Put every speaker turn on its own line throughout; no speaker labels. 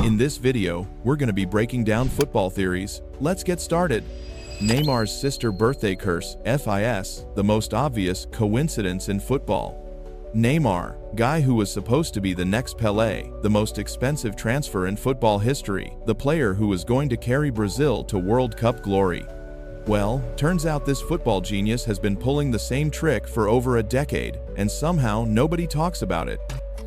In this video, we're going to be breaking down football theories. Let's get started. Neymar's sister birthday curse, FIS, the most obvious coincidence in football. Neymar, guy who was supposed to be the next Pelé, the most expensive transfer in football history, the player who was going to carry Brazil to World Cup glory. Well, turns out this football genius has been pulling the same trick for over a decade, and somehow nobody talks about it.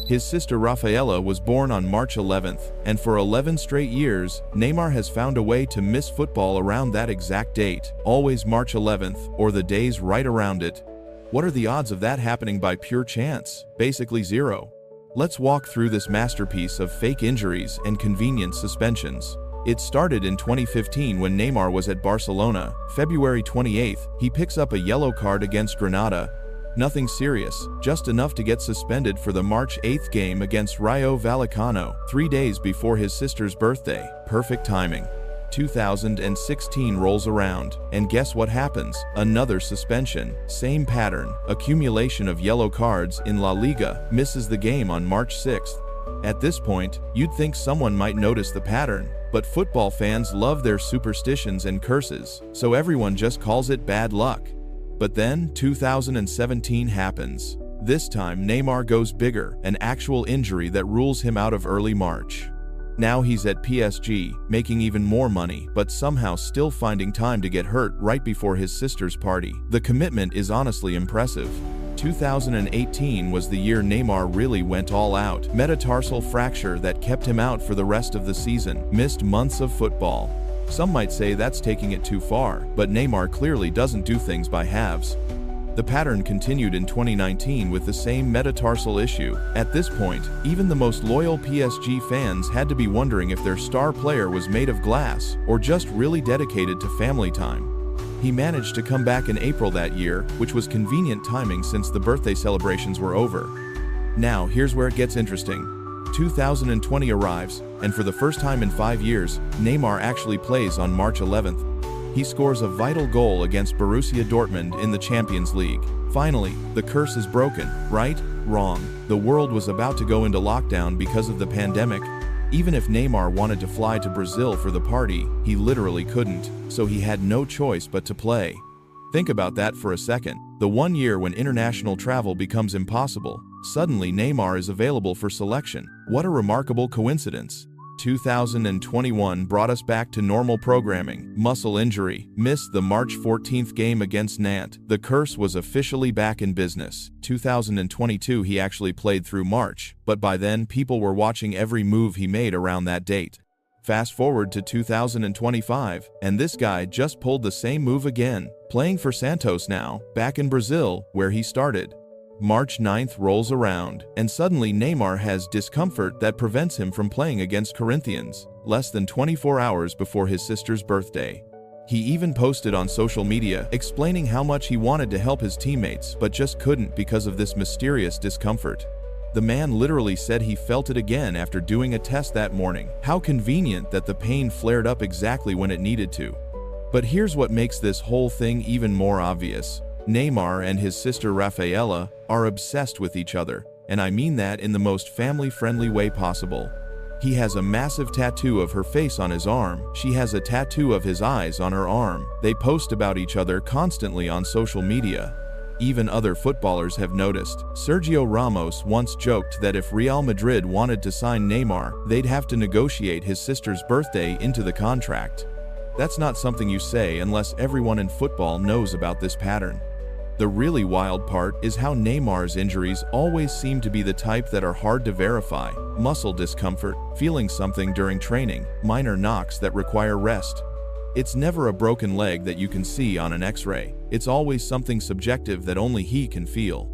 His sister Rafaela was born on March 11th, and for 11 straight years, Neymar has found a way to miss football around that exact date, always March 11th, or the days right around it. What are the odds of that happening by pure chance? Basically zero. Let's walk through this masterpiece of fake injuries and convenient suspensions. It started in 2015 when Neymar was at Barcelona. February 28th, he picks up a yellow card against Granada. Nothing serious, just enough to get suspended for the March 8th game against Rayo Vallecano, 3 days before his sister's birthday. Perfect timing. 2016 rolls around, and guess what happens? Another suspension. Same pattern, accumulation of yellow cards in La Liga, misses the game on March 6th. At this point, you'd think someone might notice the pattern, but football fans love their superstitions and curses, so everyone just calls it bad luck. But then, 2017 happens. This time, Neymar goes bigger, an actual injury that rules him out of early March. Now he's at PSG, making even more money, but somehow still finding time to get hurt right before his sister's party. The commitment is honestly impressive. 2018 was the year Neymar really went all out. Metatarsal fracture that kept him out for the rest of the season. Missed months of football. Some might say that's taking it too far, but Neymar clearly doesn't do things by halves. The pattern continued in 2019 with the same metatarsal issue. At this point, even the most loyal PSG fans had to be wondering if their star player was made of glass or just really dedicated to family time. He managed to come back in April that year, which was convenient timing since the birthday celebrations were over. Now, here's where it gets interesting. 2020 arrives, and for the first time in 5 years, Neymar actually plays on March 11th. He scores a vital goal against Borussia Dortmund in the Champions League. Finally, the curse is broken, right? Wrong. The world was about to go into lockdown because of the pandemic. Even if Neymar wanted to fly to Brazil for the party, he literally couldn't, so he had no choice but to play. Think about that for a second. The 1 year when international travel becomes impossible, suddenly Neymar is available for selection. What a remarkable coincidence. 2021 brought us back to normal programming. Muscle injury. Missed the March 14th game against Nantes. The curse was officially back in business. 2022 he actually played through March, but by then people were watching every move he made around that date. Fast forward to 2025, and this guy just pulled the same move again, playing for Santos now, back in Brazil, where he started. March 9th rolls around, and suddenly Neymar has discomfort that prevents him from playing against Corinthians, less than 24 hours before his sister's birthday. He even posted on social media explaining how much he wanted to help his teammates but just couldn't because of this mysterious discomfort. The man literally said he felt it again after doing a test that morning. How convenient that the pain flared up exactly when it needed to. But here's what makes this whole thing even more obvious. Neymar and his sister Rafaela are obsessed with each other, and I mean that in the most family-friendly way possible. He has a massive tattoo of her face on his arm. She has a tattoo of his eyes on her arm. They post about each other constantly on social media. Even other footballers have noticed. Sergio Ramos once joked that if Real Madrid wanted to sign Neymar, they'd have to negotiate his sister's birthday into the contract. That's not something you say unless everyone in football knows about this pattern. The really wild part is how Neymar's injuries always seem to be the type that are hard to verify. Muscle discomfort, feeling something during training, minor knocks that require rest. It's never a broken leg that you can see on an X-ray. It's always something subjective that only he can feel.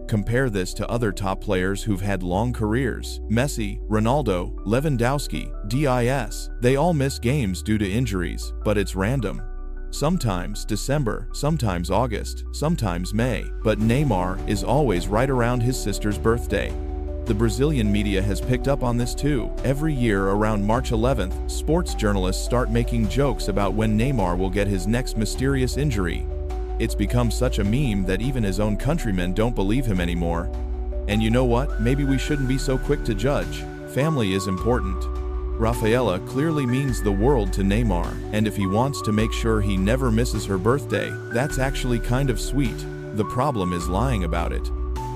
Compare this to other top players who've had long careers. Messi, Ronaldo, Lewandowski, DIS. They all miss games due to injuries, but it's random. Sometimes December, sometimes August, sometimes May, but Neymar is always right around his sister's birthday. The Brazilian media has picked up on this too. Every year around March 11th, sports journalists start making jokes about when Neymar will get his next mysterious injury. It's become such a meme that even his own countrymen don't believe him anymore. And you know what? Maybe we shouldn't be so quick to judge. Family is important. Rafaela clearly means the world to Neymar, and if he wants to make sure he never misses her birthday, that's actually kind of sweet. The problem is lying about it.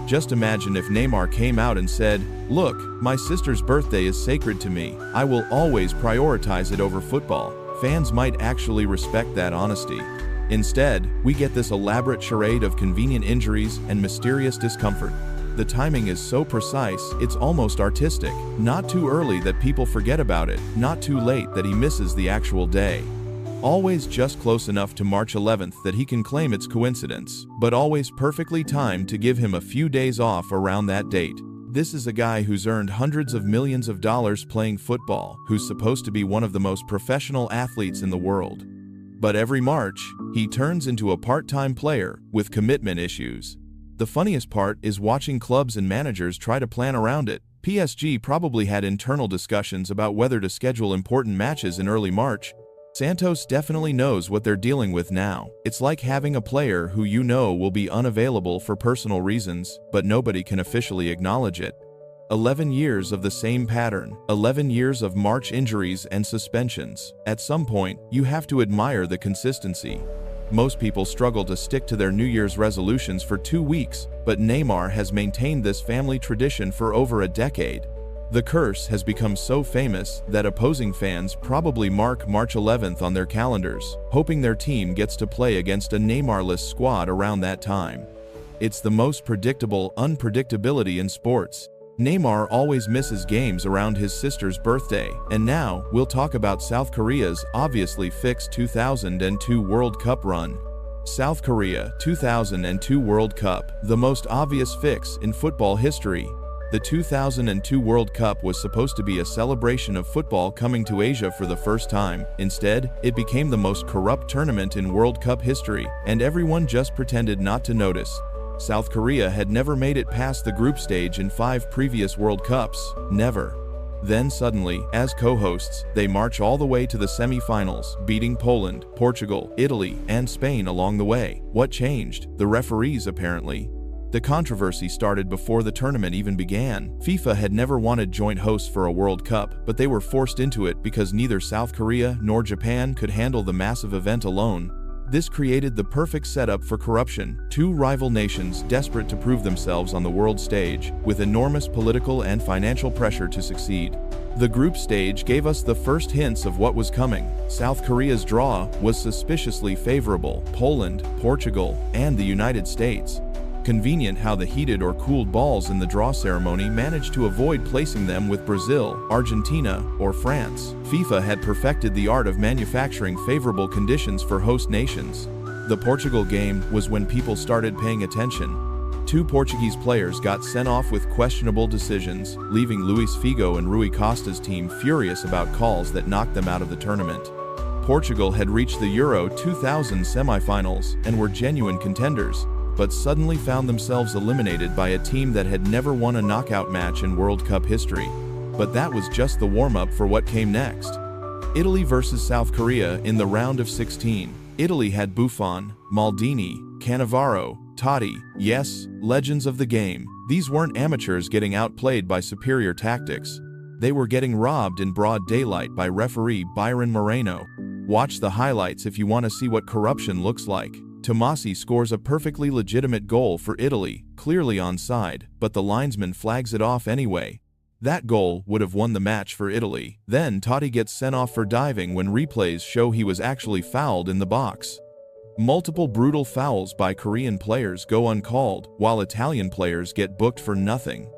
Just imagine if Neymar came out and said, "Look, my sister's birthday is sacred to me. I will always prioritize it over football." Fans might actually respect that honesty. Instead, we get this elaborate charade of convenient injuries and mysterious discomfort. The timing is so precise, it's almost artistic. Not too early that people forget about it, not too late that he misses the actual day. Always just close enough to March 11th that he can claim it's coincidence, but always perfectly timed to give him a few days off around that date. This is a guy who's earned hundreds of millions of dollars playing football, who's supposed to be one of the most professional athletes in the world. But every March, he turns into a part-time player with commitment issues. The funniest part is watching clubs and managers try to plan around it. PSG probably had internal discussions about whether to schedule important matches in early March. Santos definitely knows what they're dealing with now. It's like having a player who you know will be unavailable for personal reasons, but nobody can officially acknowledge it. 11 years of the same pattern, 11 years of March injuries and suspensions. At some point, you have to admire the consistency. Most people struggle to stick to their New Year's resolutions for 2 weeks, but Neymar has maintained this family tradition for over a decade. The curse has become so famous that opposing fans probably mark March 11th on their calendars, hoping their team gets to play against a Neymarless squad around that time. It's the most predictable unpredictability in sports. Neymar always misses games around his sister's birthday, and now we'll talk about South Korea's obviously fixed 2002 World Cup run. South Korea 2002 World Cup, the most obvious fix in football history. The 2002 World Cup was supposed to be a celebration of football coming to Asia for the first time. Instead, it became the most corrupt tournament in World Cup history, and everyone just pretended not to notice. South Korea had never made it past the group stage in 5 previous World Cups. Never. Then suddenly, as co-hosts, they march all the way to the semi-finals, beating Poland, Portugal, Italy, and Spain along the way. What changed? The referees, apparently. The controversy started before the tournament even began. FIFA had never wanted joint hosts for a World Cup, but they were forced into it because neither South Korea nor Japan could handle the massive event alone. This created the perfect setup for corruption. 2 rival nations desperate to prove themselves on the world stage, with enormous political and financial pressure to succeed. The group stage gave us the first hints of what was coming. South Korea's draw was suspiciously favorable: Poland, Portugal, and the United States. Convenient how the heated or cooled balls in the draw ceremony managed to avoid placing them with Brazil, Argentina, or France. FIFA had perfected the art of manufacturing favorable conditions for host nations. The Portugal game was when people started paying attention. 2 Portuguese players got sent off with questionable decisions, leaving Luis Figo and Rui Costa's team furious about calls that knocked them out of the tournament. Portugal had reached the Euro 2000 semifinals and were genuine contenders, but suddenly found themselves eliminated by a team that had never won a knockout match in World Cup history. But that was just the warm-up for what came next. Italy versus South Korea in the round of 16. Italy had Buffon, Maldini, Cannavaro, Totti, yes, legends of the game. These weren't amateurs getting outplayed by superior tactics. They were getting robbed in broad daylight by referee Byron Moreno. Watch the highlights if you want to see what corruption looks like. Tomasi scores a perfectly legitimate goal for Italy, clearly onside, but the linesman flags it off anyway. That goal would have won the match for Italy. Then Totti gets sent off for diving when replays show he was actually fouled in the box. Multiple brutal fouls by Korean players go uncalled, while Italian players get booked for nothing.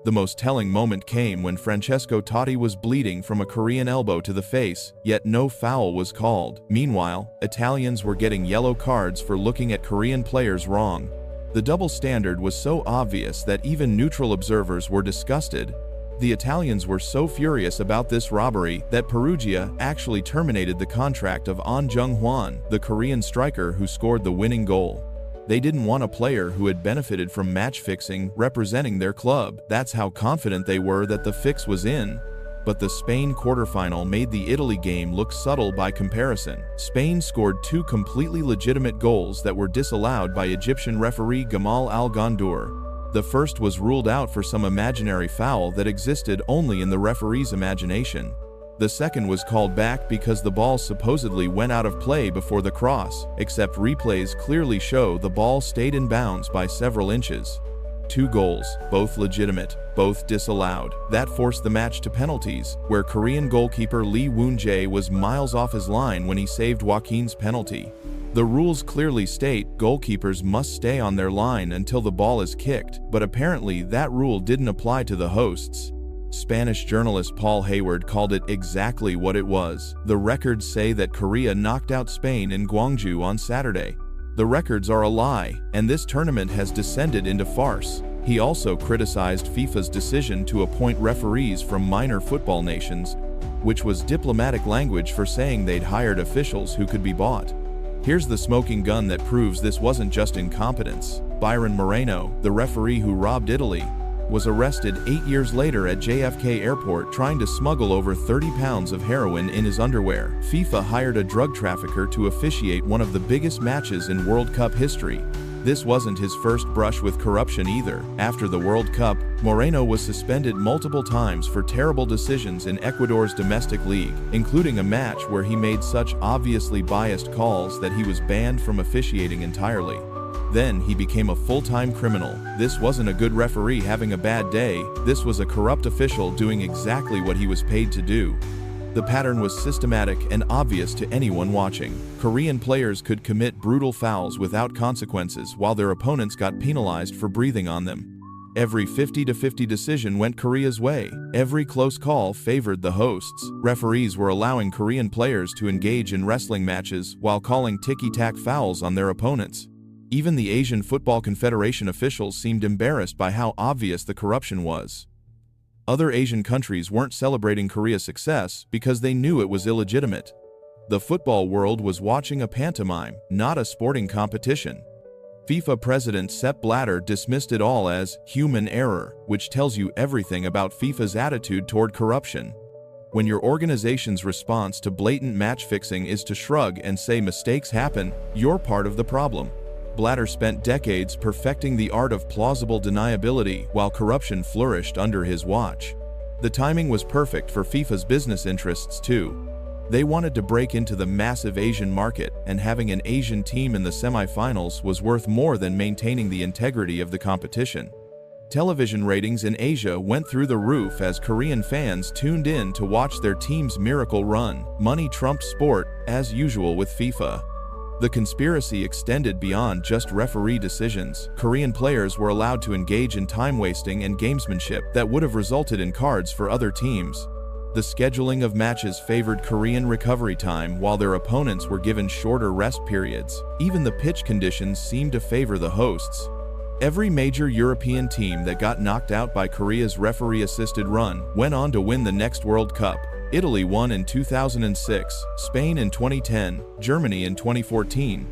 The most telling moment came when Francesco Totti was bleeding from a Korean elbow to the face, yet no foul was called. Meanwhile, Italians were getting yellow cards for looking at Korean players wrong. The double standard was so obvious that even neutral observers were disgusted. The Italians were so furious about this robbery that Perugia actually terminated the contract of An Jung-hwan, the Korean striker who scored the winning goal. They didn't want a player who had benefited from match fixing representing their club. That's how confident they were that the fix was in. But the Spain quarterfinal made the Italy game look subtle by comparison. Spain scored 2 completely legitimate goals that were disallowed by Egyptian referee Gamal Al Ghandour. The first was ruled out for some imaginary foul that existed only in the referee's imagination. The second was called back because the ball supposedly went out of play before the cross, except replays clearly show the ball stayed in bounds by several inches. 2 goals, both legitimate, both disallowed. That forced the match to penalties, where Korean goalkeeper Lee Woon-jae was miles off his line when he saved Joaquin's penalty. The rules clearly state goalkeepers must stay on their line until the ball is kicked, but apparently that rule didn't apply to the hosts. Spanish journalist Paul Hayward called it exactly what it was. The records say that Korea knocked out Spain in Gwangju on Saturday. The records are a lie, and this tournament has descended into farce. He also criticized FIFA's decision to appoint referees from minor football nations, which was diplomatic language for saying they'd hired officials who could be bought. Here's the smoking gun that proves this wasn't just incompetence. Byron Moreno, the referee who robbed Italy, was arrested 8 years later at JFK Airport trying to smuggle over 30 pounds of heroin in his underwear. FIFA hired a drug trafficker to officiate one of the biggest matches in World Cup history. This wasn't his first brush with corruption either. After the World Cup, Moreno was suspended multiple times for terrible decisions in Ecuador's domestic league, including a match where he made such obviously biased calls that he was banned from officiating entirely. Then he became a full-time criminal. This wasn't a good referee having a bad day, this was a corrupt official doing exactly what he was paid to do. The pattern was systematic and obvious to anyone watching. Korean players could commit brutal fouls without consequences while their opponents got penalized for breathing on them. Every 50-50 decision went Korea's way. Every close call favored the hosts. Referees were allowing Korean players to engage in wrestling matches while calling ticky-tack fouls on their opponents. Even the Asian Football Confederation officials seemed embarrassed by how obvious the corruption was. Other Asian countries weren't celebrating Korea's success because they knew it was illegitimate. The football world was watching a pantomime, not a sporting competition. FIFA President Sepp Blatter dismissed it all as human error, which tells you everything about FIFA's attitude toward corruption. When your organization's response to blatant match fixing is to shrug and say mistakes happen, you're part of the problem. Blatter spent decades perfecting the art of plausible deniability while corruption flourished under his watch. The timing was perfect for FIFA's business interests too. They wanted to break into the massive Asian market, and having an Asian team in the semifinals was worth more than maintaining the integrity of the competition. Television ratings in Asia went through the roof as Korean fans tuned in to watch their team's miracle run. Money trumped sport, as usual with FIFA. The conspiracy extended beyond just referee decisions. Korean players were allowed to engage in time-wasting and gamesmanship that would have resulted in cards for other teams. The scheduling of matches favored Korean recovery time while their opponents were given shorter rest periods. Even the pitch conditions seemed to favor the hosts. Every major European team that got knocked out by Korea's referee-assisted run went on to win the next World Cup. Italy won in 2006, Spain in 2010, Germany in 2014.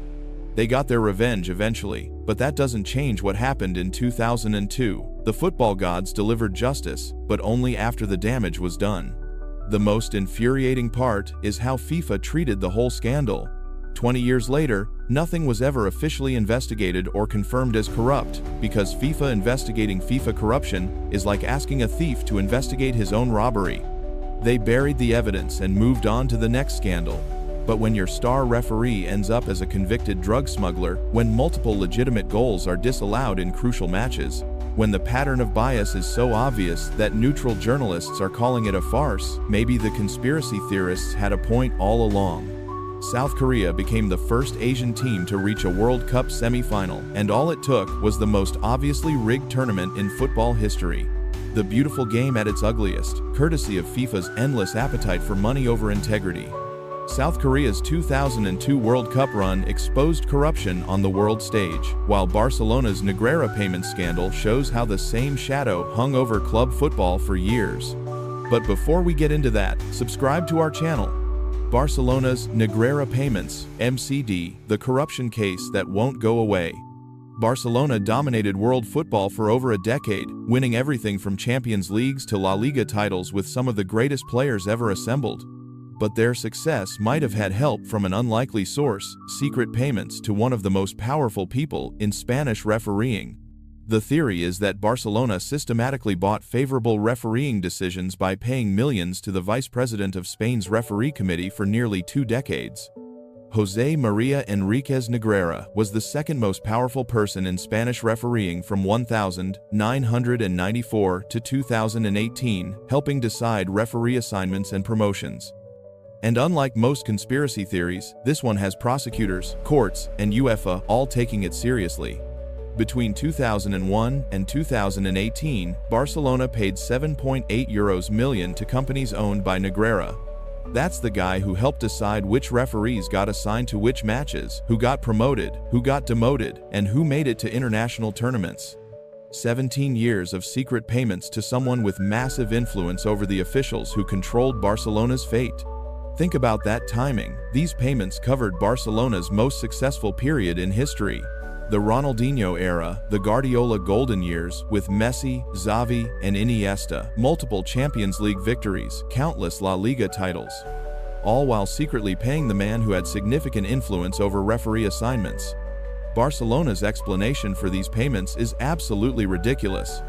They got their revenge eventually, but that doesn't change what happened in 2002. The football gods delivered justice, but only after the damage was done. The most infuriating part is how FIFA treated the whole scandal. 20 years later, nothing was ever officially investigated or confirmed as corrupt, because FIFA investigating FIFA corruption is like asking a thief to investigate his own robbery. They buried the evidence and moved on to the next scandal. But when your star referee ends up as a convicted drug smuggler, when multiple legitimate goals are disallowed in crucial matches, when the pattern of bias is so obvious that neutral journalists are calling it a farce, maybe the conspiracy theorists had a point all along. South Korea became the first Asian team to reach a World Cup semifinal, and all it took was the most obviously rigged tournament in football history. The beautiful game at its ugliest, courtesy of FIFA's endless appetite for money over integrity. South Korea's 2002 World Cup run exposed corruption on the world stage, while Barcelona's Negreira payment scandal shows how the same shadow hung over club football for years. But before we get into that, subscribe to our channel. Barcelona's Negreira payments, MCD, the corruption case that won't go away. Barcelona dominated world football for over a decade, winning everything from Champions Leagues to La Liga titles with some of the greatest players ever assembled. But their success might have had help from an unlikely source: secret payments to one of the most powerful people in Spanish refereeing. The theory is that Barcelona systematically bought favorable refereeing decisions by paying millions to the vice president of Spain's referee committee for nearly 2 decades. José María Enríquez Negreira was the second most powerful person in Spanish refereeing from 1994 to 2018, helping decide referee assignments and promotions. And unlike most conspiracy theories, this one has prosecutors, courts, and UEFA all taking it seriously. Between 2001 and 2018, Barcelona paid €7.8 million to companies owned by Negreira. That's the guy who helped decide which referees got assigned to which matches, who got promoted, who got demoted, and who made it to international tournaments. 17 years of secret payments to someone with massive influence over the officials who controlled Barcelona's fate. Think about that timing. These payments covered Barcelona's most successful period in history. The Ronaldinho era, the Guardiola golden years, with Messi, Xavi, and Iniesta, multiple Champions League victories, countless La Liga titles. All while secretly paying the man who had significant influence over referee assignments. Barcelona's explanation for these payments is absolutely ridiculous.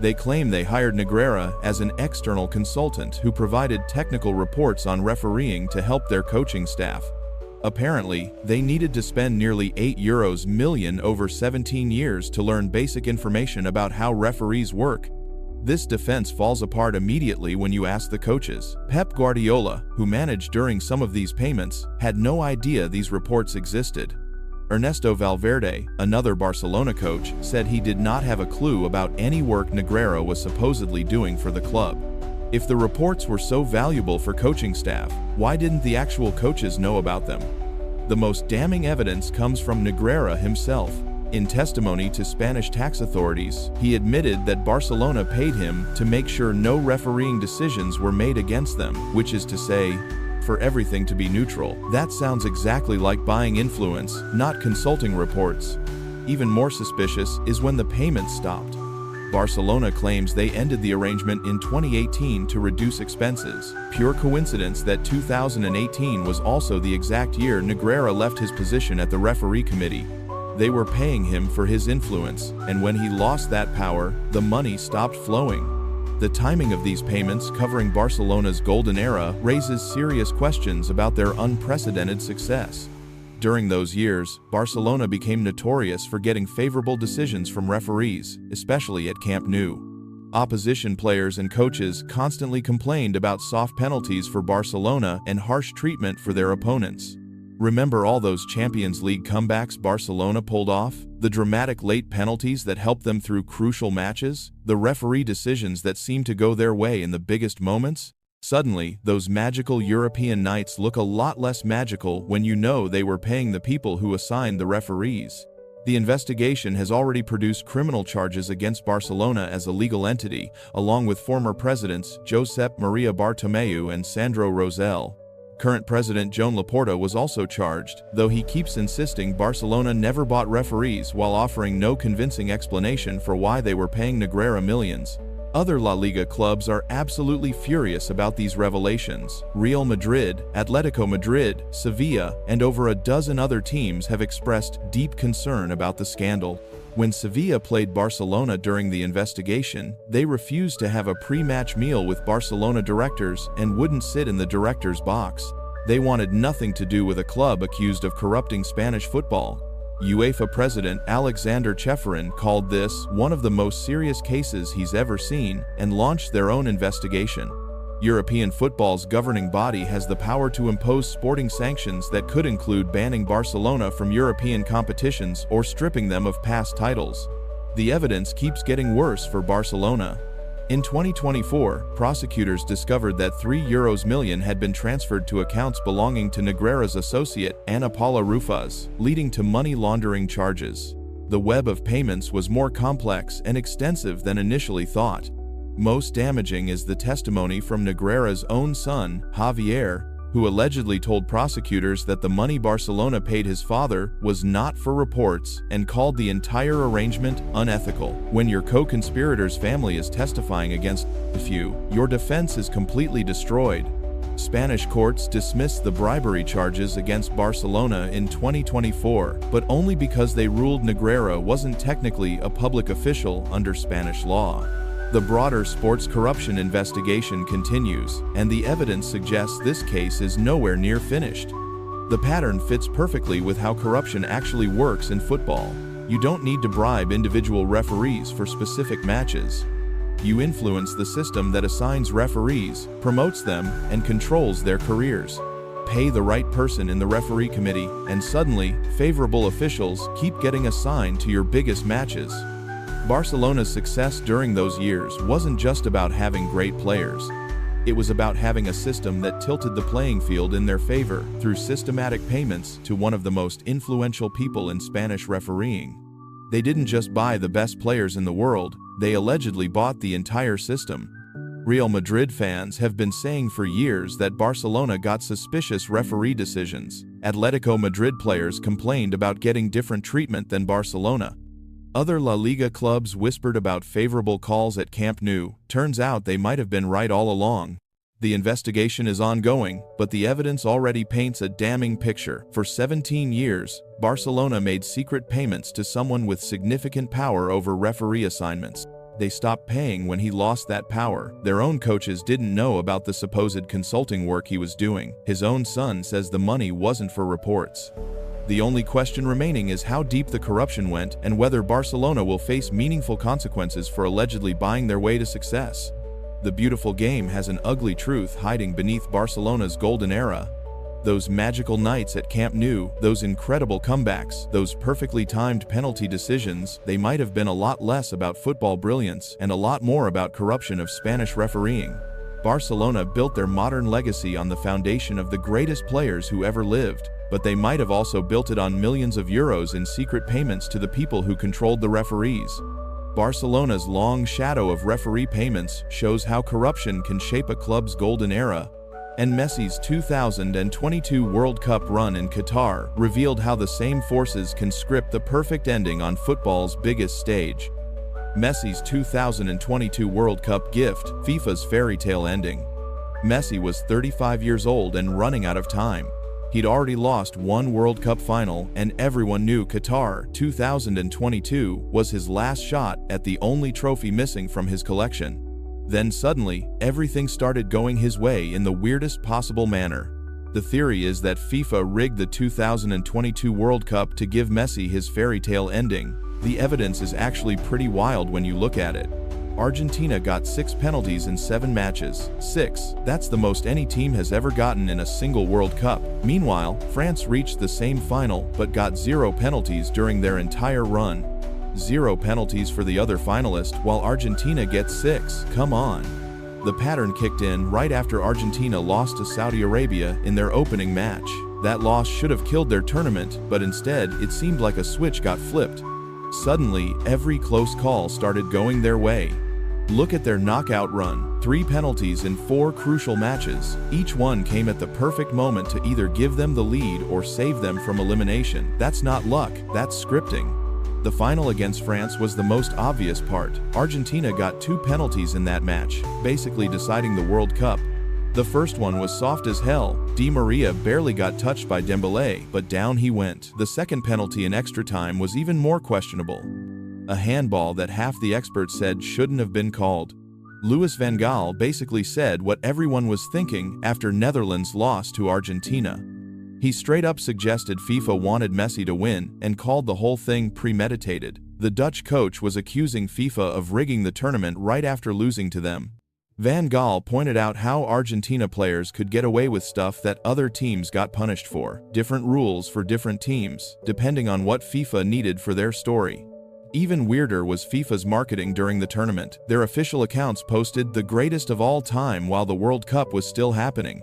They claim they hired Negreira as an external consultant who provided technical reports on refereeing to help their coaching staff. Apparently, they needed to spend nearly €8 million over 17 years to learn basic information about how referees work. This defense falls apart immediately when you ask the coaches. Pep Guardiola, who managed during some of these payments, had no idea these reports existed. Ernesto Valverde, another Barcelona coach, said he did not have a clue about any work Negreira was supposedly doing for the club. If the reports were so valuable for coaching staff, why didn't the actual coaches know about them? The most damning evidence comes from Negreira himself. In testimony to Spanish tax authorities, he admitted that Barcelona paid him to make sure no refereeing decisions were made against them, which is to say, for everything to be neutral. That sounds exactly like buying influence, not consulting reports. Even more suspicious is when the payments stopped. Barcelona claims they ended the arrangement in 2018 to reduce expenses. Pure coincidence that 2018 was also the exact year Negreira left his position at the referee committee. They were paying him for his influence, and when he lost that power, the money stopped flowing. The timing of these payments covering Barcelona's golden era raises serious questions about their unprecedented success. During those years, Barcelona became notorious for getting favorable decisions from referees, especially at Camp Nou. Opposition players and coaches constantly complained about soft penalties for Barcelona and harsh treatment for their opponents. Remember all those Champions League comebacks Barcelona pulled off? The dramatic late penalties that helped them through crucial matches? The referee decisions that seemed to go their way in the biggest moments? Suddenly, those magical European nights look a lot less magical when you know they were paying the people who assigned the referees. The investigation has already produced criminal charges against Barcelona as a legal entity, along with former presidents Josep Maria Bartomeu and Sandro Rosell. Current president Joan Laporta was also charged, though he keeps insisting Barcelona never bought referees while offering no convincing explanation for why they were paying Negreira millions. Other La Liga clubs are absolutely furious about these revelations. Real Madrid, Atletico Madrid, Sevilla, and over a dozen other teams have expressed deep concern about the scandal. When Sevilla played Barcelona during the investigation, they refused to have a pre-match meal with Barcelona directors and wouldn't sit in the director's box. They wanted nothing to do with a club accused of corrupting Spanish football. UEFA president Alexander Ceferin called this one of the most serious cases he's ever seen and launched their own investigation. European football's governing body has the power to impose sporting sanctions that could include banning Barcelona from European competitions or stripping them of past titles. The evidence keeps getting worse for Barcelona. In 2024, prosecutors discovered that €3 million had been transferred to accounts belonging to Negreira's associate, Ana Paula Rufas, leading to money laundering charges. The web of payments was more complex and extensive than initially thought. Most damaging is the testimony from Negreira's own son, Javier, who allegedly told prosecutors that the money Barcelona paid his father was not for reports and called the entire arrangement unethical. When your co-conspirator's family is testifying against you, your defense is completely destroyed. Spanish courts dismissed the bribery charges against Barcelona in 2024, but only because they ruled Negreira wasn't technically a public official under Spanish law. The broader sports corruption investigation continues, and the evidence suggests this case is nowhere near finished. The pattern fits perfectly with how corruption actually works in football. You don't need to bribe individual referees for specific matches. You influence the system that assigns referees, promotes them, and controls their careers. Pay the right person in the referee committee, and suddenly, favorable officials keep getting assigned to your biggest matches. Barcelona's success during those years wasn't just about having great players. It was about having a system that tilted the playing field in their favor through systematic payments to one of the most influential people in Spanish refereeing. They didn't just buy the best players in the world, they allegedly bought the entire system. Real Madrid fans have been saying for years that Barcelona got suspicious referee decisions. Atletico Madrid players complained about getting different treatment than Barcelona. Other La Liga clubs whispered about favorable calls at Camp Nou. Turns out they might have been right all along. The investigation is ongoing, but the evidence already paints a damning picture. For 17 years, Barcelona made secret payments to someone with significant power over referee assignments. They stopped paying when he lost that power. Their own coaches didn't know about the supposed consulting work he was doing. His own son says the money wasn't for reports. The only question remaining is how deep the corruption went and whether Barcelona will face meaningful consequences for allegedly buying their way to success. The beautiful game has an ugly truth hiding beneath Barcelona's golden era. Those magical nights at Camp Nou, those incredible comebacks, those perfectly timed penalty decisions, they might have been a lot less about football brilliance and a lot more about corruption of Spanish refereeing. Barcelona built their modern legacy on the foundation of the greatest players who ever lived, but they might have also built it on millions of euros in secret payments to the people who controlled the referees. Barcelona's long shadow of referee payments shows how corruption can shape a club's golden era, and Messi's 2022 World Cup run in Qatar revealed how the same forces can script the perfect ending on football's biggest stage. Messi's 2022 World Cup gift, FIFA's fairy tale ending. Messi was 35 years old and running out of time. He'd already lost one World Cup final, and everyone knew Qatar 2022 was his last shot at the only trophy missing from his collection. Then suddenly, everything started going his way in the weirdest possible manner. The theory is that FIFA rigged the 2022 World Cup to give Messi his fairy tale ending. The evidence is actually pretty wild when you look at it. Argentina got 6 penalties in 7 matches. 6, that's the most any team has ever gotten in a single World Cup. Meanwhile, France reached the same final but got 0 penalties during their entire run. 0 penalties for the other finalist, while Argentina gets 6. Come on. The pattern kicked in right after Argentina lost to Saudi Arabia in their opening match. That loss should have killed their tournament, but instead, it seemed like a switch got flipped. Suddenly, every close call started going their way. Look at their knockout run. 3 penalties in 4 crucial matches. Each one came at the perfect moment to either give them the lead or save them from elimination. That's not luck, that's scripting. The final against France was the most obvious part. Argentina got 2 penalties in that match, basically deciding the World Cup. The first one was soft as hell. Di Maria barely got touched by Dembélé, but down he went. The second penalty in extra time was even more questionable. A handball that half the experts said shouldn't have been called. Louis van Gaal basically said what everyone was thinking after Netherlands lost to Argentina. He straight up suggested FIFA wanted Messi to win and called the whole thing premeditated. The Dutch coach was accusing FIFA of rigging the tournament right after losing to them. Van Gaal pointed out how Argentina players could get away with stuff that other teams got punished for. Different rules for different teams, depending on what FIFA needed for their story. Even weirder was FIFA's marketing during the tournament. Their official accounts posted the greatest of all time while the World Cup was still happening.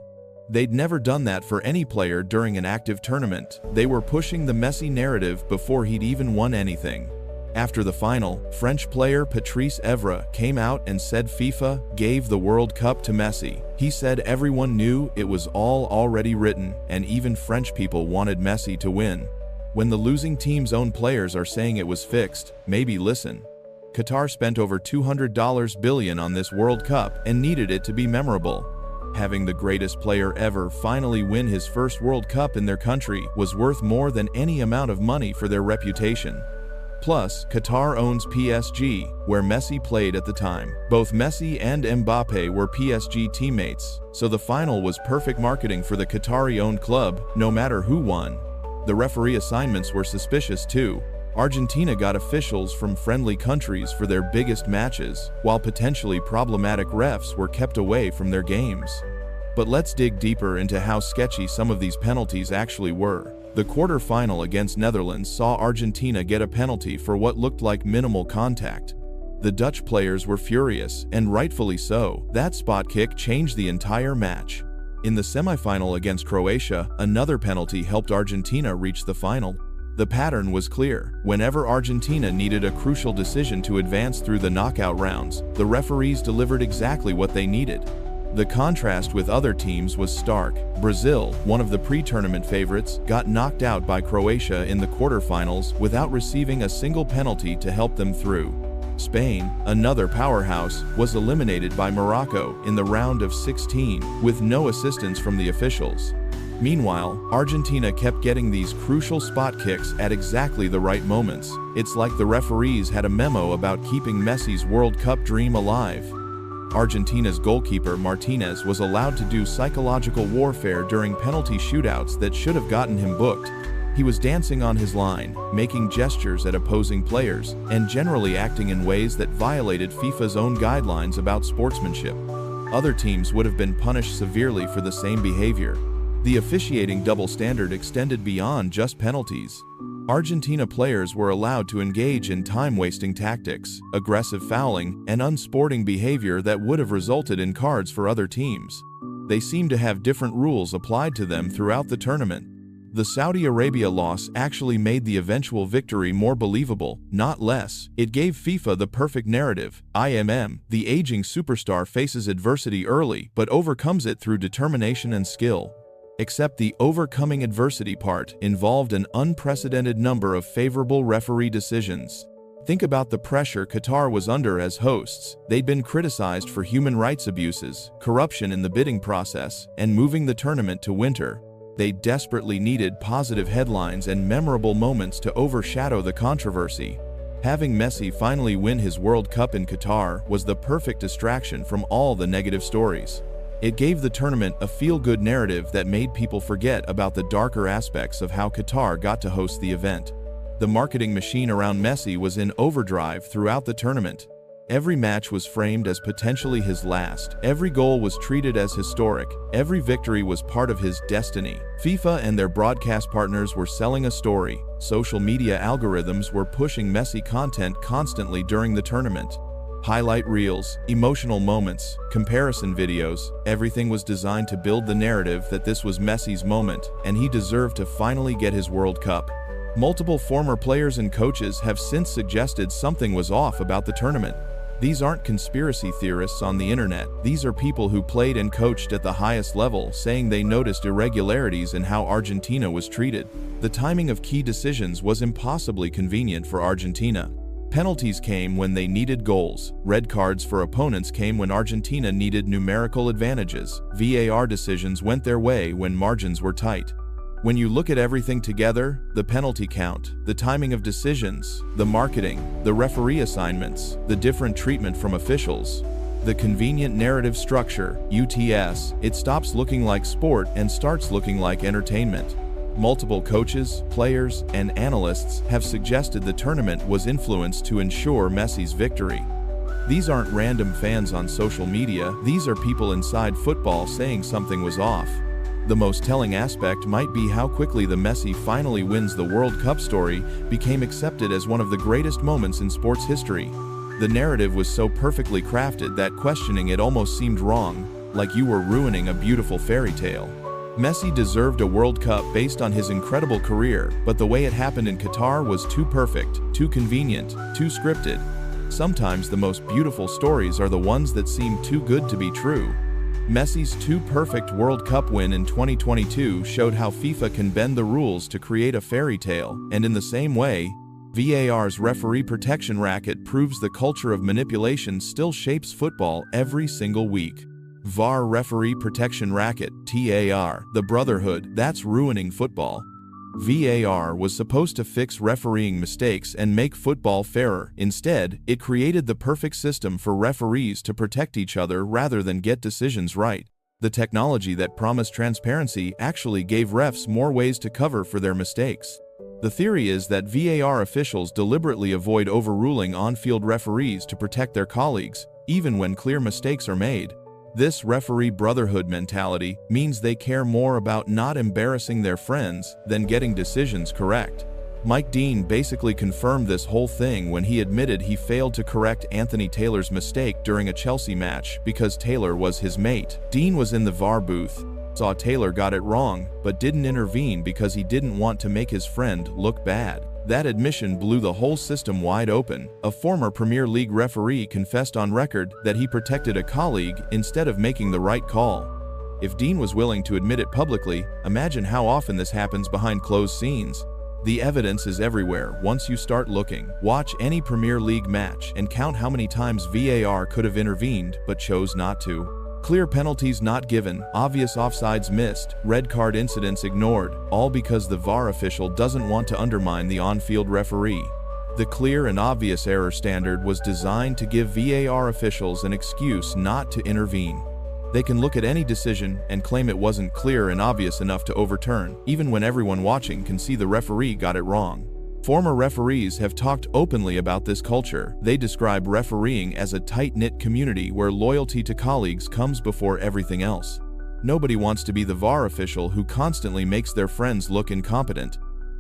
They'd never done that for any player during an active tournament. They were pushing the Messi narrative before he'd even won anything. After the final, French player Patrice Evra came out and said FIFA gave the World Cup to Messi. He said everyone knew it was all already written, and even French people wanted Messi to win. When the losing team's own players are saying it was fixed, maybe listen. Qatar spent over $200 billion on this World Cup and needed it to be memorable. Having the greatest player ever finally win his first World Cup in their country was worth more than any amount of money for their reputation. Plus, Qatar owns PSG, where Messi played at the time. Both Messi and Mbappe were PSG teammates, so the final was perfect marketing for the Qatari-owned club, no matter who won. The referee assignments were suspicious too. Argentina got officials from friendly countries for their biggest matches, while potentially problematic refs were kept away from their games. But let's dig deeper into how sketchy some of these penalties actually were. The quarter-final against Netherlands saw Argentina get a penalty for what looked like minimal contact. The Dutch players were furious, and rightfully so. That spot kick changed the entire match. In the semi-final against Croatia, another penalty helped Argentina reach the final. The pattern was clear. Whenever Argentina needed a crucial decision to advance through the knockout rounds, the referees delivered exactly what they needed. The contrast with other teams was stark. Brazil, one of the pre-tournament favorites, got knocked out by Croatia in the quarterfinals without receiving a single penalty to help them through. Spain, another powerhouse, was eliminated by Morocco in the round of 16 with no assistance from the officials. Meanwhile, Argentina kept getting these crucial spot kicks at exactly the right moments. It's like the referees had a memo about keeping Messi's World Cup dream alive. Argentina's goalkeeper Martinez was allowed to do psychological warfare during penalty shootouts that should have gotten him booked. He was dancing on his line, making gestures at opposing players, and generally acting in ways that violated FIFA's own guidelines about sportsmanship. Other teams would have been punished severely for the same behavior. The officiating double standard extended beyond just penalties. Argentina players were allowed to engage in time-wasting tactics, aggressive fouling, and unsporting behavior that would have resulted in cards for other teams. They seemed to have different rules applied to them throughout the tournament. The Saudi Arabia loss actually made the eventual victory more believable, not less. It gave FIFA the perfect narrative. The aging superstar faces adversity early but overcomes it through determination and skill. Except the overcoming adversity part involved an unprecedented number of favorable referee decisions. Think about the pressure Qatar was under as hosts. They'd been criticized for human rights abuses, corruption in the bidding process, and moving the tournament to winter. They desperately needed positive headlines and memorable moments to overshadow the controversy. Having Messi finally win his World Cup in Qatar was the perfect distraction from all the negative stories. It gave the tournament a feel-good narrative that made people forget about the darker aspects of how Qatar got to host the event. The marketing machine around Messi was in overdrive throughout the tournament. Every match was framed as potentially his last. Every goal was treated as historic. Every victory was part of his destiny. FIFA and their broadcast partners were selling a story. Social media algorithms were pushing Messi content constantly during the tournament. Highlight reels, emotional moments, comparison videos, everything was designed to build the narrative that this was Messi's moment and he deserved to finally get his World Cup. Multiple former players and coaches have since suggested something was off about the tournament. These aren't conspiracy theorists on the internet. These are people who played and coached at the highest level saying they noticed irregularities in how Argentina was treated. The timing of key decisions was impossibly convenient for Argentina. Penalties came when they needed goals. Red cards for opponents came when Argentina needed numerical advantages. VAR decisions went their way when margins were tight. When you look at everything together, the penalty count, the timing of decisions, the marketing, the referee assignments, the different treatment from officials, the convenient narrative structure, UTS, it stops looking like sport and starts looking like entertainment. Multiple coaches, players, and analysts have suggested the tournament was influenced to ensure Messi's victory. These aren't random fans on social media, these are people inside football saying something was off. The most telling aspect might be how quickly the Messi finally wins the World Cup story became accepted as one of the greatest moments in sports history. The narrative was so perfectly crafted that questioning it almost seemed wrong, like you were ruining a beautiful fairy tale. Messi deserved a World Cup based on his incredible career, but the way it happened in Qatar was too perfect, too convenient, too scripted. Sometimes the most beautiful stories are the ones that seem too good to be true. Messi's too-perfect World Cup win in 2022 showed how FIFA can bend the rules to create a fairy tale, and in the same way, VAR's referee protection racket proves the culture of manipulation still shapes football every single week. VAR Referee Protection Racket, TAR, the Brotherhood, that's ruining football. VAR was supposed to fix refereeing mistakes and make football fairer. Instead, it created the perfect system for referees to protect each other rather than get decisions right. The technology that promised transparency actually gave refs more ways to cover for their mistakes. The theory is that VAR officials deliberately avoid overruling on-field referees to protect their colleagues, even when clear mistakes are made. This referee brotherhood mentality means they care more about not embarrassing their friends than getting decisions correct. Mike Dean basically confirmed this whole thing when he admitted he failed to correct Anthony Taylor's mistake during a Chelsea match because Taylor was his mate. Dean was in the VAR booth, saw Taylor got it wrong, but didn't intervene because he didn't want to make his friend look bad. That admission blew the whole system wide open. A former Premier League referee confessed on record that he protected a colleague instead of making the right call. If Dean was willing to admit it publicly, imagine how often this happens behind closed scenes. The evidence is everywhere once you start looking. Watch any Premier League match and count how many times VAR could have intervened but chose not to. Clear penalties not given, obvious offsides missed, red card incidents ignored, all because the VAR official doesn't want to undermine the on-field referee. The clear and obvious error standard was designed to give VAR officials an excuse not to intervene. They can look at any decision and claim it wasn't clear and obvious enough to overturn, even when everyone watching can see the referee got it wrong. Former referees have talked openly about this culture. They describe refereeing as a tight-knit community where loyalty to colleagues comes before everything else. Nobody wants to be the VAR official who constantly makes their friends look incompetent.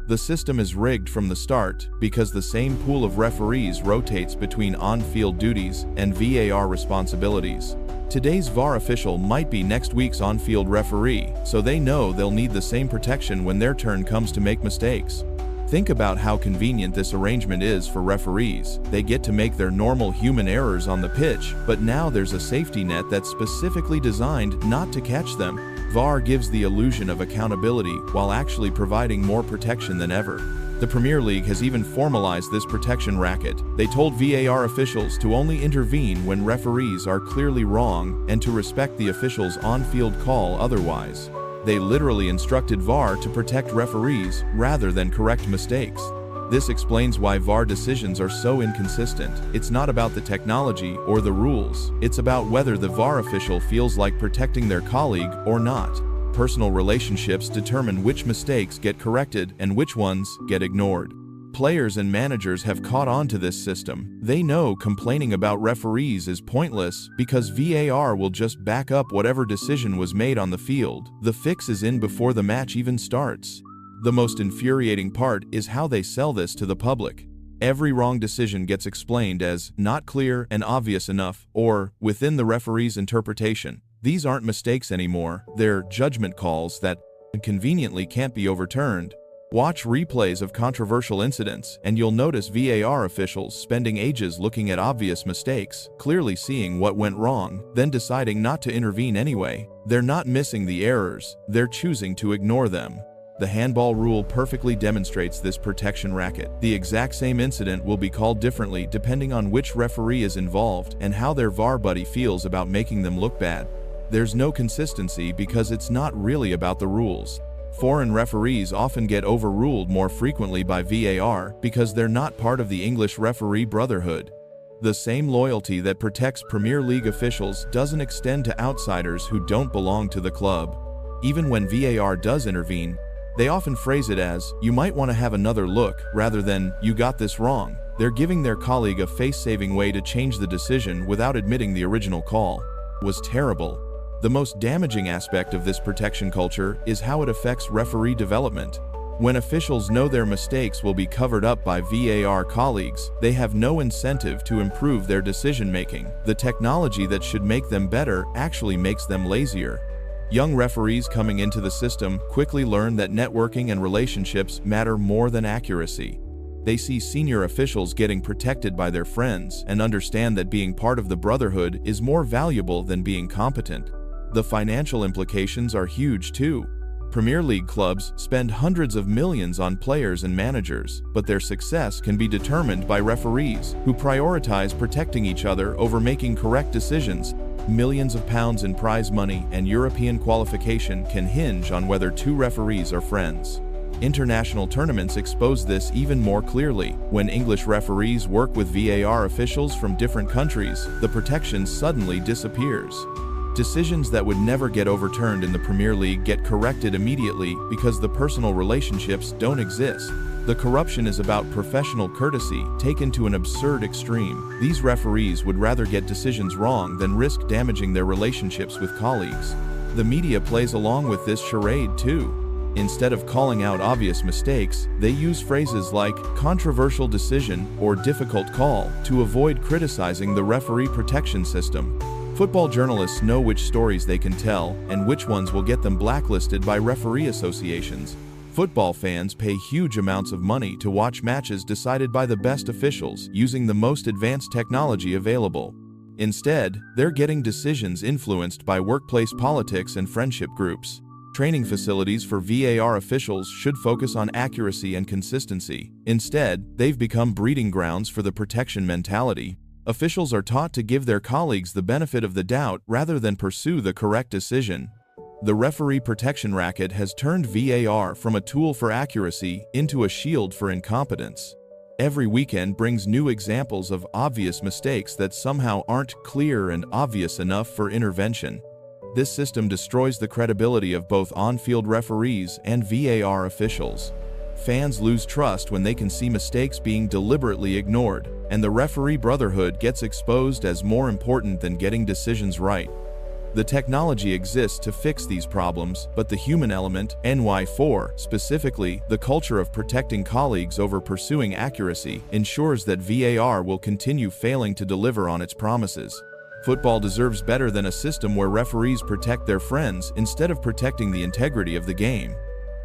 The system is rigged from the start because the same pool of referees rotates between on-field duties and VAR responsibilities. Today's VAR official might be next week's on-field referee, so they know they'll need the same protection when their turn comes to make mistakes. Think about how convenient this arrangement is for referees. They get to make their normal human errors on the pitch, but now there's a safety net that's specifically designed not to catch them. VAR gives the illusion of accountability while actually providing more protection than ever. The Premier League has even formalized this protection racket. They told VAR officials to only intervene when referees are clearly wrong and to respect the official's on-field call otherwise. They literally instructed VAR to protect referees rather than correct mistakes. This explains why VAR decisions are so inconsistent. It's not about the technology or the rules. It's about whether the VAR official feels like protecting their colleague or not. Personal relationships determine which mistakes get corrected and which ones get ignored. Players and managers have caught on to this system. They know complaining about referees is pointless because VAR will just back up whatever decision was made on the field. The fix is in before the match even starts. The most infuriating part is how they sell this to the public. Every wrong decision gets explained as not clear and obvious enough or within the referee's interpretation. These aren't mistakes anymore. They're judgment calls that conveniently can't be overturned. Watch replays of controversial incidents, and you'll notice VAR officials spending ages looking at obvious mistakes, clearly seeing what went wrong, then deciding not to intervene anyway. They're not missing the errors, they're choosing to ignore them. The handball rule perfectly demonstrates this protection racket. The exact same incident will be called differently depending on which referee is involved and how their VAR buddy feels about making them look bad. There's no consistency because it's not really about the rules. Foreign referees often get overruled more frequently by VAR because they're not part of the English referee brotherhood. The same loyalty that protects Premier League officials doesn't extend to outsiders who don't belong to the club. Even when VAR does intervene, they often phrase it as, "You might want to have another look," rather than, "You got this wrong." They're giving their colleague a face-saving way to change the decision without admitting the original call was terrible. The most damaging aspect of this protection culture is how it affects referee development. When officials know their mistakes will be covered up by VAR colleagues, they have no incentive to improve their decision-making. The technology that should make them better actually makes them lazier. Young referees coming into the system quickly learn that networking and relationships matter more than accuracy. They see senior officials getting protected by their friends and understand that being part of the brotherhood is more valuable than being competent. The financial implications are huge too. Premier League clubs spend hundreds of millions on players and managers, but their success can be determined by referees who prioritize protecting each other over making correct decisions. Millions of pounds in prize money and European qualification can hinge on whether two referees are friends. International tournaments expose this even more clearly. When English referees work with VAR officials from different countries, the protection suddenly disappears. Decisions that would never get overturned in the Premier League get corrected immediately because the personal relationships don't exist. The corruption is about professional courtesy taken to an absurd extreme. These referees would rather get decisions wrong than risk damaging their relationships with colleagues. The media plays along with this charade too. Instead of calling out obvious mistakes, they use phrases like controversial decision or difficult call to avoid criticizing the referee protection system. Football journalists know which stories they can tell and which ones will get them blacklisted by referee associations. Football fans pay huge amounts of money to watch matches decided by the best officials using the most advanced technology available. Instead, they're getting decisions influenced by workplace politics and friendship groups. Training facilities for VAR officials should focus on accuracy and consistency. Instead, they've become breeding grounds for the protection mentality. Officials are taught to give their colleagues the benefit of the doubt rather than pursue the correct decision. The referee protection racket has turned VAR from a tool for accuracy into a shield for incompetence. Every weekend brings new examples of obvious mistakes that somehow aren't clear and obvious enough for intervention. This system destroys the credibility of both on-field referees and VAR officials. Fans lose trust when they can see mistakes being deliberately ignored, and the referee brotherhood gets exposed as more important than getting decisions right. The technology exists to fix these problems, but the human element, NY4, specifically, the culture of protecting colleagues over pursuing accuracy, ensures that VAR will continue failing to deliver on its promises. Football deserves better than a system where referees protect their friends instead of protecting the integrity of the game.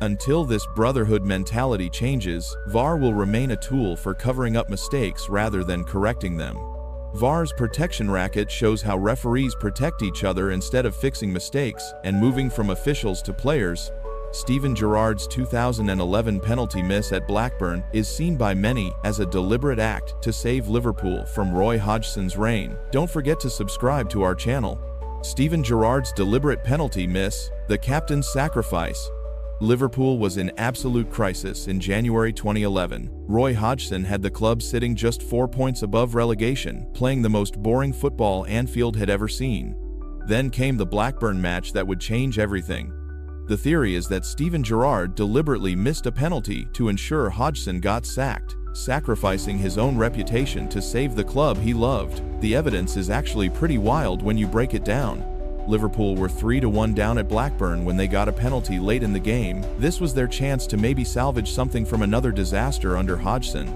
Until this brotherhood mentality changes, VAR will remain a tool for covering up mistakes rather than correcting them. VAR's protection racket shows how referees protect each other instead of fixing mistakes and moving from officials to players. Steven Gerrard's 2011 penalty miss at Blackburn is seen by many as a deliberate act to save Liverpool from Roy Hodgson's reign. Don't forget to subscribe to our channel. Steven Gerrard's deliberate penalty miss, the captain's sacrifice. Liverpool was in absolute crisis in January 2011. Roy Hodgson had the club sitting just 4 points above relegation, playing the most boring football Anfield had ever seen. Then came the Blackburn match that would change everything. The theory is that Steven Gerrard deliberately missed a penalty to ensure Hodgson got sacked, sacrificing his own reputation to save the club he loved. The evidence is actually pretty wild when you break it down. Liverpool were 3-1 down at Blackburn when they got a penalty late in the game. This was their chance to maybe salvage something from another disaster under Hodgson.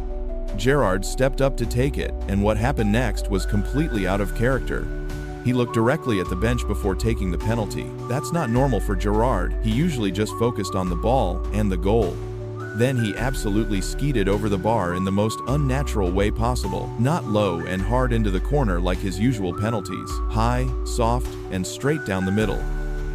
Gerrard stepped up to take it, and what happened next was completely out of character. He looked directly at the bench before taking the penalty. That's not normal for Gerrard. He usually just focused on the ball and the goal. Then he absolutely skeeted over the bar in the most unnatural way possible, not low and hard into the corner like his usual penalties, high, soft, and straight down the middle.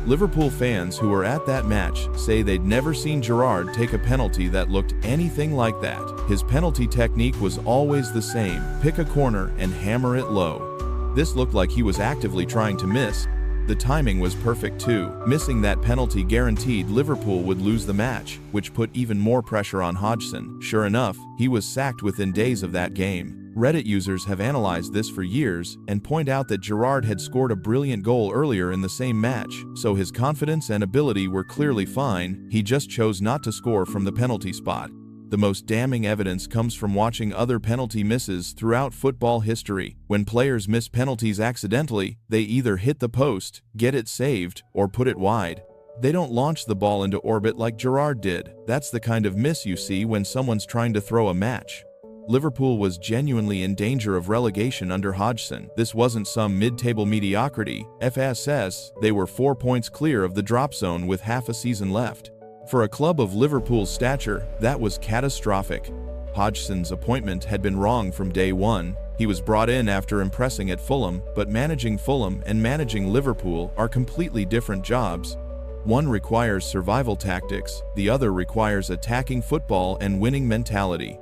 Liverpool fans who were at that match say they'd never seen Gerrard take a penalty that looked anything like that. His penalty technique was always the same: pick a corner and hammer it low. This looked like he was actively trying to miss. The timing was perfect too. Missing that penalty guaranteed Liverpool would lose the match, which put even more pressure on Hodgson. Sure enough, he was sacked within days of that game. Reddit users have analyzed this for years and point out that Gerrard had scored a brilliant goal earlier in the same match, so his confidence and ability were clearly fine. He just chose not to score from the penalty spot. The most damning evidence comes from watching other penalty misses throughout football history. When players miss penalties accidentally, they either hit the post, get it saved, or put it wide. They don't launch the ball into orbit like Gerrard did. That's the kind of miss you see when someone's trying to throw a match. Liverpool was genuinely in danger of relegation under Hodgson. This wasn't some mid-table mediocrity. FSS, they were 4 points clear of the drop zone with half a season left. For a club of Liverpool's stature, that was catastrophic. Hodgson's appointment had been wrong from day one. He was brought in after impressing at Fulham, but managing Fulham and managing Liverpool are completely different jobs. One requires survival tactics, the other requires attacking football and winning mentality.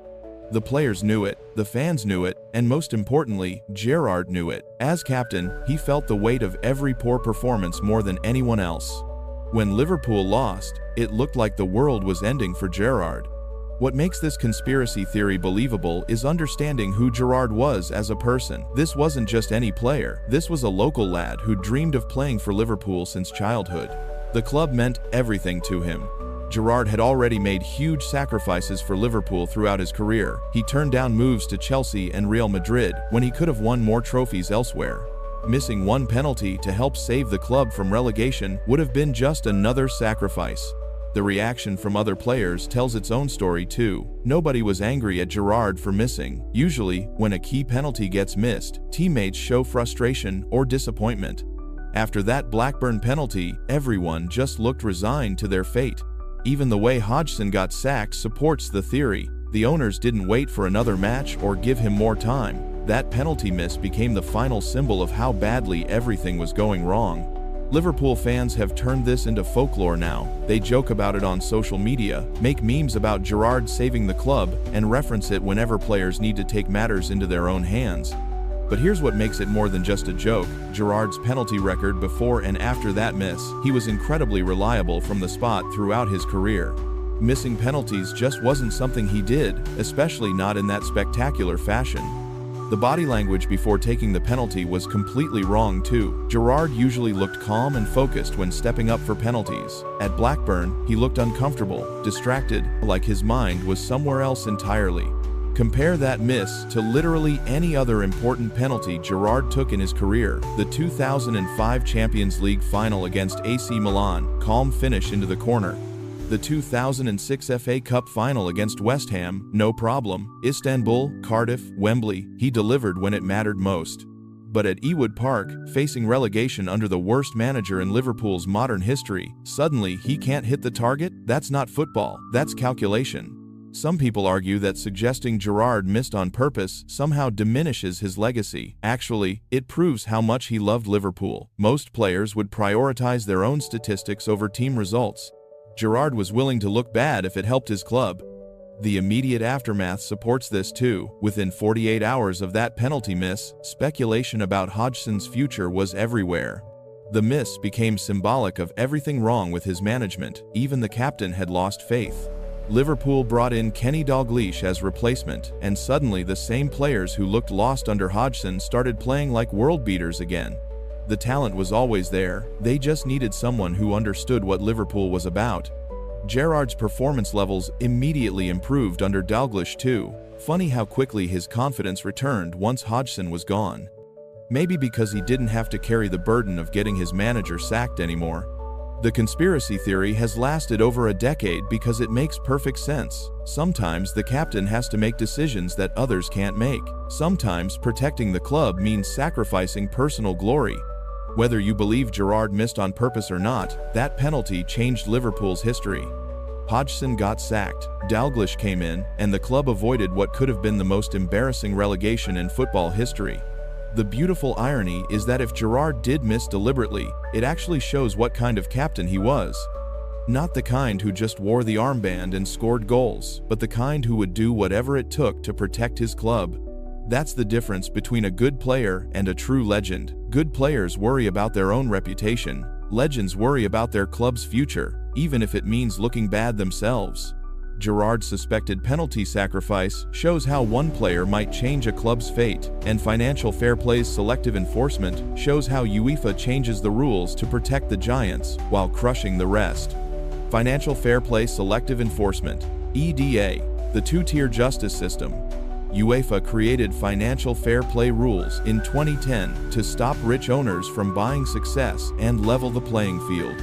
The players knew it, the fans knew it, and most importantly, Gerrard knew it. As captain, he felt the weight of every poor performance more than anyone else. When Liverpool lost, it looked like the world was ending for Gerrard. What makes this conspiracy theory believable is understanding who Gerrard was as a person. This wasn't just any player, this was a local lad who dreamed of playing for Liverpool since childhood. The club meant everything to him. Gerrard had already made huge sacrifices for Liverpool throughout his career. He turned down moves to Chelsea and Real Madrid when he could have won more trophies elsewhere. Missing one penalty to help save the club from relegation would have been just another sacrifice. The reaction from other players tells its own story too. Nobody was angry at Gerrard for missing. Usually, when a key penalty gets missed, teammates show frustration or disappointment. After that Blackburn penalty, everyone just looked resigned to their fate. Even the way Hodgson got sacked supports the theory. The owners didn't wait for another match or give him more time. That penalty miss became the final symbol of how badly everything was going wrong. Liverpool fans have turned this into folklore now. They joke about it on social media, make memes about Gerrard saving the club, and reference it whenever players need to take matters into their own hands. But here's what makes it more than just a joke. Gerrard's penalty record before and after that miss. He was incredibly reliable from the spot throughout his career. Missing penalties just wasn't something he did, especially not in that spectacular fashion. The body language before taking the penalty was completely wrong too. Gerrard usually looked calm and focused when stepping up for penalties. At Blackburn, he looked uncomfortable, distracted, like his mind was somewhere else entirely. Compare that miss to literally any other important penalty Gerrard took in his career. The 2005 Champions League final against AC Milan, calm finish into the corner. The 2006 FA Cup final against West Ham, no problem. Istanbul, Cardiff, Wembley, he delivered when it mattered most. But at Ewood Park, facing relegation under the worst manager in Liverpool's modern history, suddenly he can't hit the target? That's not football, that's calculation. Some people argue that suggesting Gerrard missed on purpose somehow diminishes his legacy. Actually, it proves how much he loved Liverpool. Most players would prioritize their own statistics over team results. Gerrard was willing to look bad if it helped his club. The immediate aftermath supports this too. Within 48 hours of that penalty miss, speculation about Hodgson's future was everywhere. The miss became symbolic of everything wrong with his management. Even the captain had lost faith. Liverpool brought in Kenny Dalglish as replacement, and suddenly the same players who looked lost under Hodgson started playing like world beaters again. The talent was always there, they just needed someone who understood what Liverpool was about. Gerrard's performance levels immediately improved under Dalglish too. Funny how quickly his confidence returned once Hodgson was gone. Maybe because he didn't have to carry the burden of getting his manager sacked anymore. The conspiracy theory has lasted over a decade because it makes perfect sense. Sometimes the captain has to make decisions that others can't make. Sometimes protecting the club means sacrificing personal glory. Whether you believe Gerrard missed on purpose or not, that penalty changed Liverpool's history. Hodgson got sacked, Dalglish came in, and the club avoided what could have been the most embarrassing relegation in football history. The beautiful irony is that if Gerrard did miss deliberately, it actually shows what kind of captain he was. Not the kind who just wore the armband and scored goals, but the kind who would do whatever it took to protect his club. That's the difference between a good player and a true legend. Good players worry about their own reputation. Legends worry about their club's future, even if it means looking bad themselves. Gerrard's suspected penalty sacrifice shows how one player might change a club's fate, and financial fair play's selective enforcement shows how UEFA changes the rules to protect the giants while crushing the rest. Financial fair play selective enforcement, EDA, the two-tier justice system. UEFA created financial fair play rules in 2010 to stop rich owners from buying success and level the playing field.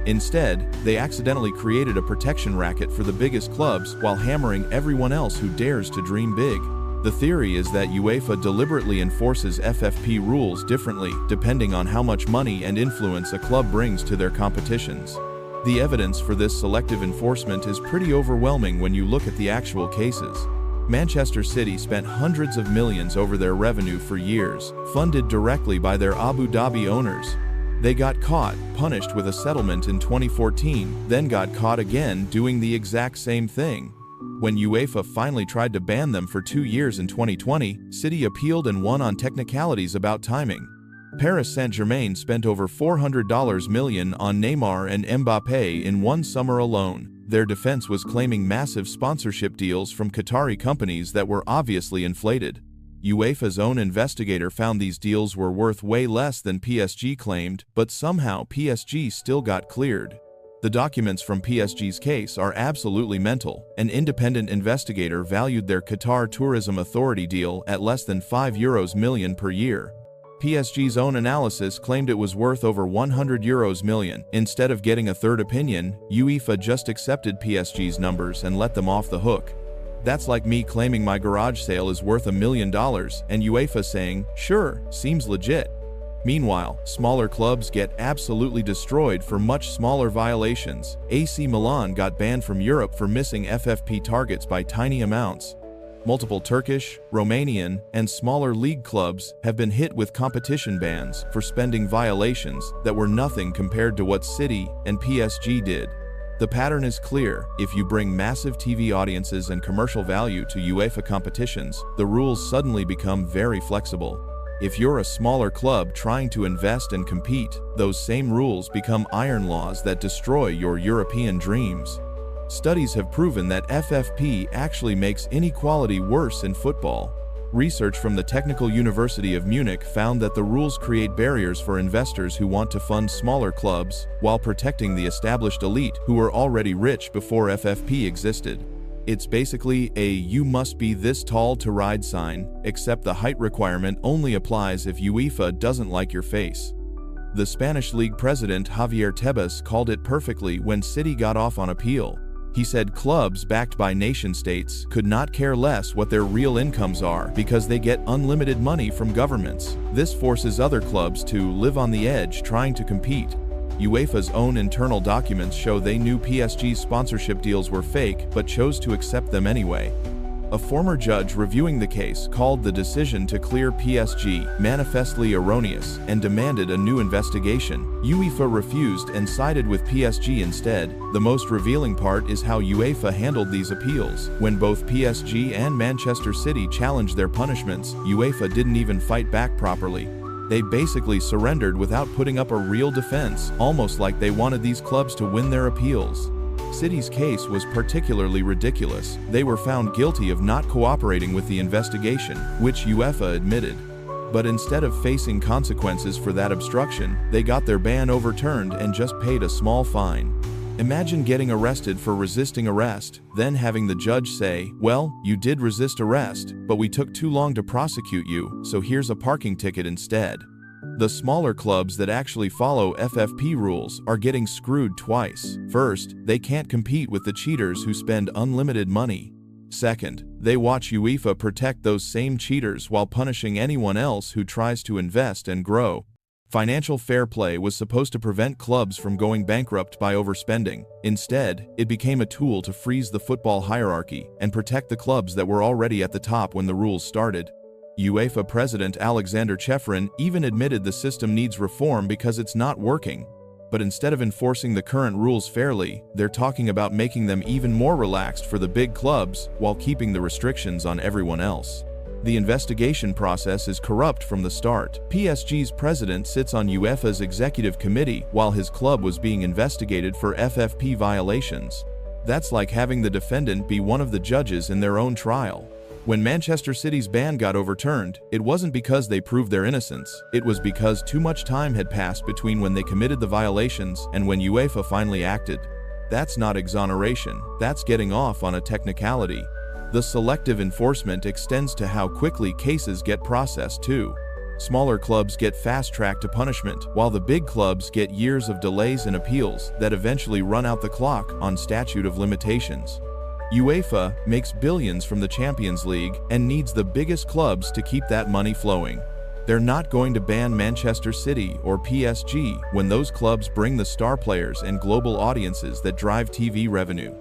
Instead, they accidentally created a protection racket for the biggest clubs while hammering everyone else who dares to dream big. The theory is that UEFA deliberately enforces FFP rules differently depending on how much money and influence a club brings to their competitions. The evidence for this selective enforcement is pretty overwhelming when you look at the actual cases. Manchester City spent hundreds of millions over their revenue for years, funded directly by their Abu Dhabi owners. They got caught, punished with a settlement in 2014, then got caught again doing the exact same thing. When UEFA finally tried to ban them for 2 years in 2020, City appealed and won on technicalities about timing. Paris Saint-Germain spent over $400 million on Neymar and Mbappé in one summer alone. Their defense was claiming massive sponsorship deals from Qatari companies that were obviously inflated. UEFA's own investigator found these deals were worth way less than PSG claimed, but somehow PSG still got cleared. The documents from PSG's case are absolutely mental. An independent investigator valued their Qatar Tourism Authority deal at less than €5 million per year. PSG's own analysis claimed it was worth over €100 million. Instead of getting a third opinion, UEFA just accepted PSG's numbers and let them off the hook. That's like me claiming my garage sale is worth $1 million and UEFA saying, "Sure, seems legit." Meanwhile, smaller clubs get absolutely destroyed for much smaller violations. AC Milan got banned from Europe for missing FFP targets by tiny amounts. Multiple Turkish, Romanian, and smaller league clubs have been hit with competition bans for spending violations that were nothing compared to what City and PSG did. The pattern is clear. If you bring massive TV audiences and commercial value to UEFA competitions, the rules suddenly become very flexible. If you're a smaller club trying to invest and compete, those same rules become iron laws that destroy your European dreams. Studies have proven that FFP actually makes inequality worse in football. Research from the Technical University of Munich found that the rules create barriers for investors who want to fund smaller clubs, while protecting the established elite who were already rich before FFP existed. It's basically a "you must be this tall to ride" sign, except the height requirement only applies if UEFA doesn't like your face. The Spanish league president Javier Tebas called it perfectly when City got off on appeal. He said clubs backed by nation-states could not care less what their real incomes are because they get unlimited money from governments. This forces other clubs to live on the edge trying to compete. UEFA's own internal documents show they knew PSG's sponsorship deals were fake but chose to accept them anyway. A former judge reviewing the case called the decision to clear PSG manifestly erroneous and demanded a new investigation. UEFA refused and sided with PSG instead. The most revealing part is how UEFA handled these appeals. When both PSG and Manchester City challenged their punishments, UEFA didn't even fight back properly. They basically surrendered without putting up a real defense, almost like they wanted these clubs to win their appeals. City's case was particularly ridiculous. They were found guilty of not cooperating with the investigation, which UEFA admitted. But instead of facing consequences for that obstruction, they got their ban overturned and just paid a small fine. Imagine getting arrested for resisting arrest, then having the judge say, "Well, you did resist arrest, but we took too long to prosecute you, so here's a parking ticket instead." The smaller clubs that actually follow FFP rules are getting screwed twice. First, they can't compete with the cheaters who spend unlimited money. Second, they watch UEFA protect those same cheaters while punishing anyone else who tries to invest and grow. Financial fair play was supposed to prevent clubs from going bankrupt by overspending. Instead, it became a tool to freeze the football hierarchy and protect the clubs that were already at the top when the rules started. UEFA President Alexander Ceferin even admitted the system needs reform because it's not working. But instead of enforcing the current rules fairly, they're talking about making them even more relaxed for the big clubs while keeping the restrictions on everyone else. The investigation process is corrupt from the start. PSG's president sits on UEFA's executive committee while his club was being investigated for FFP violations. That's like having the defendant be one of the judges in their own trial. When Manchester City's ban got overturned, it wasn't because they proved their innocence. It was because too much time had passed between when they committed the violations and when UEFA finally acted. That's not exoneration, that's getting off on a technicality. The selective enforcement extends to how quickly cases get processed too. Smaller clubs get fast-tracked to punishment, while the big clubs get years of delays and appeals that eventually run out the clock on statute of limitations. UEFA makes billions from the Champions League and needs the biggest clubs to keep that money flowing. They're not going to ban Manchester City or PSG when those clubs bring the star players and global audiences that drive TV revenue.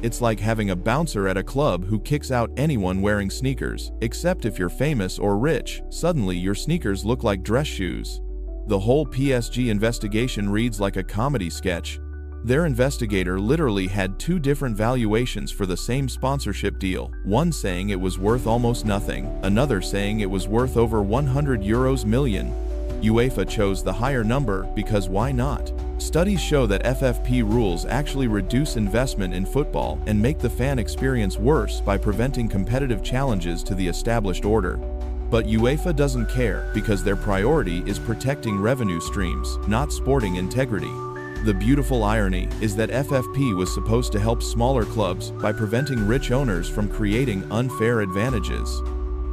It's like having a bouncer at a club who kicks out anyone wearing sneakers, except if you're famous or rich, suddenly your sneakers look like dress shoes. The whole PSG investigation reads like a comedy sketch. Their investigator literally had two different valuations for the same sponsorship deal, one saying it was worth almost nothing, another saying it was worth over €100 million. UEFA chose the higher number because why not? Studies show that FFP rules actually reduce investment in football and make the fan experience worse by preventing competitive challenges to the established order. But UEFA doesn't care because their priority is protecting revenue streams, not sporting integrity. The beautiful irony is that FFP was supposed to help smaller clubs by preventing rich owners from creating unfair advantages.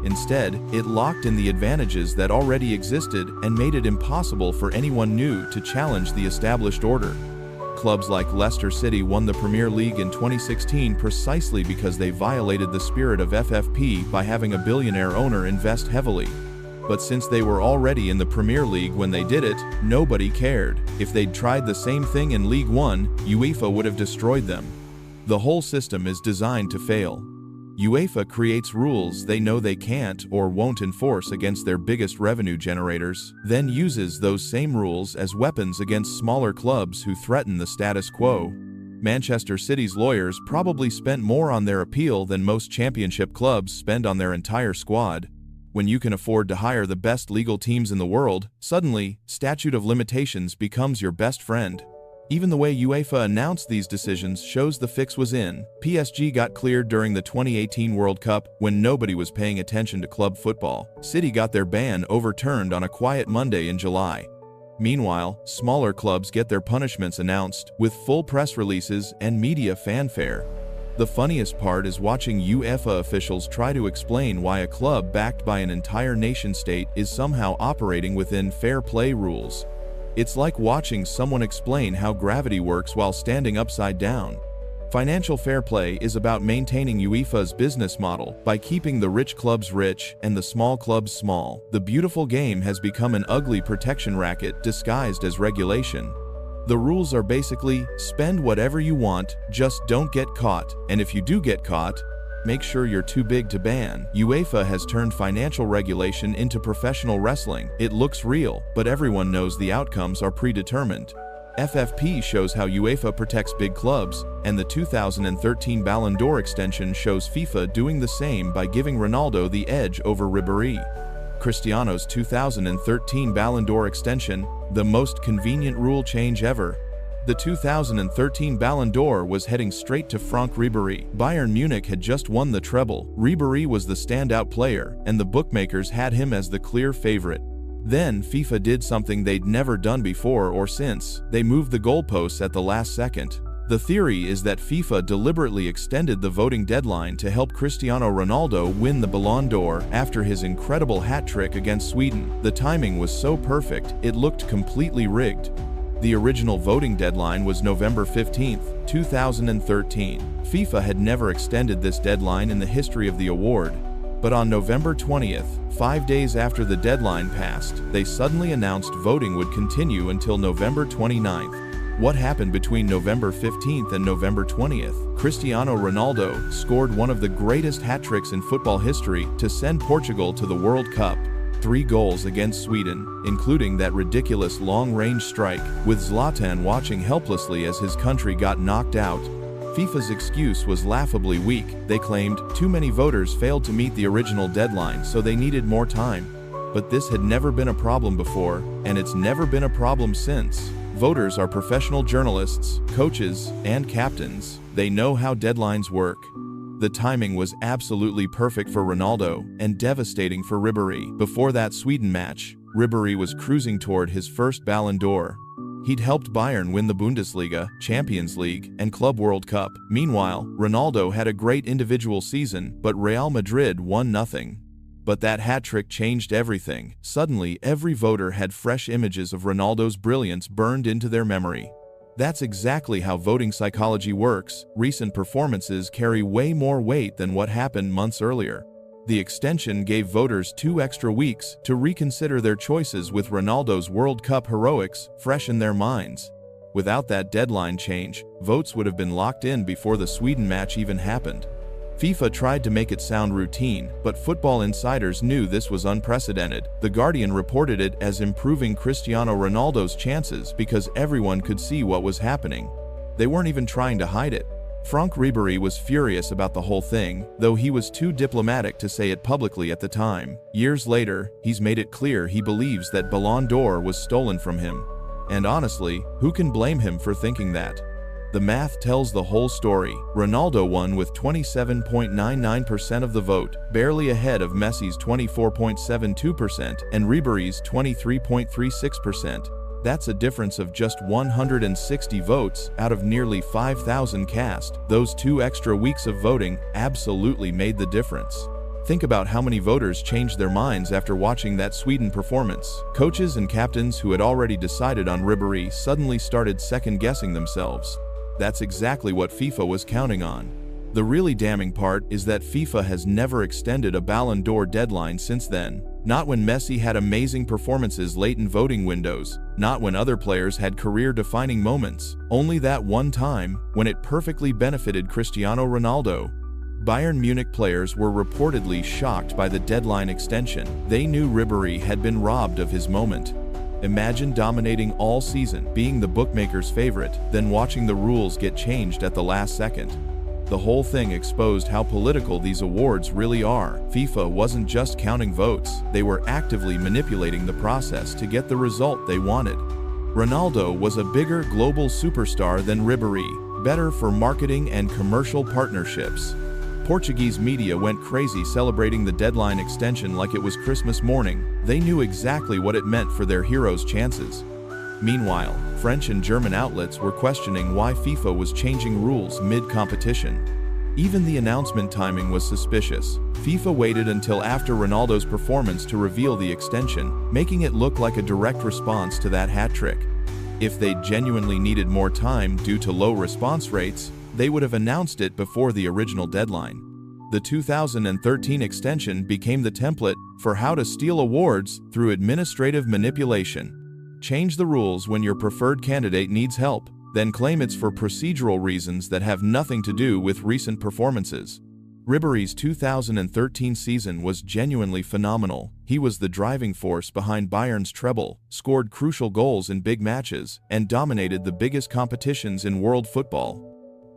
Instead, it locked in the advantages that already existed and made it impossible for anyone new to challenge the established order. Clubs like Leicester City won the Premier League in 2016 precisely because they violated the spirit of FFP by having a billionaire owner invest heavily. But since they were already in the Premier League when they did it, nobody cared. If they'd tried the same thing in League One, UEFA would have destroyed them. The whole system is designed to fail. UEFA creates rules they know they can't or won't enforce against their biggest revenue generators, then uses those same rules as weapons against smaller clubs who threaten the status quo. Manchester City's lawyers probably spent more on their appeal than most championship clubs spend on their entire squad. When you can afford to hire the best legal teams in the world, suddenly, statute of limitations becomes your best friend. Even the way UEFA announced these decisions shows the fix was in. PSG got cleared during the 2018 World Cup when nobody was paying attention to club football. City got their ban overturned on a quiet Monday in July. Meanwhile, smaller clubs get their punishments announced with full press releases and media fanfare. The funniest part is watching UEFA officials try to explain why a club backed by an entire nation-state is somehow operating within fair play rules. It's like watching someone explain how gravity works while standing upside down. Financial fair play is about maintaining UEFA's business model by keeping the rich clubs rich and the small clubs small. The beautiful game has become an ugly protection racket disguised as regulation. The rules are basically, spend whatever you want, just don't get caught, and if you do get caught, make sure you're too big to ban. UEFA has turned financial regulation into professional wrestling. It looks real, but everyone knows the outcomes are predetermined. FFP shows how UEFA protects big clubs, and the 2013 Ballon d'Or extension shows FIFA doing the same by giving Ronaldo the edge over Ribéry. Cristiano's 2013 Ballon d'Or extension, the most convenient rule change ever. The 2013 Ballon d'Or was heading straight to Franck Ribéry. Bayern Munich had just won the treble. Ribéry was the standout player, and the bookmakers had him as the clear favorite. Then FIFA did something they'd never done before or since. They moved the goalposts at the last second. The theory is that FIFA deliberately extended the voting deadline to help Cristiano Ronaldo win the Ballon d'Or after his incredible hat-trick against Sweden. The timing was so perfect, it looked completely rigged. The original voting deadline was November 15, 2013. FIFA had never extended this deadline in the history of the award. But on November 20th, 5 days after the deadline passed, they suddenly announced voting would continue until November 29th. What happened between November 15th and November 20th? Cristiano Ronaldo scored one of the greatest hat-tricks in football history to send Portugal to the World Cup. 3 goals against Sweden, including that ridiculous long-range strike, with Zlatan watching helplessly as his country got knocked out. FIFA's excuse was laughably weak. They claimed too many voters failed to meet the original deadline, so they needed more time. But this had never been a problem before, and it's never been a problem since. Voters are professional journalists, coaches, and captains. They know how deadlines work. The timing was absolutely perfect for Ronaldo and devastating for Ribéry. Before that Sweden match, Ribéry was cruising toward his first Ballon d'Or. He'd helped Bayern win the Bundesliga, Champions League, and Club World Cup. Meanwhile, Ronaldo had a great individual season, but Real Madrid won nothing. But that hat-trick changed everything. Suddenly, every voter had fresh images of Ronaldo's brilliance burned into their memory. That's exactly how voting psychology works. Recent performances carry way more weight than what happened months earlier. The extension gave voters 2 extra weeks to reconsider their choices with Ronaldo's World Cup heroics fresh in their minds. Without that deadline change, votes would have been locked in before the Sweden match even happened. FIFA tried to make it sound routine, but football insiders knew this was unprecedented. The Guardian reported it as improving Cristiano Ronaldo's chances because everyone could see what was happening. They weren't even trying to hide it. Franck Ribéry was furious about the whole thing, though he was too diplomatic to say it publicly at the time. Years later, he's made it clear he believes that Ballon d'Or was stolen from him. And honestly, who can blame him for thinking that? The math tells the whole story. Ronaldo won with 27.99% of the vote, barely ahead of Messi's 24.72% and Ribéry's 23.36%. That's a difference of just 160 votes out of nearly 5,000 cast. Those 2 extra weeks of voting absolutely made the difference. Think about how many voters changed their minds after watching that Sweden performance. Coaches and captains who had already decided on Ribéry suddenly started second-guessing themselves. That's exactly what FIFA was counting on. The really damning part is that FIFA has never extended a Ballon d'Or deadline since then. Not when Messi had amazing performances late in voting windows, not when other players had career-defining moments, only that one time, when it perfectly benefited Cristiano Ronaldo. Bayern Munich players were reportedly shocked by the deadline extension. They knew Ribéry had been robbed of his moment. Imagine dominating all season, being the bookmaker's favorite, then watching the rules get changed at the last second. The whole thing exposed how political these awards really are. FIFA wasn't just counting votes, they were actively manipulating the process to get the result they wanted. Ronaldo was a bigger global superstar than Ribéry, better for marketing and commercial partnerships. Portuguese media went crazy celebrating the deadline extension like it was Christmas morning. They knew exactly what it meant for their heroes' chances. Meanwhile, French and German outlets were questioning why FIFA was changing rules mid-competition. Even the announcement timing was suspicious. FIFA waited until after Ronaldo's performance to reveal the extension, making it look like a direct response to that hat trick. If they genuinely needed more time due to low response rates, they would have announced it before the original deadline. The 2013 extension became the template for how to steal awards through administrative manipulation. Change the rules when your preferred candidate needs help, then claim it's for procedural reasons that have nothing to do with recent performances. Ribéry's 2013 season was genuinely phenomenal. He was the driving force behind Bayern's treble, scored crucial goals in big matches, and dominated the biggest competitions in world football.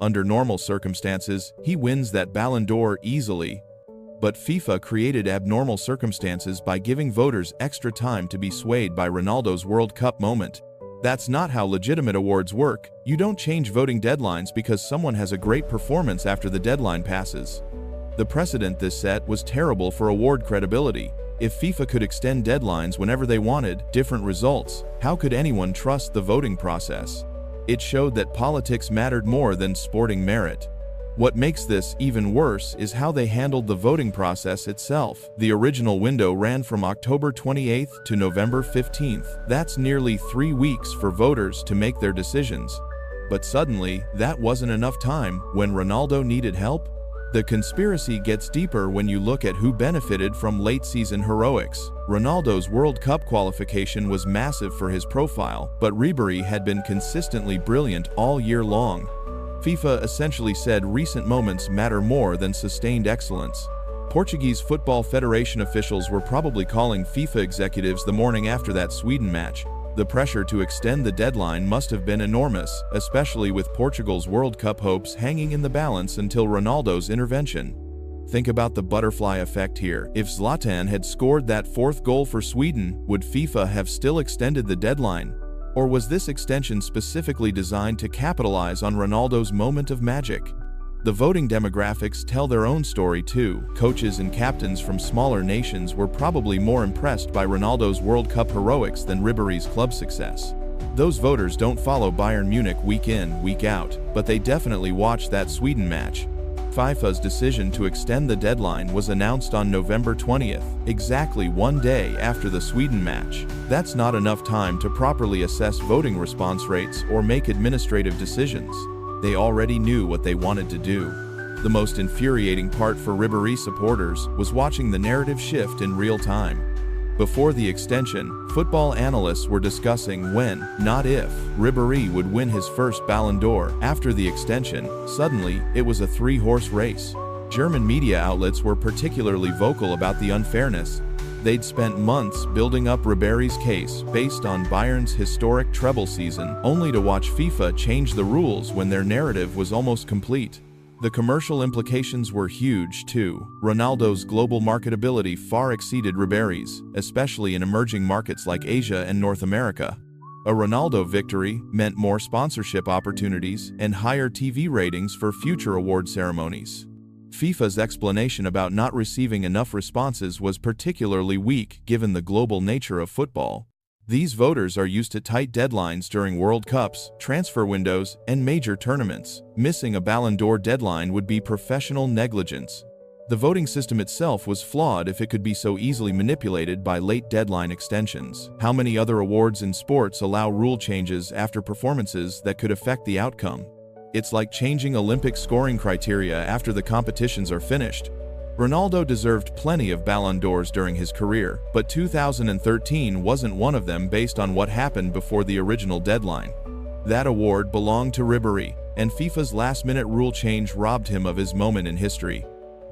Under normal circumstances, he wins that Ballon d'Or easily. But FIFA created abnormal circumstances by giving voters extra time to be swayed by Ronaldo's World Cup moment. That's not how legitimate awards work. You don't change voting deadlines because someone has a great performance after the deadline passes. The precedent this set was terrible for award credibility. If FIFA could extend deadlines whenever they wanted, different results, how could anyone trust the voting process? It showed that politics mattered more than sporting merit. What makes this even worse is how they handled the voting process itself. The original window ran from October 28th to November 15th. That's nearly 3 weeks for voters to make their decisions. But suddenly, that wasn't enough time when Ronaldo needed help. The conspiracy gets deeper when you look at who benefited from late-season heroics. Ronaldo's World Cup qualification was massive for his profile, but Ribéry had been consistently brilliant all year long. FIFA essentially said recent moments matter more than sustained excellence. Portuguese Football Federation officials were probably calling FIFA executives the morning after that Sweden match. The pressure to extend the deadline must have been enormous, especially with Portugal's World Cup hopes hanging in the balance until Ronaldo's intervention. Think about the butterfly effect here. If Zlatan had scored that 4th goal for Sweden, would FIFA have still extended the deadline? Or was this extension specifically designed to capitalize on Ronaldo's moment of magic? The voting demographics tell their own story too. Coaches and captains from smaller nations were probably more impressed by Ronaldo's World Cup heroics than Ribéry's club success. Those voters don't follow Bayern Munich week in, week out, but they definitely watched that Sweden match. FIFA's decision to extend the deadline was announced on November 20th, exactly 1 day after the Sweden match. That's not enough time to properly assess voting response rates or make administrative decisions. They already knew what they wanted to do. The most infuriating part for Ribéry supporters was watching the narrative shift in real time. Before the extension, football analysts were discussing when, not if, Ribéry would win his first Ballon d'Or. After the extension, suddenly, it was a 3-horse race. German media outlets were particularly vocal about the unfairness. They'd spent months building up Ribéry's case based on Bayern's historic treble season, only to watch FIFA change the rules when their narrative was almost complete. The commercial implications were huge, too. Ronaldo's global marketability far exceeded Ribéry's, especially in emerging markets like Asia and North America. A Ronaldo victory meant more sponsorship opportunities and higher TV ratings for future award ceremonies. FIFA's explanation about not receiving enough responses was particularly weak given the global nature of football. These voters are used to tight deadlines during World Cups, transfer windows, and major tournaments. Missing a Ballon d'Or deadline would be professional negligence. The voting system itself was flawed if it could be so easily manipulated by late deadline extensions. How many other awards in sports allow rule changes after performances that could affect the outcome? It's like changing Olympic scoring criteria after the competitions are finished. Ronaldo deserved plenty of Ballon d'Ors during his career, but 2013 wasn't one of them based on what happened before the original deadline. That award belonged to Ribéry, and FIFA's last-minute rule change robbed him of his moment in history.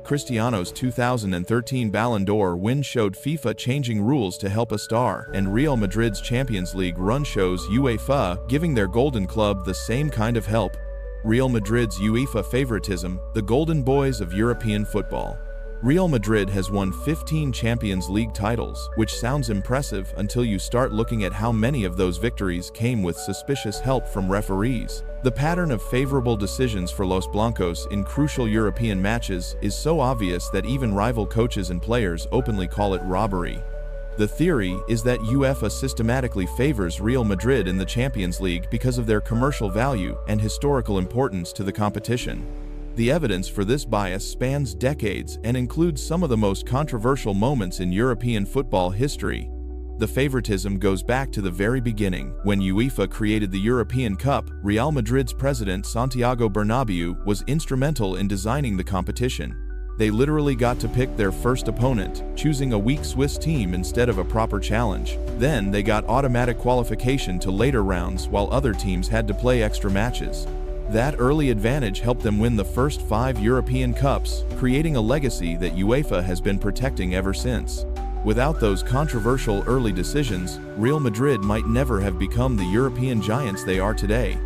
Cristiano's 2013 Ballon d'Or win showed FIFA changing rules to help a star, and Real Madrid's Champions League run shows UEFA giving their golden club the same kind of help. Real Madrid's UEFA favoritism, the golden boys of European football. Real Madrid has won 15 Champions League titles, which sounds impressive until you start looking at how many of those victories came with suspicious help from referees. The pattern of favorable decisions for Los Blancos in crucial European matches is so obvious that even rival coaches and players openly call it robbery. The theory is that UEFA systematically favors Real Madrid in the Champions League because of their commercial value and historical importance to the competition. The evidence for this bias spans decades and includes some of the most controversial moments in European football history. The favoritism goes back to the very beginning. When UEFA created the European Cup, Real Madrid's president Santiago Bernabéu was instrumental in designing the competition. They literally got to pick their first opponent, choosing a weak Swiss team instead of a proper challenge. Then they got automatic qualification to later rounds while other teams had to play extra matches. That early advantage helped them win the first 5 European Cups, creating a legacy that UEFA has been protecting ever since. Without those controversial early decisions, Real Madrid might never have become the European giants they are today.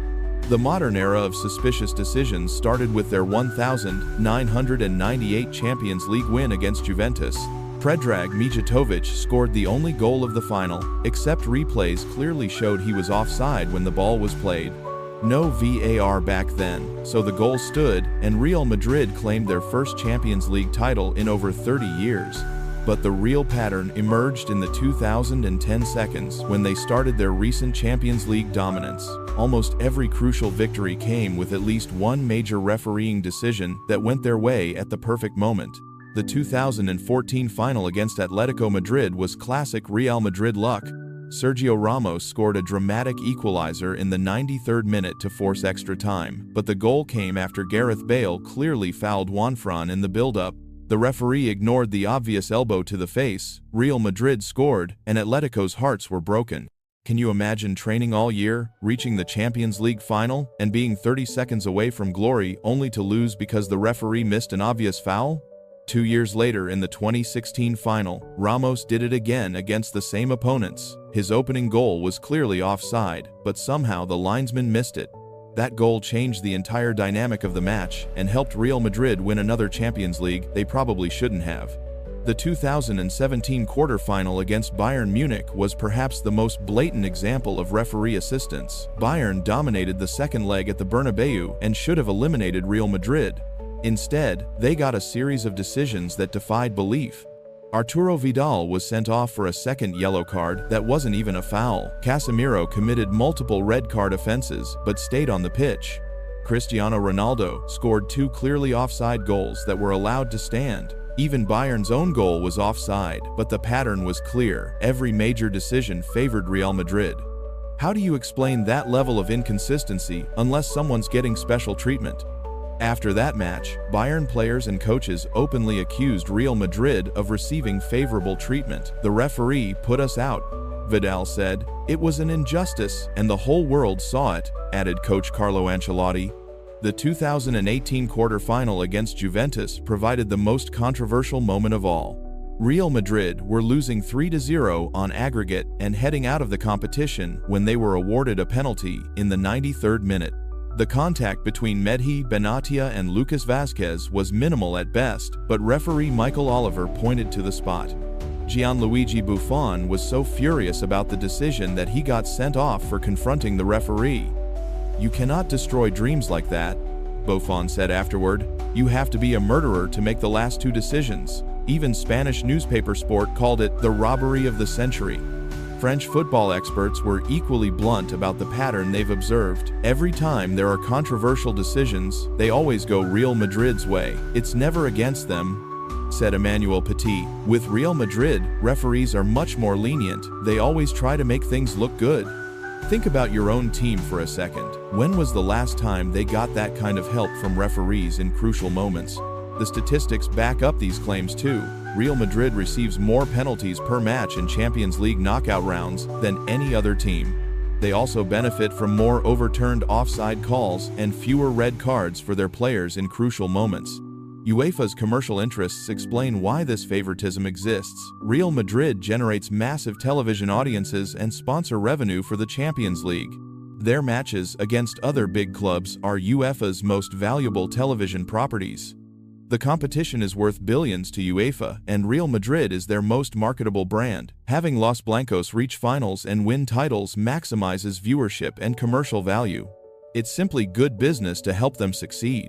The modern era of suspicious decisions started with their 1998 Champions League win against Juventus. Predrag Mijatovic scored the only goal of the final, except replays clearly showed he was offside when the ball was played. No VAR back then, so the goal stood, and Real Madrid claimed their first Champions League title in over 30 years. But the real pattern emerged in the 2010 seconds when they started their recent Champions League dominance. Almost every crucial victory came with at least one major refereeing decision that went their way at the perfect moment. The 2014 final against Atletico Madrid was classic Real Madrid luck. Sergio Ramos scored a dramatic equalizer in the 93rd minute to force extra time, but the goal came after Gareth Bale clearly fouled Juanfran in the build-up. The referee ignored the obvious elbow to the face, Real Madrid scored, and Atletico's hearts were broken. Can you imagine training all year, reaching the Champions League final, and being 30 seconds away from glory only to lose because the referee missed an obvious foul? 2 years later in the 2016 final, Ramos did it again against the same opponents. His opening goal was clearly offside, but somehow the linesman missed it. That goal changed the entire dynamic of the match and helped Real Madrid win another Champions League they probably shouldn't have. The 2017 quarterfinal against Bayern Munich was perhaps the most blatant example of referee assistance. Bayern dominated the second leg at the Bernabeu and should have eliminated Real Madrid. Instead, they got a series of decisions that defied belief. Arturo Vidal was sent off for a second yellow card that wasn't even a foul. Casemiro committed multiple red card offenses but stayed on the pitch. Cristiano Ronaldo scored 2 clearly offside goals that were allowed to stand. Even Bayern's own goal was offside, but the pattern was clear. Every major decision favored Real Madrid. How do you explain that level of inconsistency unless someone's getting special treatment? After that match, Bayern players and coaches openly accused Real Madrid of receiving favorable treatment. The referee put us out, Vidal said. It was an injustice, and the whole world saw it, added coach Carlo Ancelotti. The 2018 quarter-final against Juventus provided the most controversial moment of all. Real Madrid were losing 3-0 on aggregate and heading out of the competition when they were awarded a penalty in the 93rd minute. The contact between Medhi Benatia and Lucas Vazquez was minimal at best, but referee Michael Oliver pointed to the spot. Gianluigi Buffon was so furious about the decision that he got sent off for confronting the referee. "You cannot destroy dreams like that," Buffon said afterward. "You have to be a murderer to make the last two decisions." Even Spanish newspaper Sport called it the robbery of the century. French football experts were equally blunt about the pattern they've observed. Every time there are controversial decisions, they always go Real Madrid's way. "It's never against them," said Emmanuel Petit. "With Real Madrid, referees are much more lenient. They always try to make things look good." Think about your own team for a second. When was the last time they got that kind of help from referees in crucial moments? The statistics back up these claims too. Real Madrid receives more penalties per match in Champions League knockout rounds than any other team. They also benefit from more overturned offside calls and fewer red cards for their players in crucial moments. UEFA's commercial interests explain why this favoritism exists. Real Madrid generates massive television audiences and sponsor revenue for the Champions League. Their matches against other big clubs are UEFA's most valuable television properties. The competition is worth billions to UEFA, and Real Madrid is their most marketable brand. Having Los Blancos reach finals and win titles maximizes viewership and commercial value. It's simply good business to help them succeed.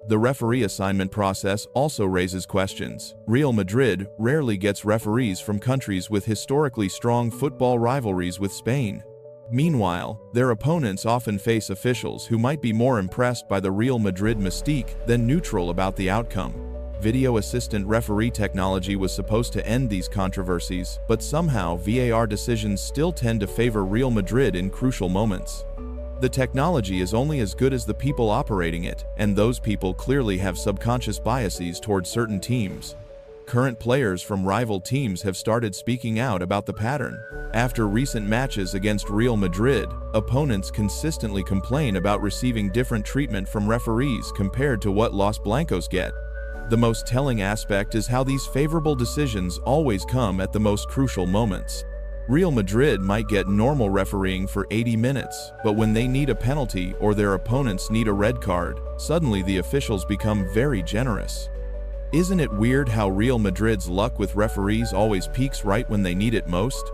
The referee assignment process also raises questions. Real Madrid rarely gets referees from countries with historically strong football rivalries with Spain. Meanwhile, their opponents often face officials who might be more impressed by the Real Madrid mystique than neutral about the outcome. Video assistant referee technology was supposed to end these controversies, but somehow VAR decisions still tend to favor Real Madrid in crucial moments. The technology is only as good as the people operating it, and those people clearly have subconscious biases toward certain teams. Current players from rival teams have started speaking out about the pattern. After recent matches against Real Madrid, opponents consistently complain about receiving different treatment from referees compared to what Los Blancos get. The most telling aspect is how these favorable decisions always come at the most crucial moments. Real Madrid might get normal refereeing for 80 minutes, but when they need a penalty or their opponents need a red card, suddenly the officials become very generous. Isn't it weird how Real Madrid's luck with referees always peaks right when they need it most?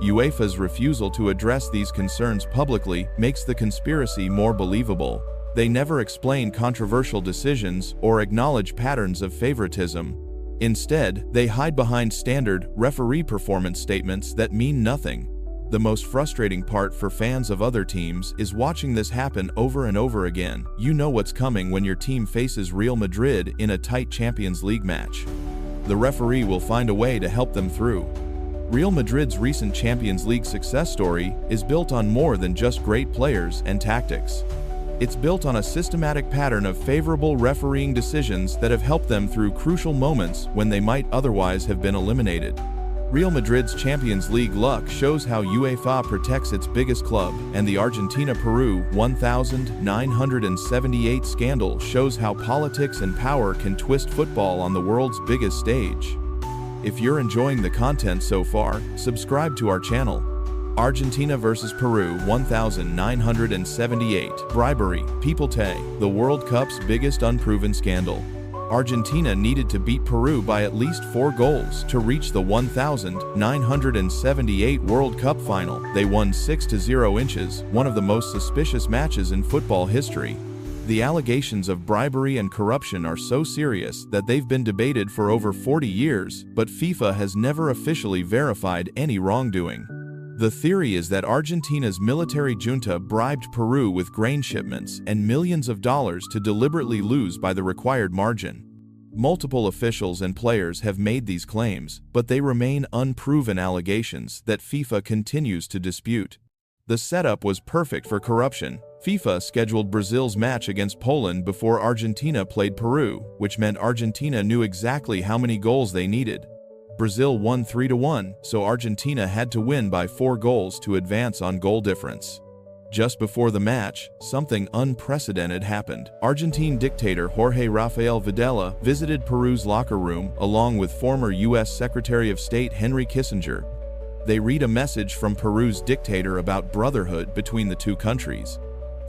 UEFA's refusal to address these concerns publicly makes the conspiracy more believable. They never explain controversial decisions or acknowledge patterns of favoritism. Instead, they hide behind standard referee performance statements that mean nothing. The most frustrating part for fans of other teams is watching this happen over and over again. You know what's coming when your team faces Real Madrid in a tight Champions League match. The referee will find a way to help them through. Real Madrid's recent Champions League success story is built on more than just great players and tactics. It's built on a systematic pattern of favorable refereeing decisions that have helped them through crucial moments when they might otherwise have been eliminated. Real Madrid's Champions League luck shows how UEFA protects its biggest club, and the Argentina-Peru 1978 scandal shows how politics and power can twist football on the world's biggest stage. If you're enjoying the content so far, subscribe to our channel. Argentina vs Peru 1978. Bribery. People-Tay, the World Cup's biggest unproven scandal. Argentina needed to beat Peru by at least 4 goals to reach the 1978 World Cup final. They won 6-0 inches, one of the most suspicious matches in football history. The allegations of bribery and corruption are so serious that they've been debated for over 40 years, but FIFA has never officially verified any wrongdoing. The theory is that Argentina's military junta bribed Peru with grain shipments and millions of dollars to deliberately lose by the required margin. Multiple officials and players have made these claims, but they remain unproven allegations that FIFA continues to dispute. The setup was perfect for corruption. FIFA scheduled Brazil's match against Poland before Argentina played Peru, which meant Argentina knew exactly how many goals they needed. Brazil won 3-1, so Argentina had to win by 4 goals to advance on goal difference. Just before the match, something unprecedented happened. Argentine dictator Jorge Rafael Videla visited Peru's locker room along with former U.S. Secretary of State Henry Kissinger. They read a message from Peru's dictator about brotherhood between the two countries.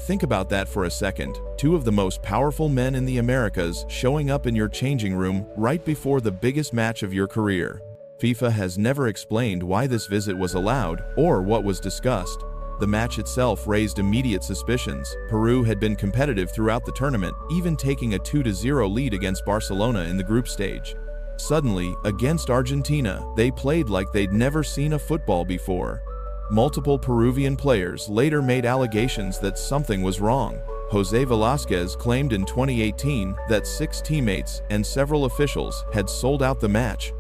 Think about that for a second. Two of the most powerful men in the Americas showing up in your changing room right before the biggest match of your career. FIFA has never explained why this visit was allowed or what was discussed. The match itself raised immediate suspicions. Peru had been competitive throughout the tournament, even taking a 2-0 lead against Barcelona in the group stage. Suddenly, against Argentina, they played like they'd never seen a football before. Multiple Peruvian players later made allegations that something was wrong. Jose Velasquez claimed in 2018 that 6 teammates and several officials had sold out the match.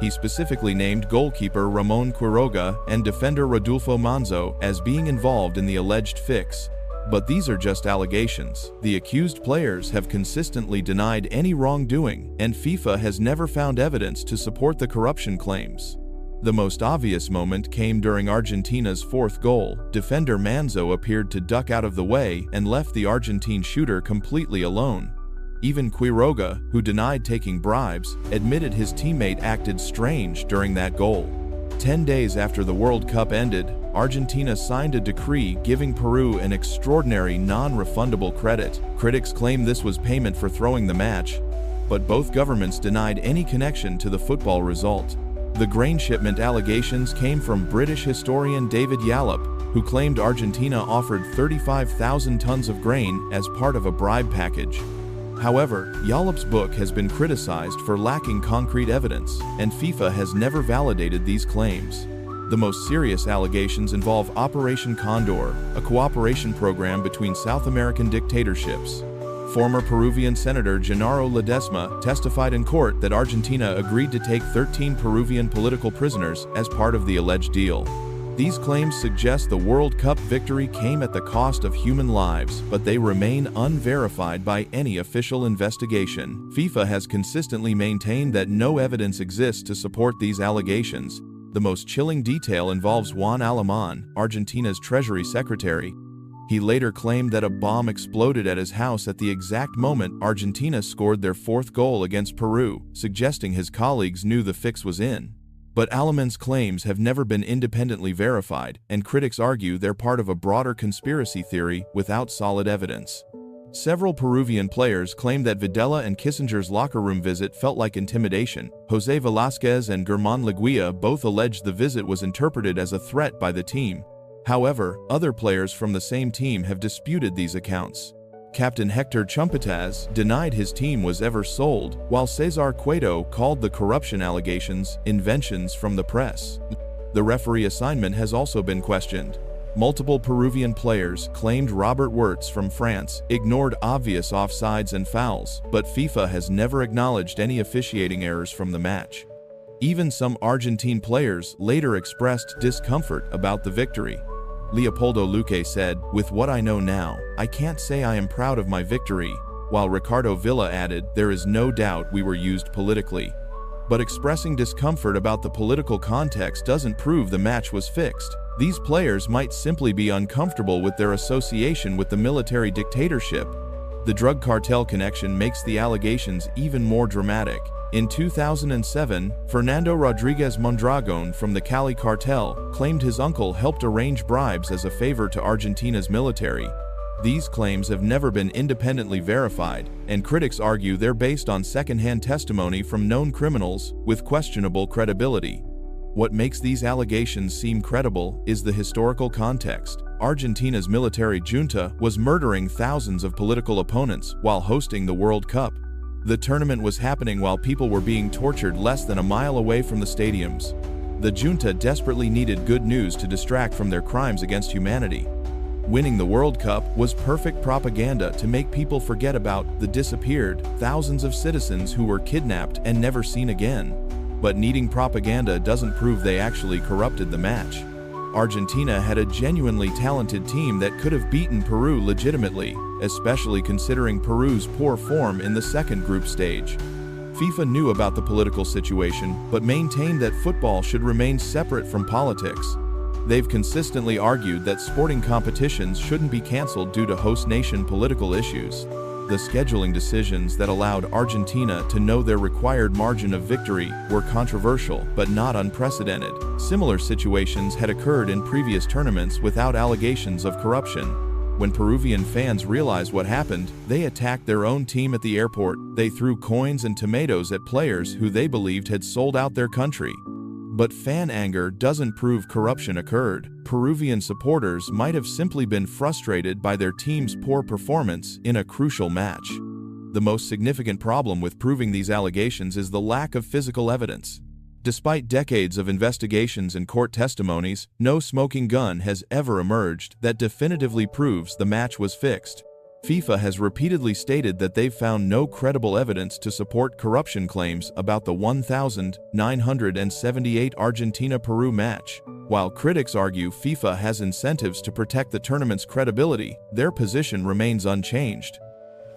He specifically named goalkeeper Ramon Quiroga and defender Rodolfo Manzo as being involved in the alleged fix. But these are just allegations. The accused players have consistently denied any wrongdoing, and FIFA has never found evidence to support the corruption claims. The most obvious moment came during Argentina's 4th goal. Defender Manzo appeared to duck out of the way and left the Argentine shooter completely alone. Even Quiroga, who denied taking bribes, admitted his teammate acted strange during that goal. 10 days after the World Cup ended, Argentina signed a decree giving Peru an extraordinary non-refundable credit. Critics claim this was payment for throwing the match, but both governments denied any connection to the football result. The grain shipment allegations came from British historian David Yallop, who claimed Argentina offered 35,000 tons of grain as part of a bribe package. However, Yallop's book has been criticized for lacking concrete evidence, and FIFA has never validated these claims. The most serious allegations involve Operation Condor, a cooperation program between South American dictatorships. Former Peruvian Senator Gennaro Ledesma testified in court that Argentina agreed to take 13 Peruvian political prisoners as part of the alleged deal. These claims suggest the World Cup victory came at the cost of human lives, but they remain unverified by any official investigation. FIFA has consistently maintained that no evidence exists to support these allegations. The most chilling detail involves Juan Alemán, Argentina's Treasury Secretary. He later claimed that a bomb exploded at his house at the exact moment Argentina scored their 4th goal against Peru, suggesting his colleagues knew the fix was in. But Alemán's claims have never been independently verified, and critics argue they're part of a broader conspiracy theory without solid evidence. Several Peruvian players claim that Videla and Kissinger's locker room visit felt like intimidation. Jose Velasquez and Germán Leguía both alleged the visit was interpreted as a threat by the team. However, other players from the same team have disputed these accounts. Captain Hector Chumpetaz denied his team was ever sold, while Cesar Cueto called the corruption allegations inventions from the press. The referee assignment has also been questioned. Multiple Peruvian players claimed Robert Wirtz from France ignored obvious offsides and fouls, but FIFA has never acknowledged any officiating errors from the match. Even some Argentine players later expressed discomfort about the victory. Leopoldo Luque said, "With what I know now, I can't say I am proud of my victory," while Ricardo Villa added, "There is no doubt we were used politically." But expressing discomfort about the political context doesn't prove the match was fixed. These players might simply be uncomfortable with their association with the military dictatorship. The drug cartel connection makes the allegations even more dramatic. In 2007, Fernando Rodriguez Mondragon from the Cali cartel claimed his uncle helped arrange bribes as a favor to Argentina's military. These claims have never been independently verified, and critics argue they're based on second-hand testimony from known criminals with questionable credibility. What makes these allegations seem credible is the historical context. Argentina's military junta was murdering thousands of political opponents while hosting the World Cup. The tournament was happening while people were being tortured less than a mile away from the stadiums. The junta desperately needed good news to distract from their crimes against humanity. Winning the World Cup was perfect propaganda to make people forget about the disappeared thousands of citizens who were kidnapped and never seen again. But needing propaganda doesn't prove they actually corrupted the match. Argentina had a genuinely talented team that could have beaten Peru legitimately, especially considering Peru's poor form in the second group stage. FIFA knew about the political situation, but maintained that football should remain separate from politics. They've consistently argued that sporting competitions shouldn't be canceled due to host nation political issues. The scheduling decisions that allowed Argentina to know their required margin of victory were controversial but not unprecedented. Similar situations had occurred in previous tournaments without allegations of corruption. When Peruvian fans realized what happened, they attacked their own team at the airport. They threw coins and tomatoes at players who they believed had sold out their country. But fan anger doesn't prove corruption occurred. Peruvian supporters might have simply been frustrated by their team's poor performance in a crucial match. The most significant problem with proving these allegations is the lack of physical evidence. Despite decades of investigations and court testimonies, no smoking gun has ever emerged that definitively proves the match was fixed. FIFA has repeatedly stated that they've found no credible evidence to support corruption claims about the 1978 Argentina-Peru match. While critics argue FIFA has incentives to protect the tournament's credibility, their position remains unchanged.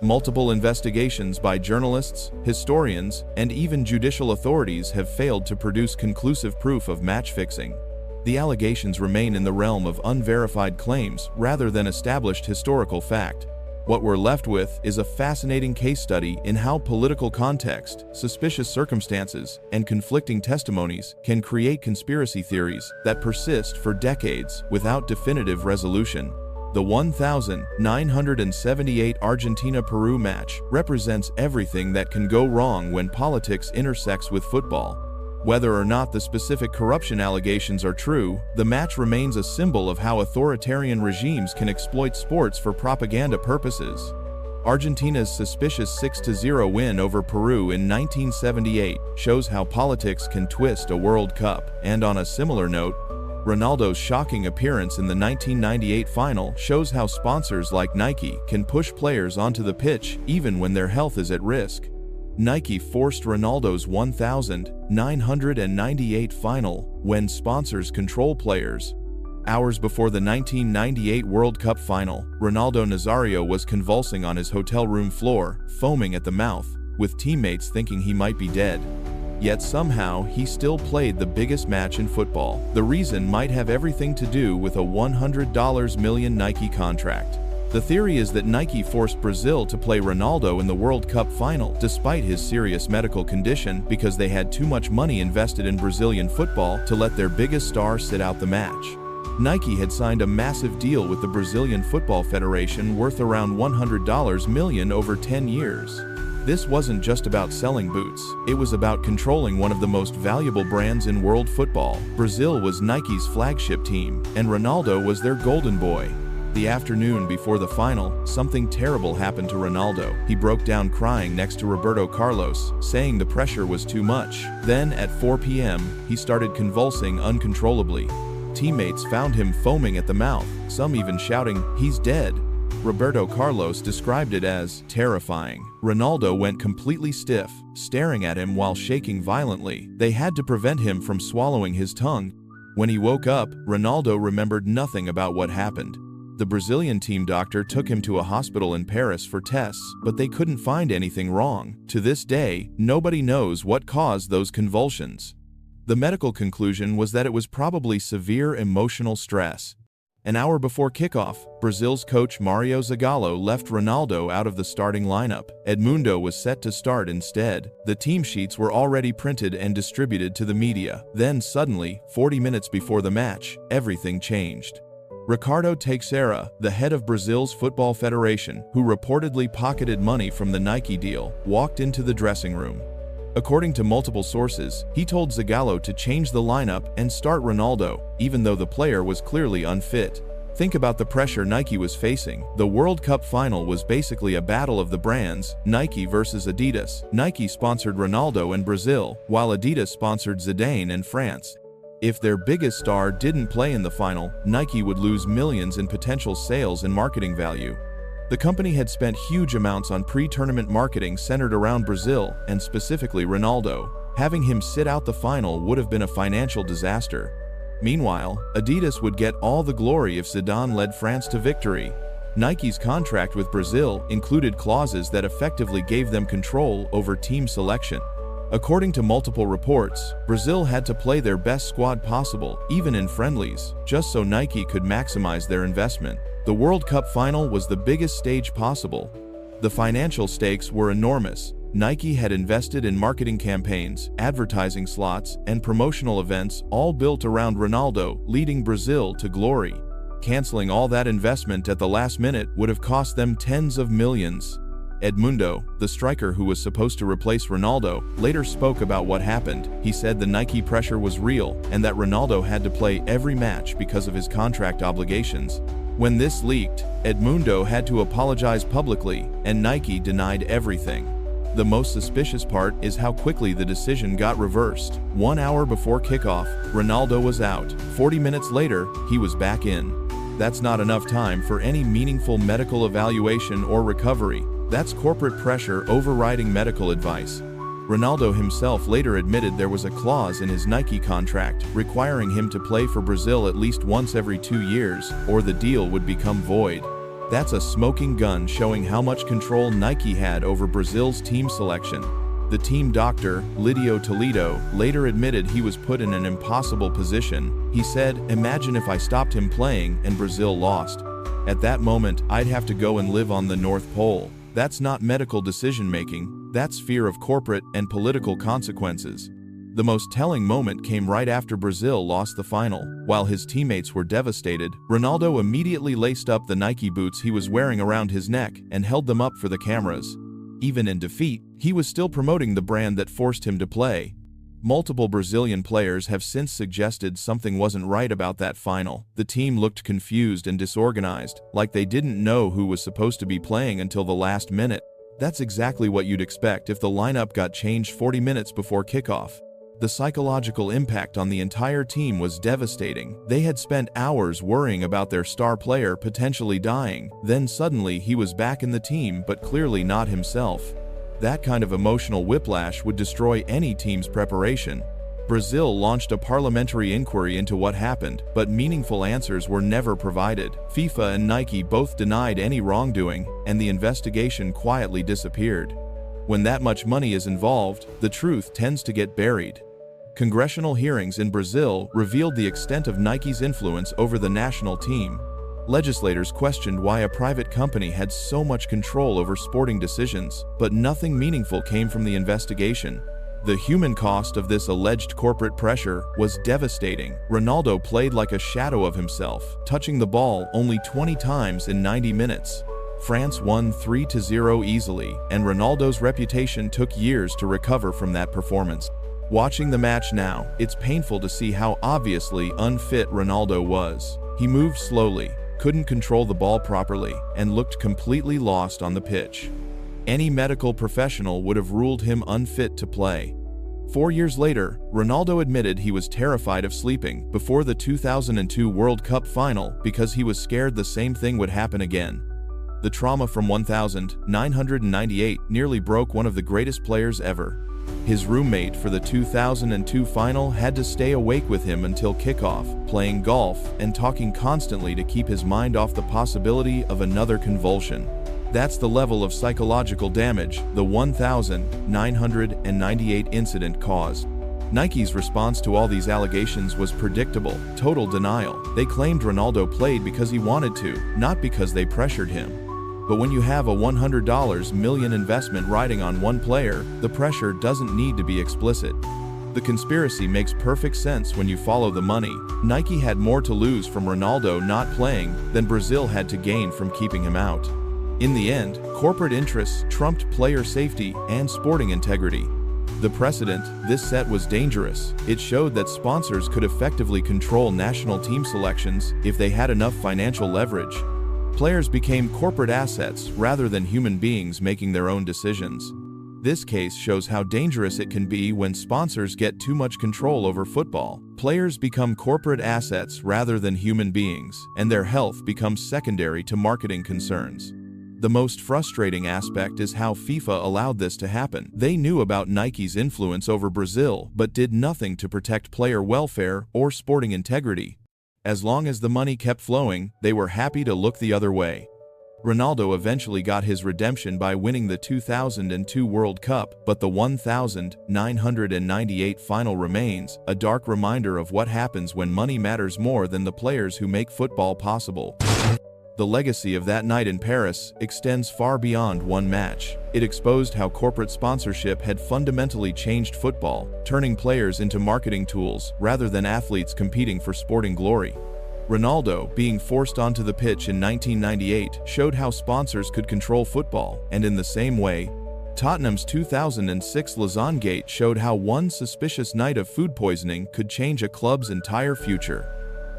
Multiple investigations by journalists, historians, and even judicial authorities have failed to produce conclusive proof of match fixing. The allegations remain in the realm of unverified claims rather than established historical fact. What we're left with is a fascinating case study in how political context, suspicious circumstances, and conflicting testimonies can create conspiracy theories that persist for decades without definitive resolution. The 1978 Argentina-Peru match represents everything that can go wrong when politics intersects with football. Whether or not the specific corruption allegations are true, the match remains a symbol of how authoritarian regimes can exploit sports for propaganda purposes. Argentina's suspicious 6-0 win over Peru in 1978 shows how politics can twist a World Cup, and on a similar note, Ronaldo's shocking appearance in the 1998 final shows how sponsors like Nike can push players onto the pitch even when their health is at risk. Nike forced Ronaldo's 1998 final when sponsors control players. Hours before the 1998 World Cup final, Ronaldo Nazario was convulsing on his hotel room floor, foaming at the mouth, with teammates thinking he might be dead. Yet somehow, he still played the biggest match in football. The reason might have everything to do with a $100 million Nike contract. The theory is that Nike forced Brazil to play Ronaldo in the World Cup final despite his serious medical condition because they had too much money invested in Brazilian football to let their biggest star sit out the match. Nike had signed a massive deal with the Brazilian Football Federation worth around $100 million over 10 years. This wasn't just about selling boots, it was about controlling one of the most valuable brands in world football. Brazil was Nike's flagship team, and Ronaldo was their golden boy. The afternoon before the final, something terrible happened to Ronaldo. He broke down crying next to Roberto Carlos, saying the pressure was too much. Then, at 4 p.m., he started convulsing uncontrollably. Teammates found him foaming at the mouth, some even shouting, "He's dead." Roberto Carlos described it as terrifying. Ronaldo went completely stiff, staring at him while shaking violently. They had to prevent him from swallowing his tongue. When he woke up, Ronaldo remembered nothing about what happened. The Brazilian team doctor took him to a hospital in Paris for tests, but they couldn't find anything wrong. To this day, nobody knows what caused those convulsions. The medical conclusion was that it was probably severe emotional stress. An hour before kickoff, Brazil's coach Mario Zagallo left Ronaldo out of the starting lineup. Edmundo was set to start instead. The team sheets were already printed and distributed to the media. Then suddenly, 40 minutes before the match, everything changed. Ricardo Teixeira, the head of Brazil's Football Federation, who reportedly pocketed money from the Nike deal, walked into the dressing room. According to multiple sources, he told Zagallo to change the lineup and start Ronaldo, even though the player was clearly unfit. Think about the pressure Nike was facing. The World Cup final was basically a battle of the brands, Nike versus Adidas. Nike sponsored Ronaldo in Brazil, while Adidas sponsored Zidane in France. If their biggest star didn't play in the final, Nike would lose millions in potential sales and marketing value. The company had spent huge amounts on pre-tournament marketing centered around Brazil, and specifically Ronaldo. Having him sit out the final would have been a financial disaster. Meanwhile, Adidas would get all the glory if Zidane led France to victory. Nike's contract with Brazil included clauses that effectively gave them control over team selection. According to multiple reports, Brazil had to play their best squad possible, even in friendlies, just so Nike could maximize their investment. The World Cup final was the biggest stage possible. The financial stakes were enormous. Nike had invested in marketing campaigns, advertising slots, and promotional events, all built around Ronaldo, leading Brazil to glory. Canceling all that investment at the last minute would have cost them tens of millions. Edmundo, the striker who was supposed to replace Ronaldo, later spoke about what happened. He said the Nike pressure was real and that Ronaldo had to play every match because of his contract obligations. When this leaked, Edmundo had to apologize publicly, and Nike denied everything. The most suspicious part is how quickly the decision got reversed. 1 hour before kickoff, Ronaldo was out. 40 minutes later, he was back in. That's not enough time for any meaningful medical evaluation or recovery. That's corporate pressure overriding medical advice. Ronaldo himself later admitted there was a clause in his Nike contract requiring him to play for Brazil at least once every 2 years, or the deal would become void. That's a smoking gun showing how much control Nike had over Brazil's team selection. The team doctor, Lidio Toledo, later admitted he was put in an impossible position. He said, "Imagine if I stopped him playing and Brazil lost. At that moment, I'd have to go and live on the North Pole." That's not medical decision-making, that's fear of corporate and political consequences. The most telling moment came right after Brazil lost the final. While his teammates were devastated, Ronaldo immediately laced up the Nike boots he was wearing around his neck and held them up for the cameras. Even in defeat, he was still promoting the brand that forced him to play. Multiple Brazilian players have since suggested something wasn't right about that final. The team looked confused and disorganized, like they didn't know who was supposed to be playing until the last minute. That's exactly what you'd expect if the lineup got changed 40 minutes before kickoff. The psychological impact on the entire team was devastating. They had spent hours worrying about their star player potentially dying. Then suddenly he was back in the team, but clearly not himself. That kind of emotional whiplash would destroy any team's preparation. Brazil launched a parliamentary inquiry into what happened, but meaningful answers were never provided. FIFA and Nike both denied any wrongdoing, and the investigation quietly disappeared. When that much money is involved, the truth tends to get buried. Congressional hearings in Brazil revealed the extent of Nike's influence over the national team. Legislators questioned why a private company had so much control over sporting decisions, but nothing meaningful came from the investigation. The human cost of this alleged corporate pressure was devastating. Ronaldo played like a shadow of himself, touching the ball only 20 times in 90 minutes. France won 3-0 easily, and Ronaldo's reputation took years to recover from that performance. Watching the match now, it's painful to see how obviously unfit Ronaldo was. He moved slowly, couldn't control the ball properly, and looked completely lost on the pitch. Any medical professional would have ruled him unfit to play. 4 years later, Ronaldo admitted he was terrified of sleeping before the 2002 World Cup final because he was scared the same thing would happen again. The trauma from 1998 nearly broke one of the greatest players ever. His roommate for the 2002 final had to stay awake with him until kickoff, playing golf and talking constantly to keep his mind off the possibility of another convulsion. That's the level of psychological damage the 1998 incident caused. Nike's response to all these allegations was predictable: total denial. They claimed Ronaldo played because he wanted to, not because they pressured him. But when you have a $100 million investment riding on one player, the pressure doesn't need to be explicit. The conspiracy makes perfect sense when you follow the money. Nike had more to lose from Ronaldo not playing than Brazil had to gain from keeping him out. In the end, corporate interests trumped player safety and sporting integrity. The precedent this set was dangerous. It showed that sponsors could effectively control national team selections if they had enough financial leverage. Players became corporate assets rather than human beings making their own decisions. This case shows how dangerous it can be when sponsors get too much control over football. Players become corporate assets rather than human beings, and their health becomes secondary to marketing concerns. The most frustrating aspect is how FIFA allowed this to happen. They knew about Nike's influence over Brazil, but did nothing to protect player welfare or sporting integrity. As long as the money kept flowing, they were happy to look the other way. Ronaldo eventually got his redemption by winning the 2002 World Cup, but the 1998 final remains a dark reminder of what happens when money matters more than the players who make football possible. The legacy of that night in Paris extends far beyond one match. It exposed how corporate sponsorship had fundamentally changed football, turning players into marketing tools rather than athletes competing for sporting glory. Ronaldo, being forced onto the pitch in 1998, showed how sponsors could control football, and in the same way, Tottenham's 2006 Lausanne-gate showed how one suspicious night of food poisoning could change a club's entire future.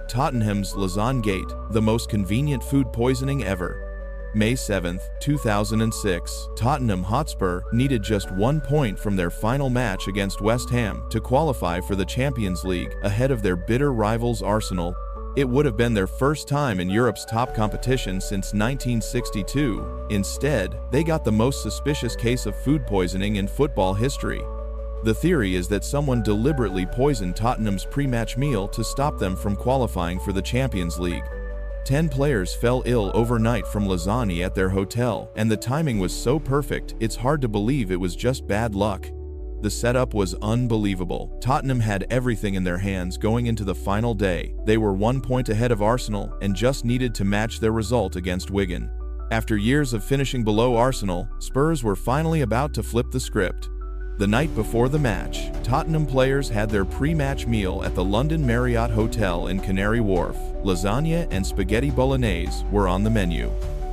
Tottenham's Lausanne-gate, the most convenient food poisoning ever. May 7, 2006, Tottenham Hotspur needed just 1 point from their final match against West Ham to qualify for the Champions League ahead of their bitter rivals Arsenal. It would have been their first time in Europe's top competition since 1962. Instead, they got the most suspicious case of food poisoning in football history. The theory is that someone deliberately poisoned Tottenham's pre-match meal to stop them from qualifying for the Champions League. 10 players fell ill overnight from Lausanne at their hotel, and the timing was so perfect, it's hard to believe it was just bad luck. The setup was unbelievable. Tottenham had everything in their hands going into the final day. They were 1 point ahead of Arsenal and just needed to match their result against Wigan. After years of finishing below Arsenal, Spurs were finally about to flip the script. The night before the match, Tottenham players had their pre-match meal at the London Marriott Hotel in Canary Wharf. Lasagna and spaghetti bolognese were on the menu.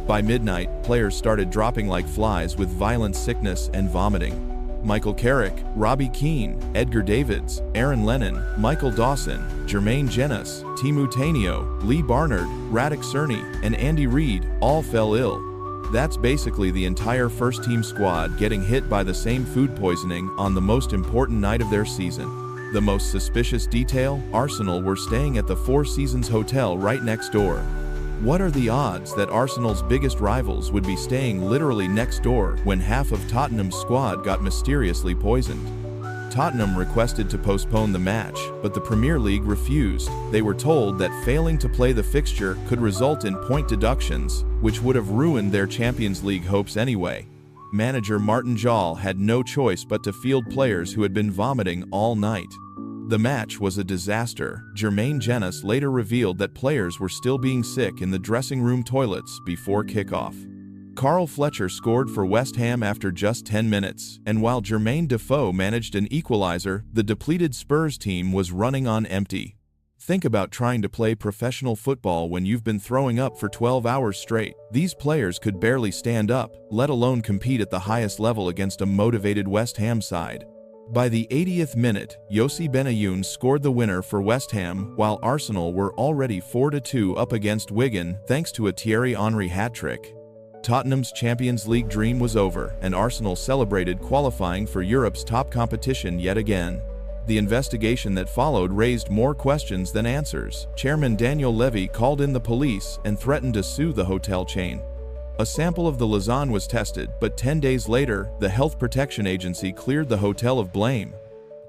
By midnight, players started dropping like flies with violent sickness and vomiting. Michael Carrick, Robbie Keane, Edgar Davids, Aaron Lennon, Michael Dawson, Jermaine Jenas, Timu Tainio, Lee Barnard, Radek Cerny, and Andy Reid all fell ill. That's basically the entire first-team squad getting hit by the same food poisoning on the most important night of their season. The most suspicious detail? Arsenal were staying at the Four Seasons Hotel right next door. What are the odds that Arsenal's biggest rivals would be staying literally next door when half of Tottenham's squad got mysteriously poisoned? Tottenham requested to postpone the match, but the Premier League refused. They were told that failing to play the fixture could result in point deductions, which would have ruined their Champions League hopes anyway. Manager Martin Jol had no choice but to field players who had been vomiting all night. The match was a disaster. Jermaine Jenas later revealed that players were still being sick in the dressing room toilets before kickoff. Carl Fletcher scored for West Ham after just 10 minutes, and while Jermaine Defoe managed an equalizer, the depleted Spurs team was running on empty. Think about trying to play professional football when you've been throwing up for 12 hours straight. These players could barely stand up, let alone compete at the highest level against a motivated West Ham side. By the 80th minute, Yossi Benayoun scored the winner for West Ham, while Arsenal were already 4-2 up against Wigan thanks to a Thierry Henry hat-trick. Tottenham's Champions League dream was over, and Arsenal celebrated qualifying for Europe's top competition yet again. The investigation that followed raised more questions than answers. Chairman Daniel Levy called in the police and threatened to sue the hotel chain. A sample of the Lausanne was tested, but 10 days later, the Health Protection Agency cleared the hotel of blame.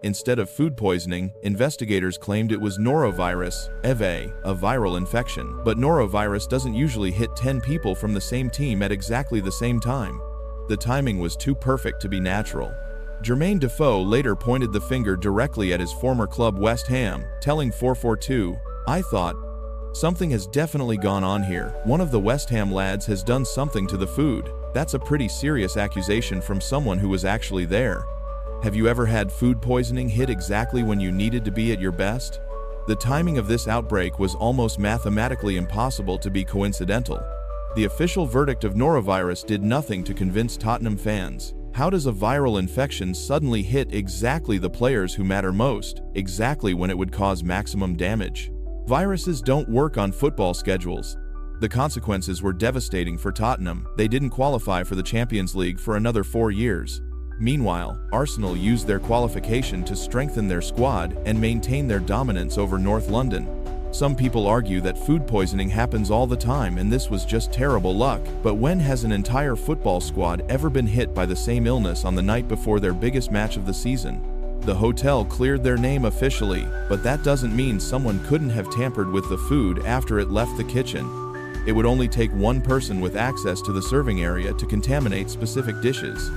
Instead of food poisoning, investigators claimed it was norovirus, EVE, a viral infection. But norovirus doesn't usually hit 10 people from the same team at exactly the same time. The timing was too perfect to be natural. Jermaine Defoe later pointed the finger directly at his former club West Ham, telling 442, "I thought, something has definitely gone on here. One of the West Ham lads has done something to the food." That's a pretty serious accusation from someone who was actually there. Have you ever had food poisoning hit exactly when you needed to be at your best? The timing of this outbreak was almost mathematically impossible to be coincidental. The official verdict of norovirus did nothing to convince Tottenham fans. How does a viral infection suddenly hit exactly the players who matter most, exactly when it would cause maximum damage? Viruses don't work on football schedules. The consequences were devastating for Tottenham. They didn't qualify for the Champions League for another 4 years. Meanwhile, Arsenal used their qualification to strengthen their squad and maintain their dominance over North London. Some people argue that food poisoning happens all the time and this was just terrible luck, but when has an entire football squad ever been hit by the same illness on the night before their biggest match of the season? The hotel cleared their name officially, but that doesn't mean someone couldn't have tampered with the food after it left the kitchen. It would only take one person with access to the serving area to contaminate specific dishes.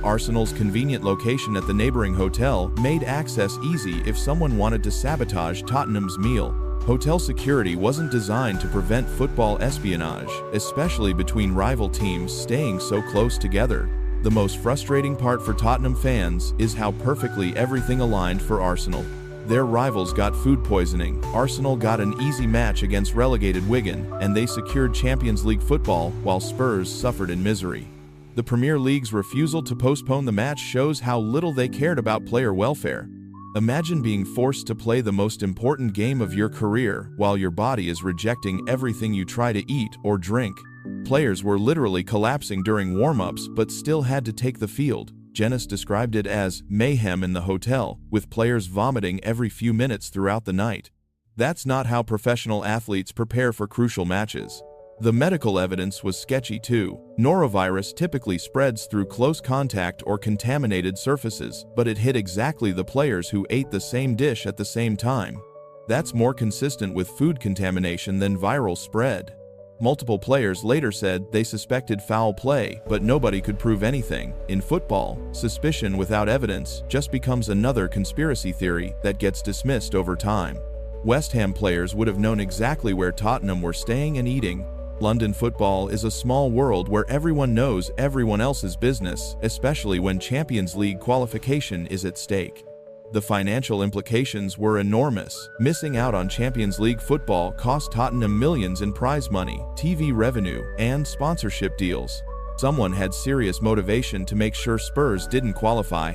Arsenal's convenient location at the neighboring hotel made access easy if someone wanted to sabotage Tottenham's meal. Hotel security wasn't designed to prevent football espionage, especially between rival teams staying so close together. The most frustrating part for Tottenham fans is how perfectly everything aligned for Arsenal. Their rivals got food poisoning, Arsenal got an easy match against relegated Wigan, and they secured Champions League football while Spurs suffered in misery. The Premier League's refusal to postpone the match shows how little they cared about player welfare. Imagine being forced to play the most important game of your career while your body is rejecting everything you try to eat or drink. Players were literally collapsing during warm-ups but still had to take the field. Jenas described it as mayhem in the hotel, with players vomiting every few minutes throughout the night. That's not how professional athletes prepare for crucial matches. The medical evidence was sketchy too. Norovirus typically spreads through close contact or contaminated surfaces, but it hit exactly the players who ate the same dish at the same time. That's more consistent with food contamination than viral spread. Multiple players later said they suspected foul play, but nobody could prove anything. In football, suspicion without evidence just becomes another conspiracy theory that gets dismissed over time. West Ham players would have known exactly where Tottenham were staying and eating. London football is a small world where everyone knows everyone else's business, especially when Champions League qualification is at stake. The financial implications were enormous. Missing out on Champions League football cost Tottenham millions in prize money, TV revenue, and sponsorship deals. Someone had serious motivation to make sure Spurs didn't qualify.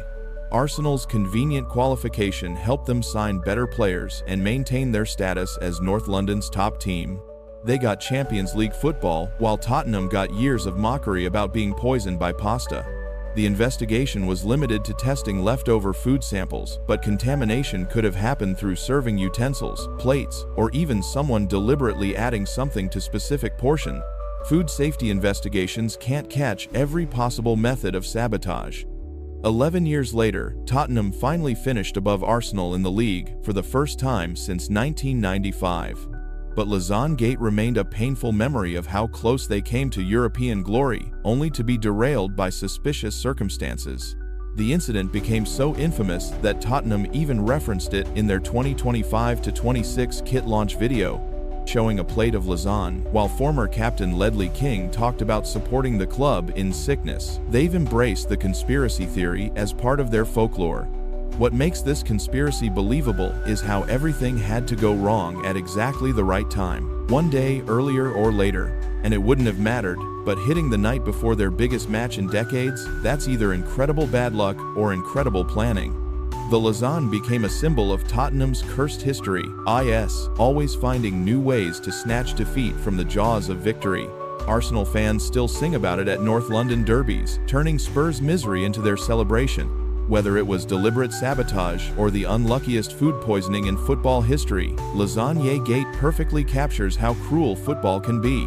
Arsenal's convenient qualification helped them sign better players and maintain their status as North London's top team. They got Champions League football, while Tottenham got years of mockery about being poisoned by pasta. The investigation was limited to testing leftover food samples, but contamination could have happened through serving utensils, plates, or even someone deliberately adding something to specific portion. Food safety investigations can't catch every possible method of sabotage. 11 years later, Tottenham finally finished above Arsenal in the league for the first time since 1995. But Lausanne Gate remained a painful memory of how close they came to European glory, only to be derailed by suspicious circumstances. The incident became so infamous that Tottenham even referenced it in their 2025-26 kit launch video, showing a plate of Lausanne, while former captain Ledley King talked about supporting the club in sickness. They've embraced the conspiracy theory as part of their folklore. What makes this conspiracy believable is how everything had to go wrong at exactly the right time, one day earlier or later, and it wouldn't have mattered, but hitting the night before their biggest match in decades, that's either incredible bad luck or incredible planning. The Lausanne became a symbol of Tottenham's cursed history, always finding new ways to snatch defeat from the jaws of victory. Arsenal fans still sing about it at North London derbies, turning Spurs' misery into their celebration. Whether it was deliberate sabotage or the unluckiest food poisoning in football history, Lausanne Gate perfectly captures how cruel football can be.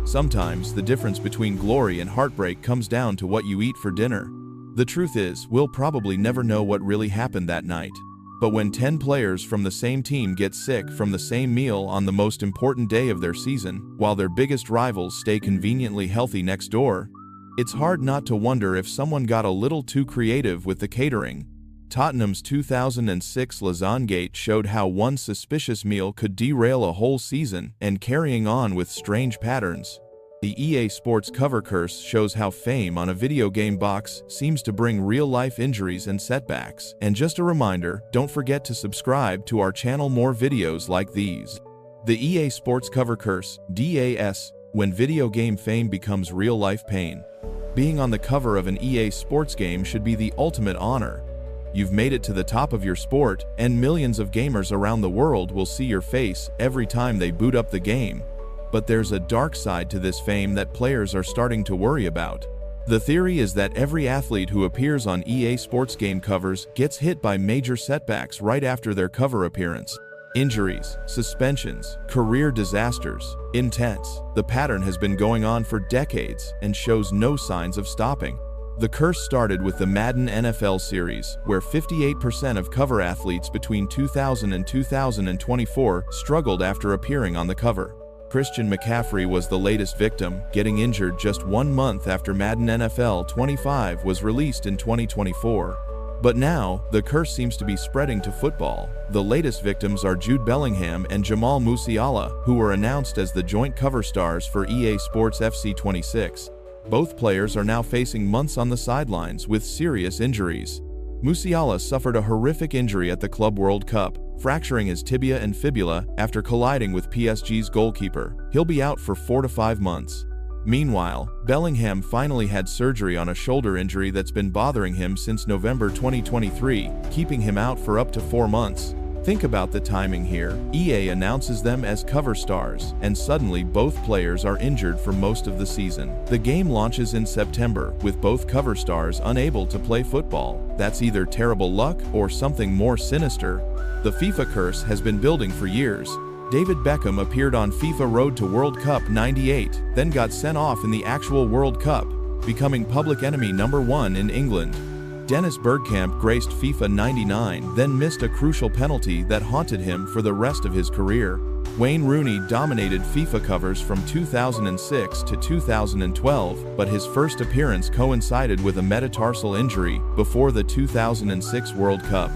Sometimes the difference between glory and heartbreak comes down to what you eat for dinner. The truth is, we'll probably never know what really happened that night. But when 10 players from the same team get sick from the same meal on the most important day of their season, while their biggest rivals stay conveniently healthy next door, it's hard not to wonder if someone got a little too creative with the catering. Tottenham's 2006 Lausanne Gate showed how one suspicious meal could derail a whole season, and carrying on with strange patterns. The EA Sports cover curse shows how fame on a video game box seems to bring real-life injuries and setbacks. And just a reminder, don't forget to subscribe to our channel, more videos like these. The EA Sports cover curse, DAS, when video game fame becomes real-life pain. Being on the cover of an EA Sports game should be the ultimate honor. You've made it to the top of your sport, and millions of gamers around the world will see your face every time they boot up the game. But there's a dark side to this fame that players are starting to worry about. The theory is that every athlete who appears on EA Sports game covers gets hit by major setbacks right after their cover appearance. Injuries, suspensions, career disasters. Intense. The pattern has been going on for decades and shows no signs of stopping. The curse started with the Madden NFL series, where 58% of cover athletes between 2000 and 2024 struggled after appearing on the cover. Christian McCaffrey was the latest victim, getting injured just 1 month after Madden NFL 25 was released in 2024. But now, the curse seems to be spreading to football. The latest victims are Jude Bellingham and Jamal Musiala, who were announced as the joint cover stars for EA Sports FC 26. Both players are now facing months on the sidelines with serious injuries. Musiala suffered a horrific injury at the Club World Cup, fracturing his tibia and fibula after colliding with PSG's goalkeeper. He'll be out for 4 to 5 months. Meanwhile, Bellingham finally had surgery on a shoulder injury that's been bothering him since November 2023, keeping him out for up to 4 months. Think about the timing here. EA announces them as cover stars, and suddenly both players are injured for most of the season. The game launches in September, with both cover stars unable to play football. That's either terrible luck or something more sinister. The FIFA curse has been building for years. David Beckham appeared on FIFA Road to World Cup '98, then got sent off in the actual World Cup, becoming public enemy number 1 in England. Dennis Bergkamp graced FIFA '99, then missed a crucial penalty that haunted him for the rest of his career. Wayne Rooney dominated FIFA covers from 2006 to 2012, but his first appearance coincided with a metatarsal injury before the 2006 World Cup.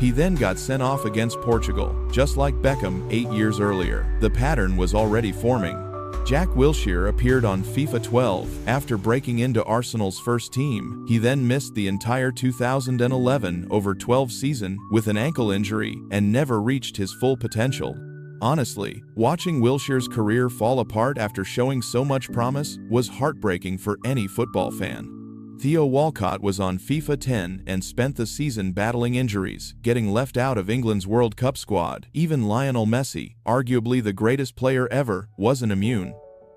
He then got sent off against Portugal, just like Beckham 8 years earlier. The pattern was already forming. Jack Wilshere appeared on FIFA 12 after breaking into Arsenal's first team. He then missed the entire 2011-over-12 season with an ankle injury and never reached his full potential. Honestly, watching Wilshere's career fall apart after showing so much promise was heartbreaking for any football fan. Theo Walcott was on FIFA 10 and spent the season battling injuries, getting left out of England's World Cup squad. Even Lionel Messi, arguably the greatest player ever, wasn't immune.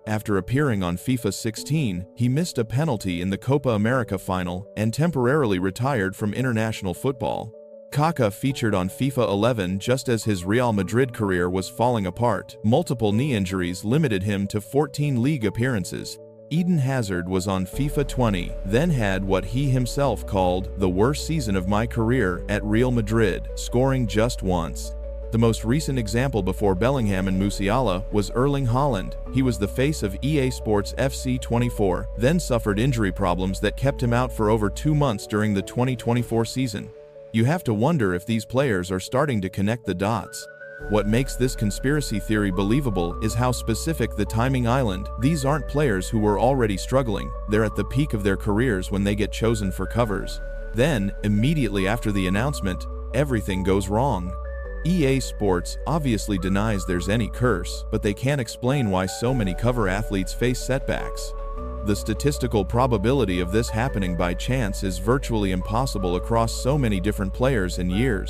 After appearing on FIFA 16, he missed a penalty in the Copa America final and temporarily retired from international football. Kaká featured on FIFA 11 just as his Real Madrid career was falling apart. Multiple knee injuries limited him to 14 league appearances. Eden Hazard was on FIFA 20, then had what he himself called the worst season of my career at Real Madrid, scoring just once. The most recent example before Bellingham and Musiala was Erling Haaland. He was the face of EA Sports FC 24, then suffered injury problems that kept him out for over 2 months during the 2024 season. You have to wonder if these players are starting to connect the dots. What makes this conspiracy theory believable is how specific the timing island. These aren't players who were already struggling. They're at the peak of their careers when they get chosen for covers. Then, immediately after the announcement, everything goes wrong. EA Sports obviously denies there's any curse, but they can't explain why so many cover athletes face setbacks. The statistical probability of this happening by chance is virtually impossible across so many different players and years.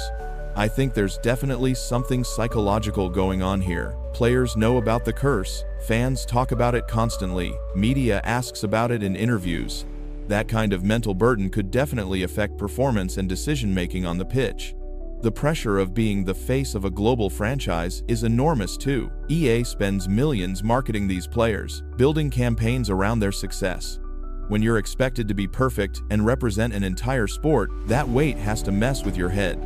I think there's definitely something psychological going on here. Players know about the curse, fans talk about it constantly, media asks about it in interviews. That kind of mental burden could definitely affect performance and decision-making on the pitch. The pressure of being the face of a global franchise is enormous too. EA spends millions marketing these players, building campaigns around their success. When you're expected to be perfect and represent an entire sport, that weight has to mess with your head.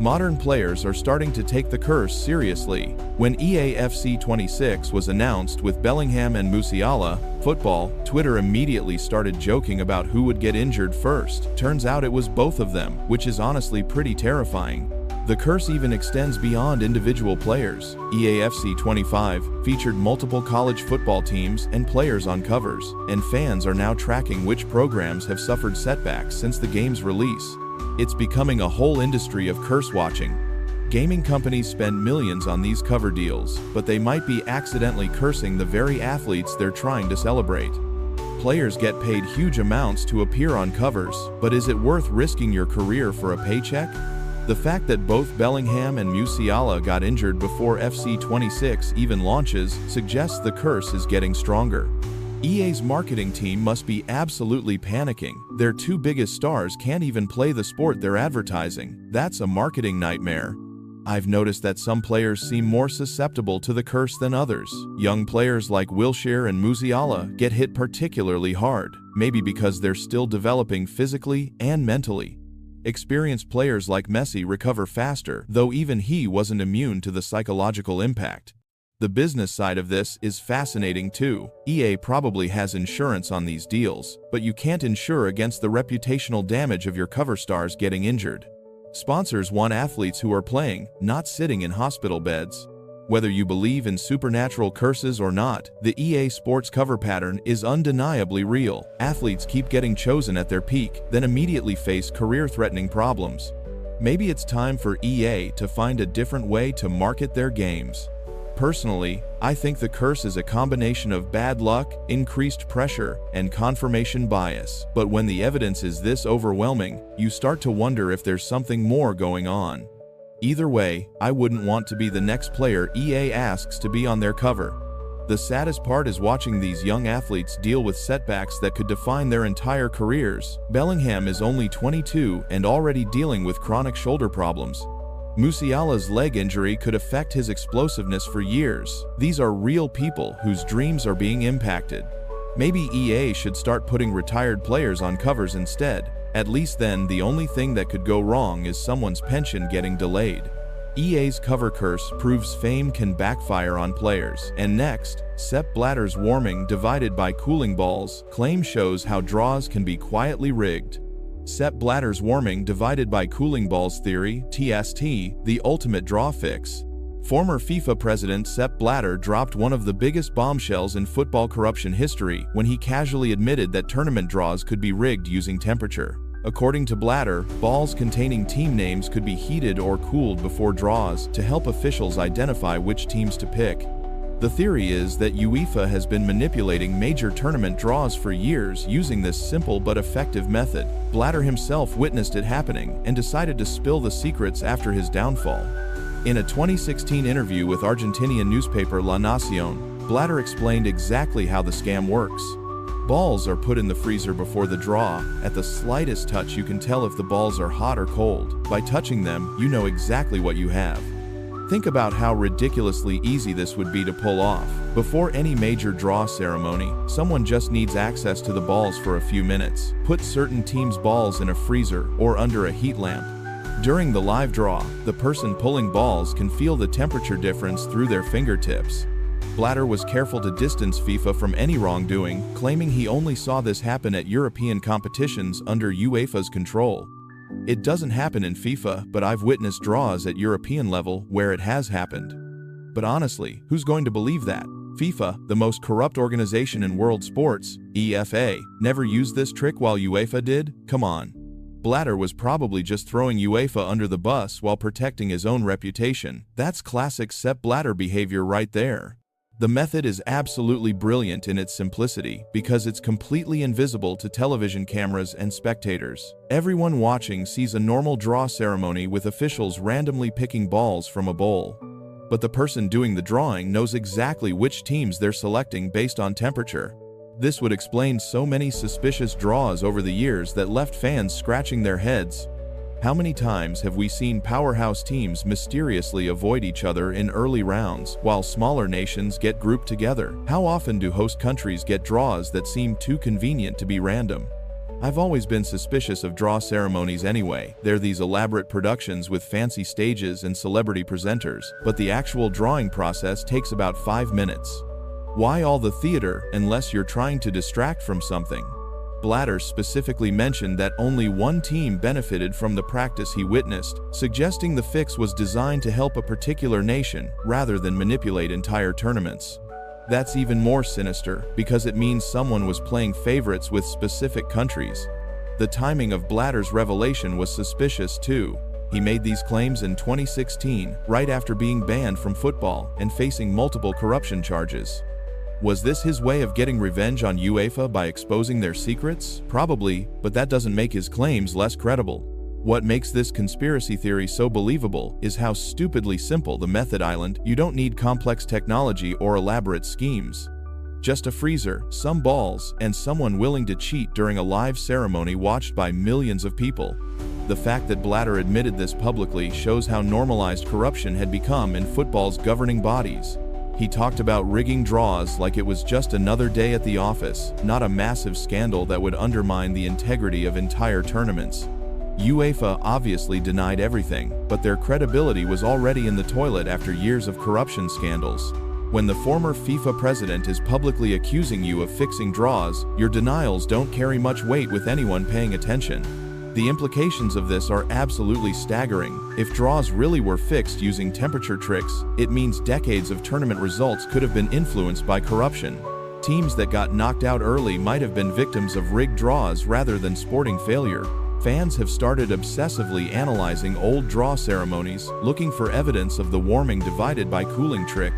Modern players are starting to take the curse seriously. When EA FC 26 was announced with Bellingham and Musiala, football, Twitter immediately started joking about who would get injured first. Turns out it was both of them, which is honestly pretty terrifying. The curse even extends beyond individual players. EA FC 25 featured multiple college football teams and players on covers, and fans are now tracking which programs have suffered setbacks since the game's release. It's becoming a whole industry of curse watching. Gaming companies spend millions on these cover deals, but they might be accidentally cursing the very athletes they're trying to celebrate. Players get paid huge amounts to appear on covers, but is it worth risking your career for a paycheck? The fact that both Bellingham and Musiala got injured before FC 26 even launches suggests the curse is getting stronger. EA's marketing team must be absolutely panicking. Their two biggest stars can't even play the sport they're advertising. That's a marketing nightmare. I've noticed that some players seem more susceptible to the curse than others. Young players like Wilshere and Musiala get hit particularly hard, maybe because they're still developing physically and mentally. Experienced players like Messi recover faster, though even he wasn't immune to the psychological impact. The business side of this is fascinating too. EA probably has insurance on these deals, but you can't insure against the reputational damage of your cover stars getting injured. Sponsors want athletes who are playing, not sitting in hospital beds. Whether you believe in supernatural curses or not, the EA Sports cover pattern is undeniably real. Athletes keep getting chosen at their peak, then immediately face career-threatening problems. Maybe it's time for EA to find a different way to market their games. Personally, I think the curse is a combination of bad luck, increased pressure, and confirmation bias. But when the evidence is this overwhelming, you start to wonder if there's something more going on. Either way, I wouldn't want to be the next player EA asks to be on their cover. The saddest part is watching these young athletes deal with setbacks that could define their entire careers. Bellingham is only 22 and already dealing with chronic shoulder problems. Musiala's leg injury could affect his explosiveness for years. These are real people whose dreams are being impacted. Maybe EA should start putting retired players on covers instead. At least then, the only thing that could go wrong is someone's pension getting delayed. EA's cover curse proves fame can backfire on players. And next, Sepp Blatter's warming divided by cooling balls claim shows how draws can be quietly rigged. Sepp Blatter's warming divided by cooling balls theory, TST, the ultimate draw fix. Former FIFA president Sepp Blatter dropped one of the biggest bombshells in football corruption history when he casually admitted that tournament draws could be rigged using temperature. According to Blatter, balls containing team names could be heated or cooled before draws to help officials identify which teams to pick. The theory is that UEFA has been manipulating major tournament draws for years using this simple but effective method. Blatter himself witnessed it happening and decided to spill the secrets after his downfall. In a 2016 interview with Argentinian newspaper La Nación, Blatter explained exactly how the scam works. Balls are put in the freezer before the draw. At the slightest touch, you can tell if the balls are hot or cold. By touching them, you know exactly what you have. Think about how ridiculously easy this would be to pull off. Before any major draw ceremony, someone just needs access to the balls for a few minutes. Put certain teams' balls in a freezer or under a heat lamp. During the live draw, the person pulling balls can feel the temperature difference through their fingertips. Blatter was careful to distance FIFA from any wrongdoing, claiming he only saw this happen at European competitions under UEFA's control. It doesn't happen in FIFA, but I've witnessed draws at European level where it has happened. But honestly, who's going to believe that? FIFA, the most corrupt organization in world sports, EFA, never used this trick while UEFA did? Come on. Blatter was probably just throwing UEFA under the bus while protecting his own reputation. That's classic Sepp Blatter behavior right there. The method is absolutely brilliant in its simplicity because it's completely invisible to television cameras and spectators. Everyone watching sees a normal draw ceremony with officials randomly picking balls from a bowl. But the person doing the drawing knows exactly which teams they're selecting based on temperature. This would explain so many suspicious draws over the years that left fans scratching their heads. How many times have we seen powerhouse teams mysteriously avoid each other in early rounds, while smaller nations get grouped together? How often do host countries get draws that seem too convenient to be random? I've always been suspicious of draw ceremonies anyway. They're these elaborate productions with fancy stages and celebrity presenters, but the actual drawing process takes about 5 minutes. Why all the theater unless you're trying to distract from something? Blatter specifically mentioned that only one team benefited from the practice he witnessed, suggesting the fix was designed to help a particular nation rather than manipulate entire tournaments. That's even more sinister because it means someone was playing favorites with specific countries. The timing of Blatter's revelation was suspicious too. He made these claims in 2016, right after being banned from football and facing multiple corruption charges. Was this his way of getting revenge on UEFA by exposing their secrets? Probably, but that doesn't make his claims less credible. What makes this conspiracy theory so believable is how stupidly simple the method island. You don't need complex technology or elaborate schemes. Just a freezer, some balls, and someone willing to cheat during a live ceremony watched by millions of people. The fact that Blatter admitted this publicly shows how normalized corruption had become in football's governing bodies. He talked about rigging draws like it was just another day at the office, not a massive scandal that would undermine the integrity of entire tournaments. UEFA obviously denied everything, but their credibility was already in the toilet after years of corruption scandals. When the former FIFA president is publicly accusing you of fixing draws, your denials don't carry much weight with anyone paying attention. The implications of this are absolutely staggering. If draws really were fixed using temperature tricks, it means decades of tournament results could have been influenced by corruption. Teams that got knocked out early might have been victims of rigged draws rather than sporting failure. Fans have started obsessively analyzing old draw ceremonies, looking for evidence of the warming divided by cooling trick.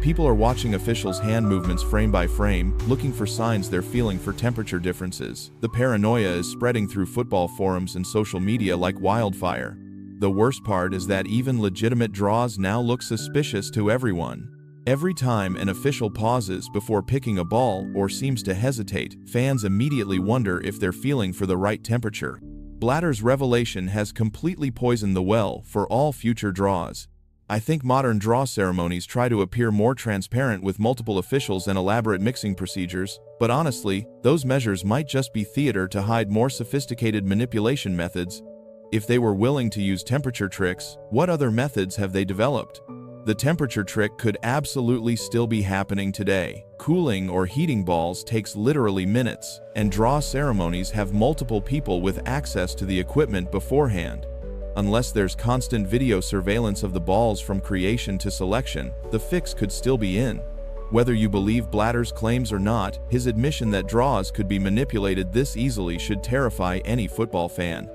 People are watching officials' hand movements frame by frame, looking for signs they're feeling for temperature differences. The paranoia is spreading through football forums and social media like wildfire. The worst part is that even legitimate draws now look suspicious to everyone. Every time an official pauses before picking a ball or seems to hesitate, fans immediately wonder if they're feeling for the right temperature. Blatter's revelation has completely poisoned the well for all future draws. I think modern draw ceremonies try to appear more transparent with multiple officials and elaborate mixing procedures, but honestly, those measures might just be theater to hide more sophisticated manipulation methods. If they were willing to use temperature tricks, what other methods have they developed? The temperature trick could absolutely still be happening today. Cooling or heating balls takes literally minutes, and draw ceremonies have multiple people with access to the equipment beforehand. Unless there's constant video surveillance of the balls from creation to selection, the fix could still be in. Whether you believe Blatter's claims or not, his admission that draws could be manipulated this easily should terrify any football fan.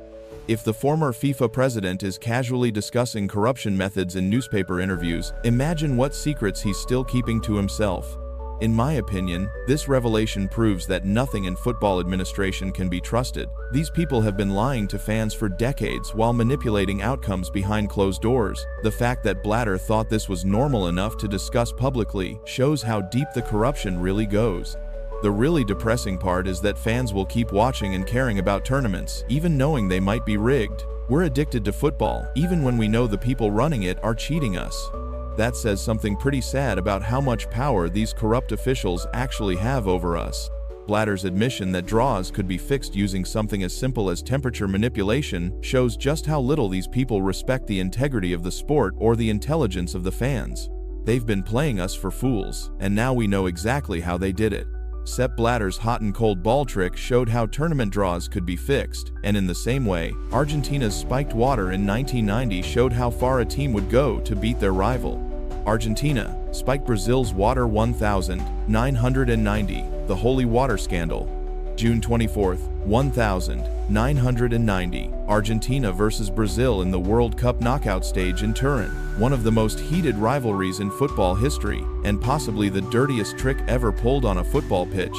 If the former FIFA president is casually discussing corruption methods in newspaper interviews, imagine what secrets he's still keeping to himself. In my opinion, this revelation proves that nothing in football administration can be trusted. These people have been lying to fans for decades while manipulating outcomes behind closed doors. The fact that Blatter thought this was normal enough to discuss publicly shows how deep the corruption really goes. The really depressing part is that fans will keep watching and caring about tournaments, even knowing they might be rigged. We're addicted to football, even when we know the people running it are cheating us. That says something pretty sad about how much power these corrupt officials actually have over us. Blatter's admission that draws could be fixed using something as simple as temperature manipulation shows just how little these people respect the integrity of the sport or the intelligence of the fans. They've been playing us for fools, and now we know exactly how they did it. Sepp Blatter's hot and cold ball trick showed how tournament draws could be fixed, and in the same way, Argentina's spiked water in 1990 showed how far a team would go to beat their rival. Argentina spiked Brazil's water 1990, the holy water scandal. June 24, 1990, Argentina versus Brazil in the World Cup knockout stage in Turin, one of the most heated rivalries in football history, and possibly the dirtiest trick ever pulled on a football pitch.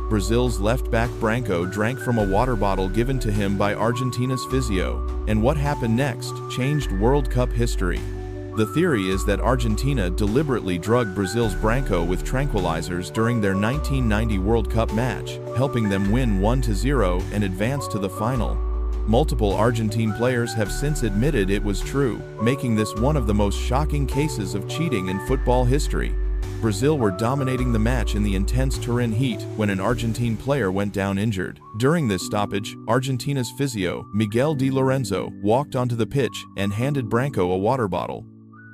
Brazil's left-back Branco drank from a water bottle given to him by Argentina's physio, and what happened next changed World Cup history. The theory is that Argentina deliberately drugged Brazil's Branco with tranquilizers during their 1990 World Cup match, helping them win 1-0 and advance to the final. Multiple Argentine players have since admitted it was true, making this one of the most shocking cases of cheating in football history. Brazil were dominating the match in the intense Turin heat when an Argentine player went down injured. During this stoppage, Argentina's physio, Miguel Di Lorenzo, walked onto the pitch and handed Branco a water bottle.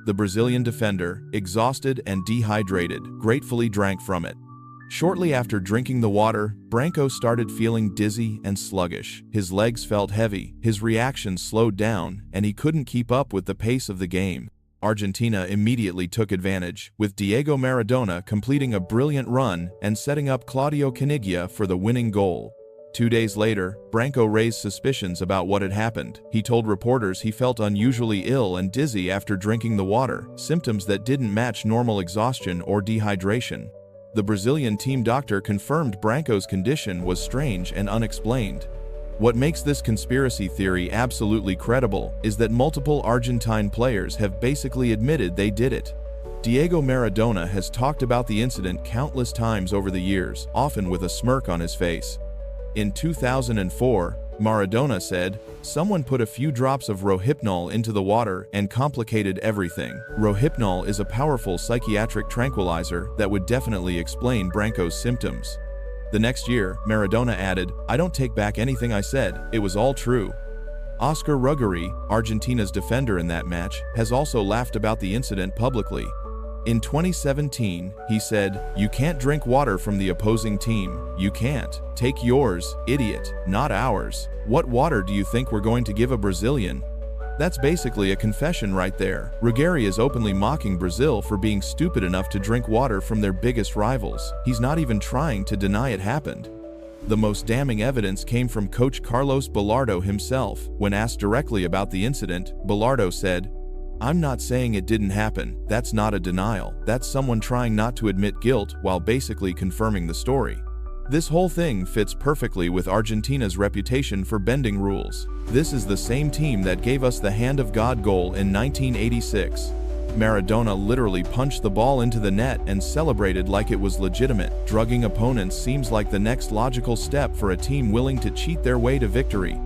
The Brazilian defender, exhausted and dehydrated, gratefully drank from it. Shortly after drinking the water, Branco started feeling dizzy and sluggish. His legs felt heavy, his reactions slowed down, and he couldn't keep up with the pace of the game. Argentina immediately took advantage, with Diego Maradona completing a brilliant run and setting up Claudio Caniggia for the winning goal. 2 days later, Branco raised suspicions about what had happened. He told reporters he felt unusually ill and dizzy after drinking the water, symptoms that didn't match normal exhaustion or dehydration. The Brazilian team doctor confirmed Branco's condition was strange and unexplained. What makes this conspiracy theory absolutely credible is that multiple Argentine players have basically admitted they did it. Diego Maradona has talked about the incident countless times over the years, often with a smirk on his face. In 2004, Maradona said, "Someone put a few drops of Rohypnol into the water and complicated everything." Rohypnol is a powerful psychiatric tranquilizer that would definitely explain Branco's symptoms. The next year, Maradona added, "I don't take back anything I said, it was all true." Oscar Ruggeri, Argentina's defender in that match, has also laughed about the incident publicly. In 2017, he said, "You can't drink water from the opposing team. You can't. Take yours, idiot, not ours. What water do you think we're going to give a Brazilian?" That's basically a confession right there. Ruggeri is openly mocking Brazil for being stupid enough to drink water from their biggest rivals. He's not even trying to deny it happened. The most damning evidence came from coach Carlos Bilardo himself. When asked directly about the incident, Bilardo said, "I'm not saying it didn't happen. That's not a denial. That's someone trying not to admit guilt while basically confirming the story." This whole thing fits perfectly with Argentina's reputation for bending rules. This is the same team that gave us the Hand of God goal in 1986. Maradona literally punched the ball into the net and celebrated like it was legitimate. Drugging opponents seems like the next logical step for a team willing to cheat their way to victory.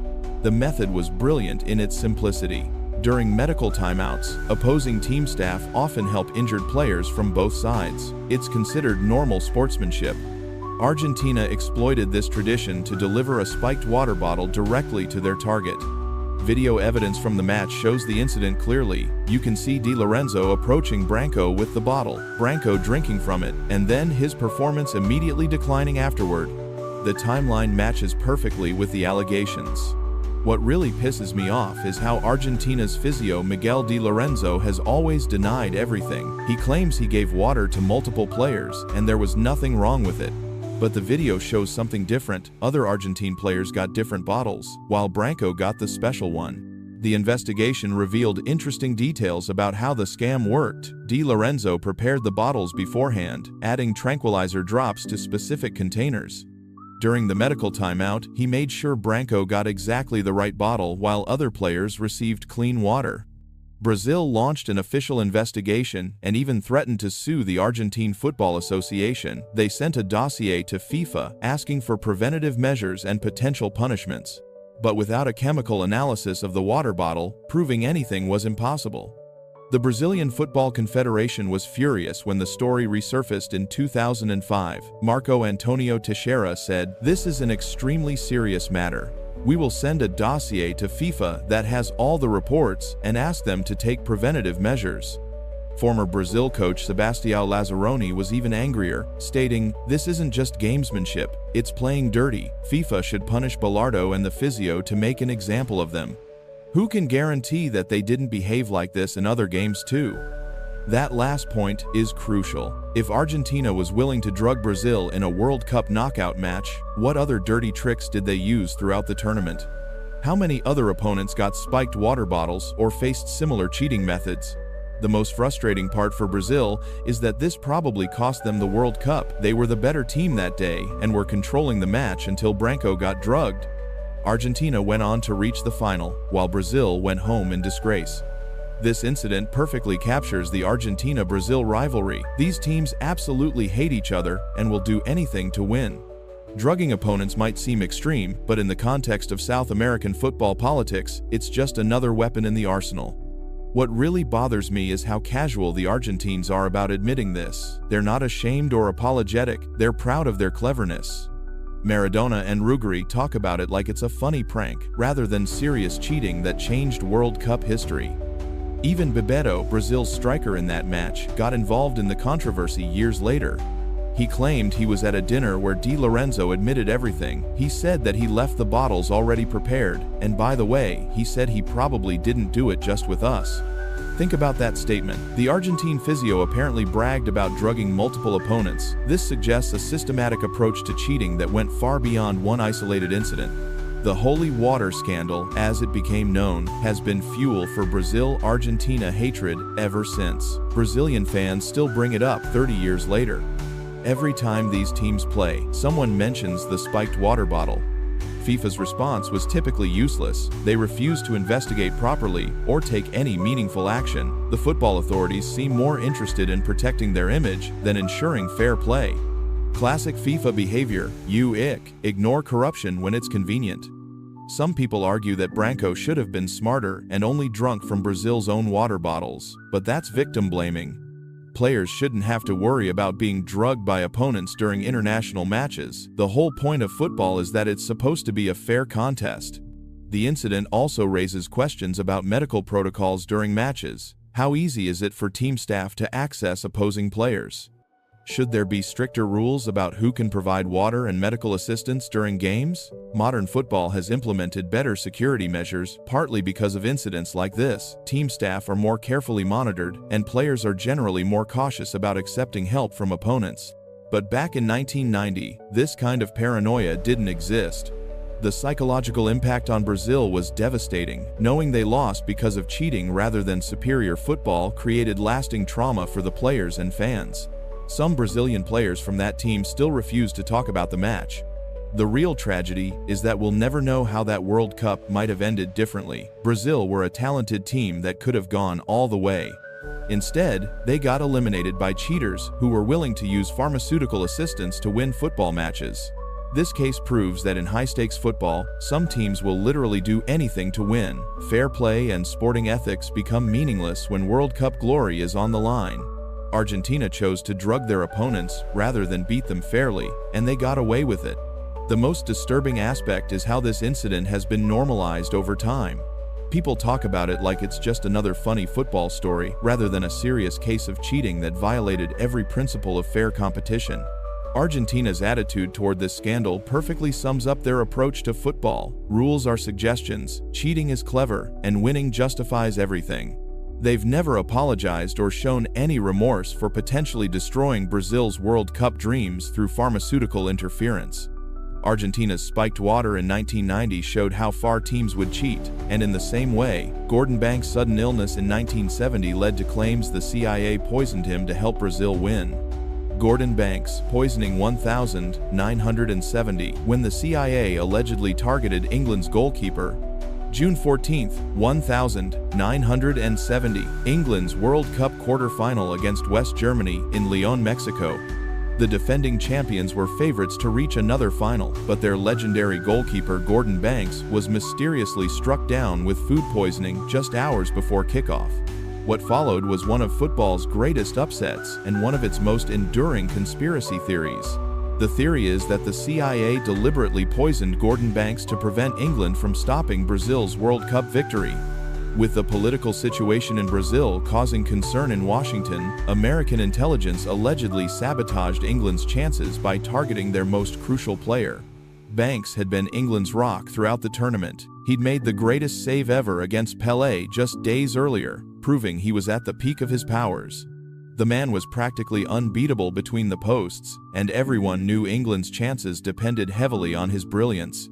The method was brilliant in its simplicity. During medical timeouts, opposing team staff often help injured players from both sides. It's considered normal sportsmanship. Argentina exploited this tradition to deliver a spiked water bottle directly to their target. Video evidence from the match shows the incident clearly. You can see Di Lorenzo approaching Branco with the bottle, Branco drinking from it, and then his performance immediately declining afterward. The timeline matches perfectly with the allegations. What really pisses me off is how Argentina's physio Miguel Di Lorenzo has always denied everything. He claims he gave water to multiple players and there was nothing wrong with it. But the video shows something different. Other Argentine players got different bottles, while Branco got the special one. The investigation revealed interesting details about how the scam worked. Di Lorenzo prepared the bottles beforehand, adding tranquilizer drops to specific containers. During the medical timeout, he made sure Branco got exactly the right bottle while other players received clean water. Brazil launched an official investigation and even threatened to sue the Argentine Football Association. They sent a dossier to FIFA asking for preventative measures and potential punishments. But without a chemical analysis of the water bottle, proving anything was impossible. The Brazilian Football Confederation was furious when the story resurfaced in 2005. Marco Antonio Teixeira said, "This is an extremely serious matter. We will send a dossier to FIFA that has all the reports and ask them to take preventative measures." Former Brazil coach Sebastião Lazzaroni was even angrier, stating, "This isn't just gamesmanship, it's playing dirty. FIFA should punish Bilardo and the physio to make an example of them. Who can guarantee that they didn't behave like this in other games too?" That last point is crucial. If Argentina was willing to drug Brazil in a World Cup knockout match, what other dirty tricks did they use throughout the tournament? How many other opponents got spiked water bottles or faced similar cheating methods? The most frustrating part for Brazil is that this probably cost them the World Cup. They were the better team that day and were controlling the match until Branco got drugged. Argentina went on to reach the final, while Brazil went home in disgrace. This incident perfectly captures the Argentina-Brazil rivalry. These teams absolutely hate each other and will do anything to win. Drugging opponents might seem extreme, but in the context of South American football politics, it's just another weapon in the arsenal. What really bothers me is how casual the Argentines are about admitting this. They're not ashamed or apologetic, they're proud of their cleverness. Maradona and Ruggeri talk about it like it's a funny prank, rather than serious cheating that changed World Cup history. Even Bebeto, Brazil's striker in that match, got involved in the controversy years later. He claimed he was at a dinner where Di Lorenzo admitted everything. He said that he left the bottles already prepared, and by the way, he said he probably didn't do it just with us. Think about that statement. The Argentine physio apparently bragged about drugging multiple opponents. This suggests a systematic approach to cheating that went far beyond one isolated incident. The holy water scandal, as it became known, has been fuel for Brazil-Argentina hatred ever since. Brazilian fans still bring it up 30 years later. Every time these teams play, someone mentions the spiked water bottle. FIFA's response was typically useless. They refused to investigate properly or take any meaningful action. The football authorities seem more interested in protecting their image than ensuring fair play. Classic FIFA behavior, ignore corruption when it's convenient. Some people argue that Branco should have been smarter and only drunk from Brazil's own water bottles, but that's victim blaming. Players shouldn't have to worry about being drugged by opponents during international matches. The whole point of football is that it's supposed to be a fair contest. The incident also raises questions about medical protocols during matches. How easy is it for team staff to access opposing players? Should there be stricter rules about who can provide water and medical assistance during games? Modern football has implemented better security measures, partly because of incidents like this. Team staff are more carefully monitored, and players are generally more cautious about accepting help from opponents. But back in 1990, this kind of paranoia didn't exist. The psychological impact on Brazil was devastating. Knowing they lost because of cheating rather than superior football created lasting trauma for the players and fans. Some Brazilian players from that team still refuse to talk about the match. The real tragedy is that we'll never know how that World Cup might have ended differently. Brazil were a talented team that could have gone all the way. Instead, they got eliminated by cheaters who were willing to use pharmaceutical assistance to win football matches. This case proves that in high-stakes football, some teams will literally do anything to win. Fair play and sporting ethics become meaningless when World Cup glory is on the line. Argentina chose to drug their opponents rather than beat them fairly, and they got away with it. The most disturbing aspect is how this incident has been normalized over time. People talk about it like it's just another funny football story, rather than a serious case of cheating that violated every principle of fair competition. Argentina's attitude toward this scandal perfectly sums up their approach to football. Rules are suggestions, cheating is clever, and winning justifies everything. They've never apologized or shown any remorse for potentially destroying Brazil's World Cup dreams through pharmaceutical interference. Argentina's spiked water in 1990 showed how far teams would cheat, and in the same way, Gordon Banks' sudden illness in 1970 led to claims the CIA poisoned him to help Brazil win. Gordon Banks poisoning 1970 when the CIA allegedly targeted England's goalkeeper. June 14, 1970, England's World Cup quarter-final against West Germany in León, Mexico. The defending champions were favorites to reach another final, but their legendary goalkeeper Gordon Banks was mysteriously struck down with food poisoning just hours before kickoff. What followed was one of football's greatest upsets and one of its most enduring conspiracy theories. The theory is that the CIA deliberately poisoned Gordon Banks to prevent England from stopping Brazil's World Cup victory. With the political situation in Brazil causing concern in Washington, American intelligence allegedly sabotaged England's chances by targeting their most crucial player. Banks had been England's rock throughout the tournament. He'd made the greatest save ever against Pelé just days earlier, proving he was at the peak of his powers. The man was practically unbeatable between the posts, and everyone knew England's chances depended heavily on his brilliance.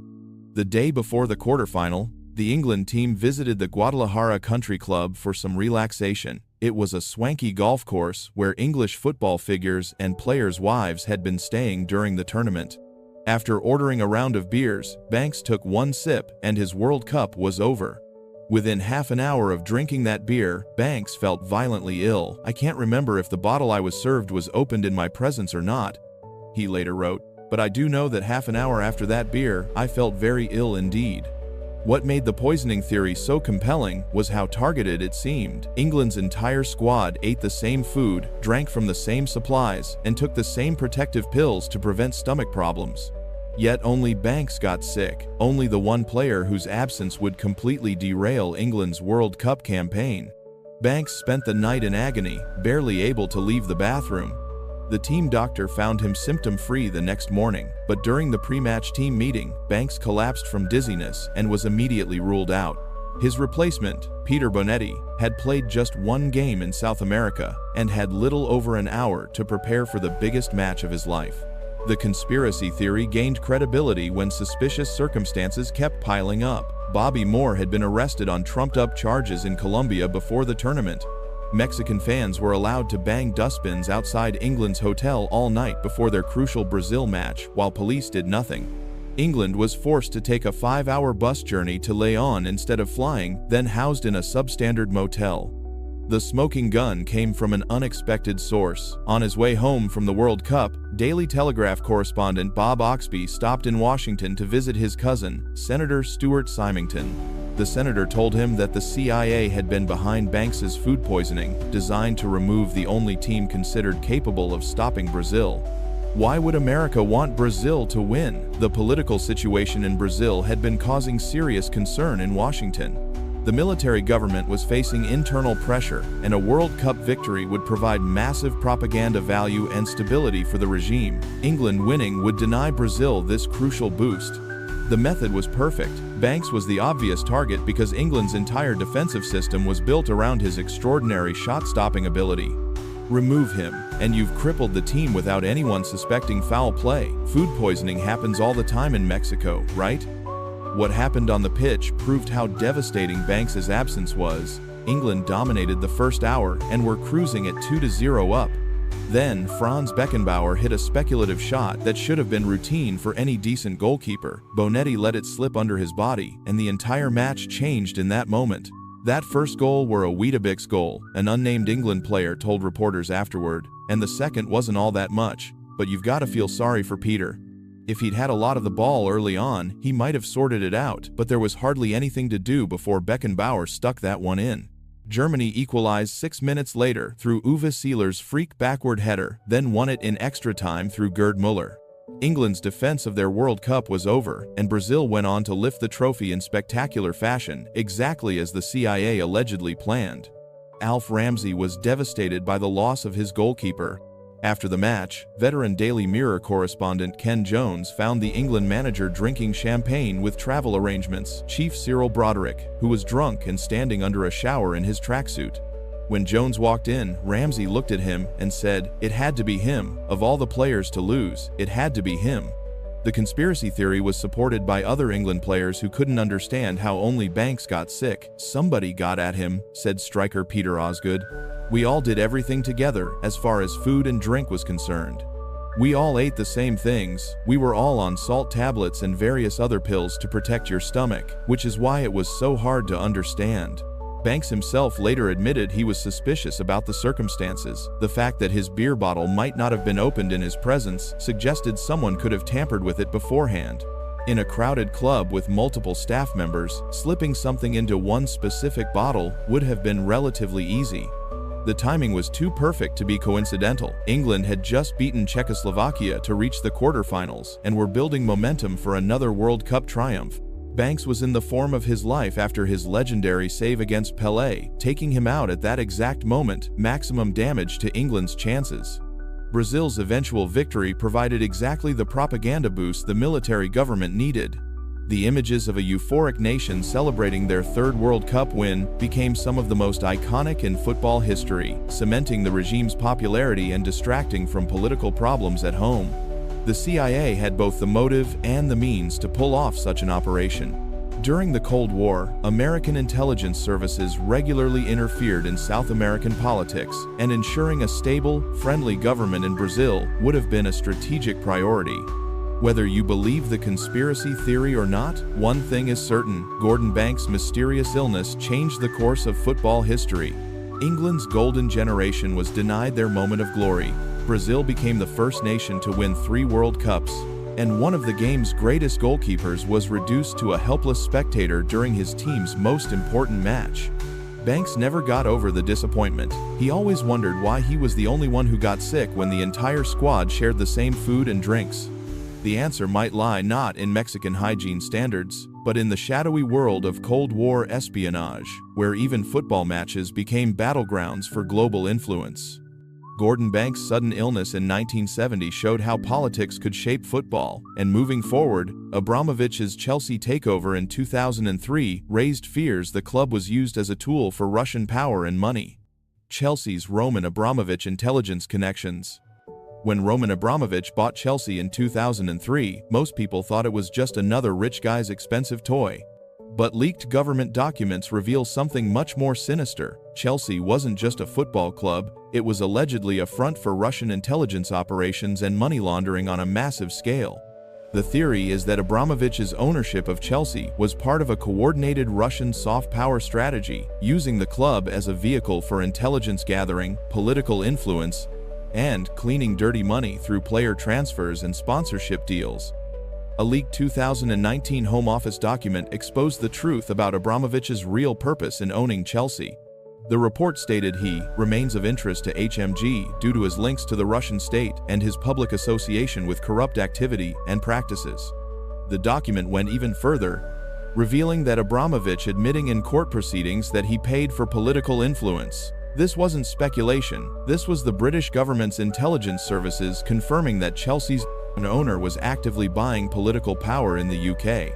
The day before the quarterfinal, the England team visited the Guadalajara Country Club for some relaxation. It was a swanky golf course where English football figures and players' wives had been staying during the tournament. After ordering a round of beers, Banks took one sip and his World Cup was over. Within half an hour of drinking that beer, Banks felt violently ill. "I can't remember if the bottle I was served was opened in my presence or not," he later wrote, "but I do know that half an hour after that beer, I felt very ill indeed." What made the poisoning theory so compelling was how targeted it seemed. England's entire squad ate the same food, drank from the same supplies, and took the same protective pills to prevent stomach problems. Yet only Banks got sick, only the one player whose absence would completely derail England's World Cup campaign. Banks spent the night in agony, barely able to leave the bathroom. The team doctor found him symptom-free the next morning, but during the pre-match team meeting, Banks collapsed from dizziness and was immediately ruled out. His replacement, Peter Bonetti, had played just one game in South America and had little over an hour to prepare for the biggest match of his life. The conspiracy theory gained credibility when suspicious circumstances kept piling up. Bobby Moore had been arrested on trumped-up charges in Colombia before the tournament. Mexican fans were allowed to bang dustbins outside England's hotel all night before their crucial Brazil match, while police did nothing. England was forced to take a 5-hour bus journey to León instead of flying, then housed in a substandard motel. The smoking gun came from an unexpected source. On his way home from the World Cup, Daily Telegraph correspondent Bob Oxby stopped in Washington to visit his cousin, Senator Stuart Symington. The senator told him that the CIA had been behind Banks's food poisoning, designed to remove the only team considered capable of stopping Brazil. Why would America want Brazil to win? The political situation in Brazil had been causing serious concern in Washington. The military government was facing internal pressure, and a World Cup victory would provide massive propaganda value and stability for the regime. England winning would deny Brazil this crucial boost. The method was perfect. Banks was the obvious target because England's entire defensive system was built around his extraordinary shot-stopping ability. Remove him, and you've crippled the team without anyone suspecting foul play. Food poisoning happens all the time in Mexico, right? What happened on the pitch proved how devastating Banks' absence was. England dominated the first hour and were cruising at 2-0 up. Then, Franz Beckenbauer hit a speculative shot that should have been routine for any decent goalkeeper. Bonetti let it slip under his body, and the entire match changed in that moment. That first goal were a Weetabix goal, an unnamed England player told reporters afterward, and the second wasn't all that much, but you've got to feel sorry for Peter. If he'd had a lot of the ball early on, he might have sorted it out, but there was hardly anything to do before Beckenbauer stuck that one in. Germany equalized 6 minutes later through Uwe Seeler's freak backward header, then won it in extra time through Gerd Müller. England's defense of their World Cup was over, and Brazil went on to lift the trophy in spectacular fashion, exactly as the CIA allegedly planned. Alf Ramsey was devastated by the loss of his goalkeeper. After the match, veteran Daily Mirror correspondent Ken Jones found the England manager drinking champagne with travel arrangements, Chief Cyril Broderick, who was drunk and standing under a shower in his tracksuit. When Jones walked in, Ramsey looked at him and said, "It had to be him. Of all the players to lose, it had to be him." The conspiracy theory was supported by other England players who couldn't understand how only Banks got sick. "Somebody got at him," said striker Peter Osgood. "We all did everything together as far as food and drink was concerned. We all ate the same things. We were all on salt tablets and various other pills to protect your stomach, which is why it was so hard to understand." Banks himself later admitted he was suspicious about the circumstances. The fact that his beer bottle might not have been opened in his presence suggested someone could have tampered with it beforehand. In a crowded club with multiple staff members, slipping something into one specific bottle would have been relatively easy. The timing was too perfect to be coincidental. England had just beaten Czechoslovakia to reach the quarterfinals and were building momentum for another World Cup triumph. Banks was in the form of his life after his legendary save against Pelé, taking him out at that exact moment, maximum damage to England's chances. Brazil's eventual victory provided exactly the propaganda boost the military government needed. The images of a euphoric nation celebrating their third World Cup win became some of the most iconic in football history, cementing the regime's popularity and distracting from political problems at home. The CIA had both the motive and the means to pull off such an operation. During the Cold War, American intelligence services regularly interfered in South American politics, and ensuring a stable, friendly government in Brazil would have been a strategic priority. Whether you believe the conspiracy theory or not, one thing is certain: Gordon Banks' mysterious illness changed the course of football history. England's golden generation was denied their moment of glory. Brazil became the first nation to win 3 World Cups, and one of the game's greatest goalkeepers was reduced to a helpless spectator during his team's most important match. Banks never got over the disappointment. He always wondered why he was the only one who got sick when the entire squad shared the same food and drinks. The answer might lie not in Mexican hygiene standards, but in the shadowy world of Cold War espionage, where even football matches became battlegrounds for global influence. Gordon Banks' sudden illness in 1970 showed how politics could shape football, and moving forward, Abramovich's Chelsea takeover in 2003 raised fears the club was used as a tool for Russian power and money. Chelsea's Roman Abramovich intelligence connections. When Roman Abramovich bought Chelsea in 2003, most people thought it was just another rich guy's expensive toy. But leaked government documents reveal something much more sinister. Chelsea wasn't just a football club, it was allegedly a front for Russian intelligence operations and money laundering on a massive scale. The theory is that Abramovich's ownership of Chelsea was part of a coordinated Russian soft power strategy, using the club as a vehicle for intelligence gathering, political influence, and cleaning dirty money through player transfers and sponsorship deals. A leaked 2019 Home Office document exposed the truth about Abramovich's real purpose in owning Chelsea. The report stated he remains of interest to HMG due to his links to the Russian state and his public association with corrupt activity and practices. The document went even further. revealing that Abramovich admitting in court proceedings that he paid for political influence. This wasn't speculation, this was the British government's intelligence services confirming that Chelsea's owner was actively buying political power in the UK.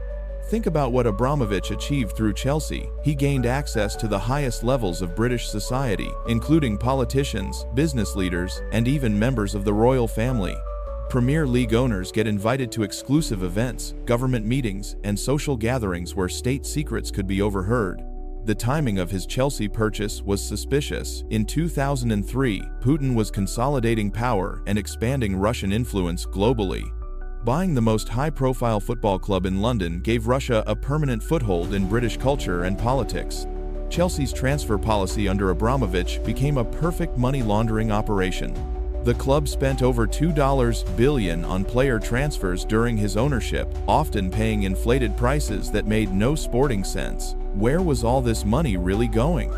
Think about what Abramovich achieved through Chelsea. He gained access to the highest levels of British society, including politicians, business leaders, and even members of the royal family. Premier League owners get invited to exclusive events, government meetings, and social gatherings where state secrets could be overheard. The timing of his Chelsea purchase was suspicious. In 2003, Putin was consolidating power and expanding Russian influence globally. Buying the most high-profile football club in London gave Russia a permanent foothold in British culture and politics. Chelsea's transfer policy under Abramovich became a perfect money laundering operation. The club spent over $2 billion on player transfers during his ownership, often paying inflated prices that made no sporting sense. Where was all this money really going?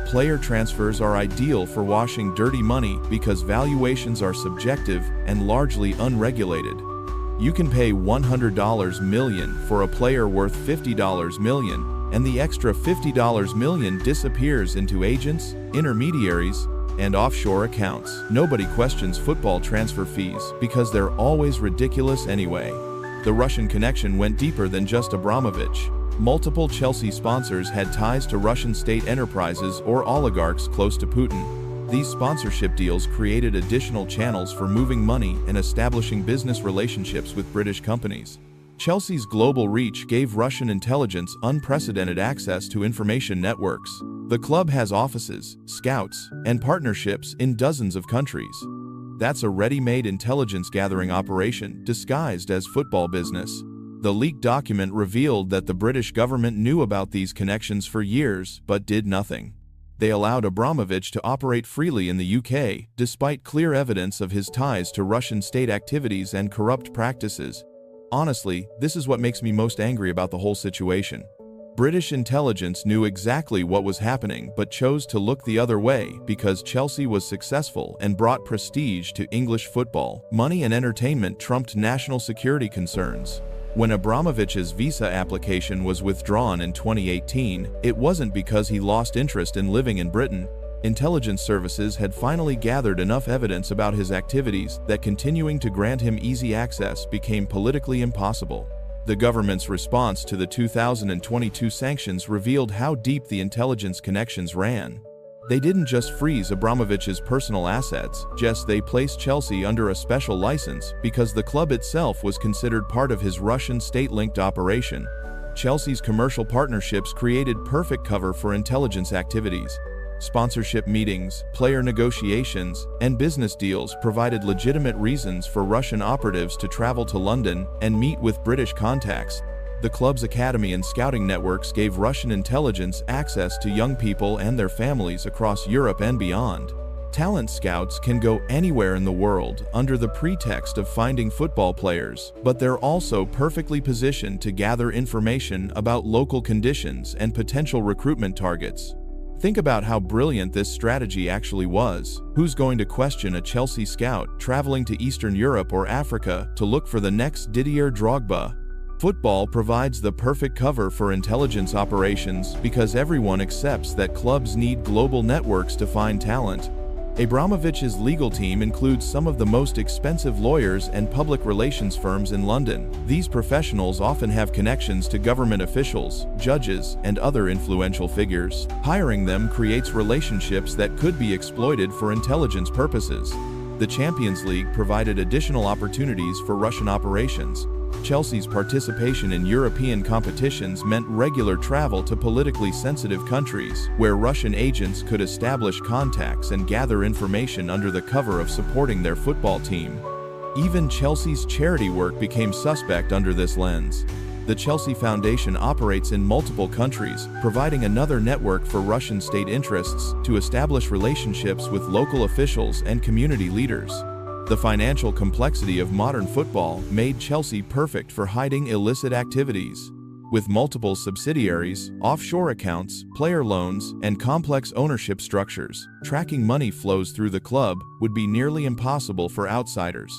Player transfers are ideal for washing dirty money because valuations are subjective and largely unregulated. You can pay $100 million for a player worth $50 million, and the extra $50 million disappears into agents, intermediaries, and offshore accounts. Nobody questions football transfer fees because they're always ridiculous anyway. The Russian connection went deeper than just Abramovich. Multiple Chelsea sponsors had ties to Russian state enterprises or oligarchs close to Putin. These sponsorship deals created additional channels for moving money and establishing business relationships with British companies. Chelsea's global reach gave Russian intelligence unprecedented access to information networks. The club has offices, scouts, and partnerships in dozens of countries. That's a ready-made intelligence gathering operation disguised as football business. The leaked document revealed that the British government knew about these connections for years but did nothing. They allowed Abramovich to operate freely in the UK, despite clear evidence of his ties to Russian state activities and corrupt practices. Honestly, this is what makes me most angry about the whole situation. British intelligence knew exactly what was happening but chose to look the other way because Chelsea was successful and brought prestige to English football. Money and entertainment trumped national security concerns. When Abramovich's visa application was withdrawn in 2018, it wasn't because he lost interest in living in Britain. Intelligence services had finally gathered enough evidence about his activities that continuing to grant him easy access became politically impossible. The government's response to the 2022 sanctions revealed how deep the intelligence connections ran. They didn't just freeze Abramovich's personal assets, they placed Chelsea under a special license because the club itself was considered part of his Russian state-linked operation. Chelsea's commercial partnerships created perfect cover for intelligence activities. Sponsorship meetings, player negotiations, and business deals provided legitimate reasons for Russian operatives to travel to London and meet with British contacts. The club's academy and scouting networks gave Russian intelligence access to young people and their families across Europe and beyond. Talent scouts can go anywhere in the world under the pretext of finding football players, but they're also perfectly positioned to gather information about local conditions and potential recruitment targets. Think about how brilliant this strategy actually was. Who's going to question a Chelsea scout traveling to Eastern Europe or Africa to look for the next Didier Drogba? Football provides the perfect cover for intelligence operations because everyone accepts that clubs need global networks to find talent. Abramovich's legal team includes some of the most expensive lawyers and public relations firms in London. These professionals often have connections to government officials, judges, and other influential figures. Hiring them creates relationships that could be exploited for intelligence purposes. The Champions League provided additional opportunities for Russian operations. Chelsea's participation in European competitions meant regular travel to politically sensitive countries, where Russian agents could establish contacts and gather information under the cover of supporting their football team. Even Chelsea's charity work became suspect under this lens. The Chelsea Foundation operates in multiple countries, providing another network for Russian state interests to establish relationships with local officials and community leaders. The financial complexity of modern football made Chelsea perfect for hiding illicit activities. With multiple subsidiaries, offshore accounts, player loans, and complex ownership structures, tracking money flows through the club would be nearly impossible for outsiders.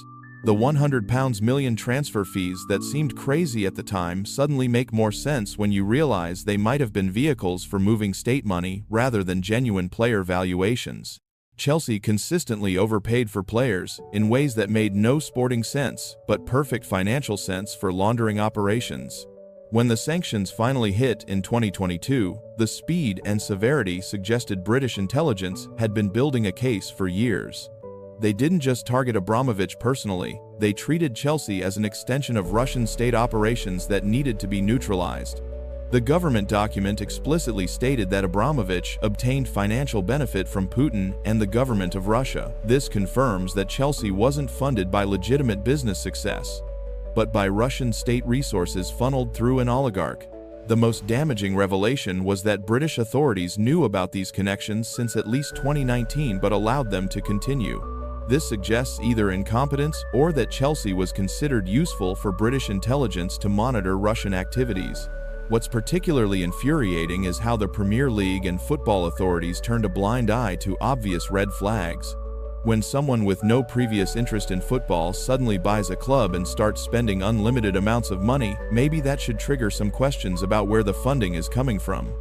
The £100 million transfer fees that seemed crazy at the time suddenly make more sense when you realize they might have been vehicles for moving state money rather than genuine player valuations. Chelsea consistently overpaid for players in ways that made no sporting sense, but perfect financial sense for laundering operations. When the sanctions finally hit in 2022, the speed and severity suggested British intelligence had been building a case for years. They didn't just target Abramovich personally, they treated Chelsea as an extension of Russian state operations that needed to be neutralized. The government document explicitly stated that Abramovich obtained financial benefit from Putin and the government of Russia. This confirms that Chelsea wasn't funded by legitimate business success, but by Russian state resources funneled through an oligarch. The most damaging revelation was that British authorities knew about these connections since at least 2019 but allowed them to continue. This suggests either incompetence or that Chelsea was considered useful for British intelligence to monitor Russian activities. What's particularly infuriating is how the Premier League and football authorities turned a blind eye to obvious red flags. When someone with no previous interest in football suddenly buys a club and starts spending unlimited amounts of money, maybe that should trigger some questions about where the funding is coming from.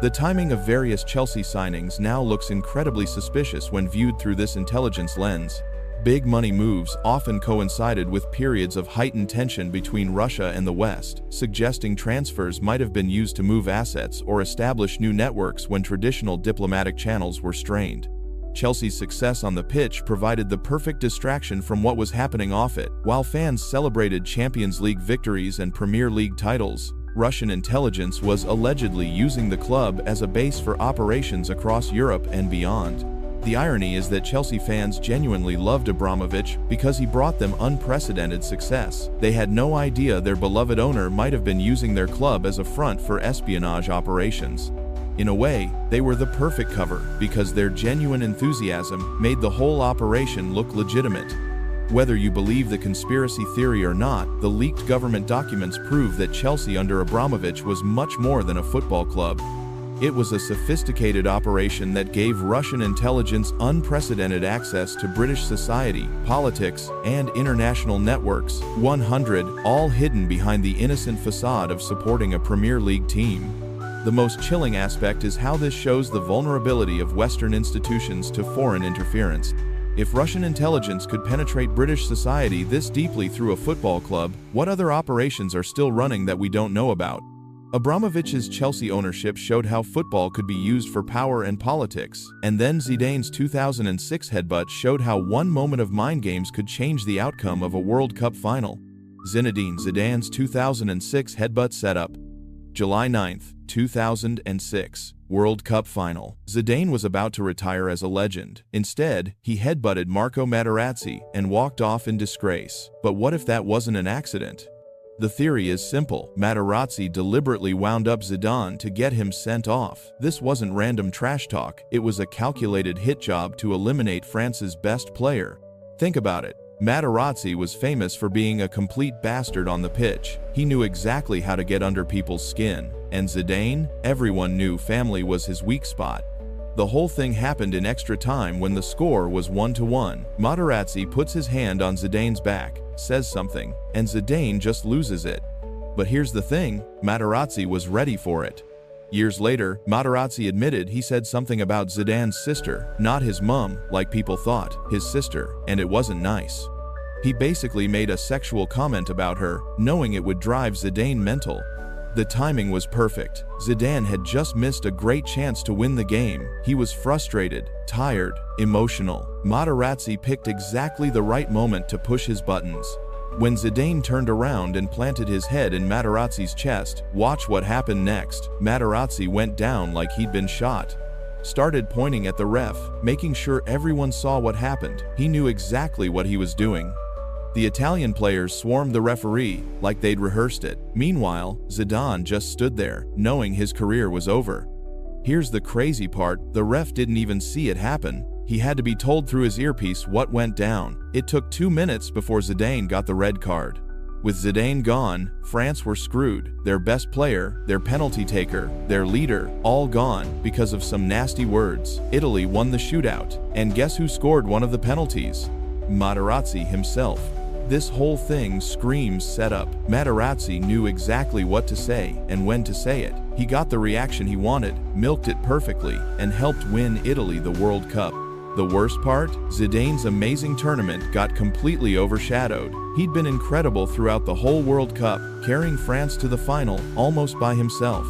The timing of various Chelsea signings now looks incredibly suspicious when viewed through this intelligence lens. Big money moves often coincided with periods of heightened tension between Russia and the West, suggesting transfers might have been used to move assets or establish new networks when traditional diplomatic channels were strained. Chelsea's success on the pitch provided the perfect distraction from what was happening off it. While fans celebrated Champions League victories and Premier League titles, Russian intelligence was allegedly using the club as a base for operations across Europe and beyond. The irony is that Chelsea fans genuinely loved Abramovich because he brought them unprecedented success. They had no idea their beloved owner might have been using their club as a front for espionage operations. In a way, they were the perfect cover because their genuine enthusiasm made the whole operation look legitimate. Whether you believe the conspiracy theory or not, the leaked government documents prove that Chelsea under Abramovich was much more than a football club. It was a sophisticated operation that gave Russian intelligence unprecedented access to British society, politics, and international networks, 100, all hidden behind the innocent facade of supporting a Premier League team. The most chilling aspect is how this shows the vulnerability of Western institutions to foreign interference. If Russian intelligence could penetrate British society this deeply through a football club, what other operations are still running that we don't know about? Abramovich's Chelsea ownership showed how football could be used for power and politics, and then Zidane's 2006 headbutt showed how one moment of mind games could change the outcome of a World Cup final. Zinedine Zidane's 2006 headbutt setup. July 9, 2006, World Cup Final. Zidane was about to retire as a legend. Instead, he headbutted Marco Materazzi and walked off in disgrace. But what if that wasn't an accident? The theory is simple. Materazzi deliberately wound up Zidane to get him sent off. This wasn't random trash talk, it was a calculated hit job to eliminate France's best player. Think about it. Materazzi was famous for being a complete bastard on the pitch. He knew exactly how to get under people's skin. And Zidane, everyone knew family was his weak spot. The whole thing happened in extra time when the score was 1-1. Materazzi puts his hand on Zidane's back, says something, and Zidane just loses it. But here's the thing, Materazzi was ready for it. Years later, Materazzi admitted he said something about Zidane's sister, not his mum, like people thought, his sister, and it wasn't nice. He basically made a sexual comment about her, knowing it would drive Zidane mental. The timing was perfect. Zidane had just missed a great chance to win the game. He was frustrated, tired, emotional. Materazzi picked exactly the right moment to push his buttons. When Zidane turned around and planted his head in Materazzi's chest, watch what happened next. Materazzi went down like he'd been shot. Started pointing at the ref, making sure everyone saw what happened. He knew exactly what he was doing. The Italian players swarmed the referee like they'd rehearsed it. Meanwhile, Zidane just stood there, knowing his career was over. Here's the crazy part, the ref didn't even see it happen. He had to be told through his earpiece what went down. It took 2 minutes before Zidane got the red card. With Zidane gone, France were screwed. Their best player, their penalty taker, their leader, all gone because of some nasty words. Italy won the shootout. And guess who scored one of the penalties? Materazzi himself. This whole thing screams setup. Materazzi knew exactly what to say and when to say it. He got the reaction he wanted, milked it perfectly, and helped win Italy the World Cup. The worst part? Zidane's amazing tournament got completely overshadowed. He'd been incredible throughout the whole World Cup, carrying France to the final almost by himself.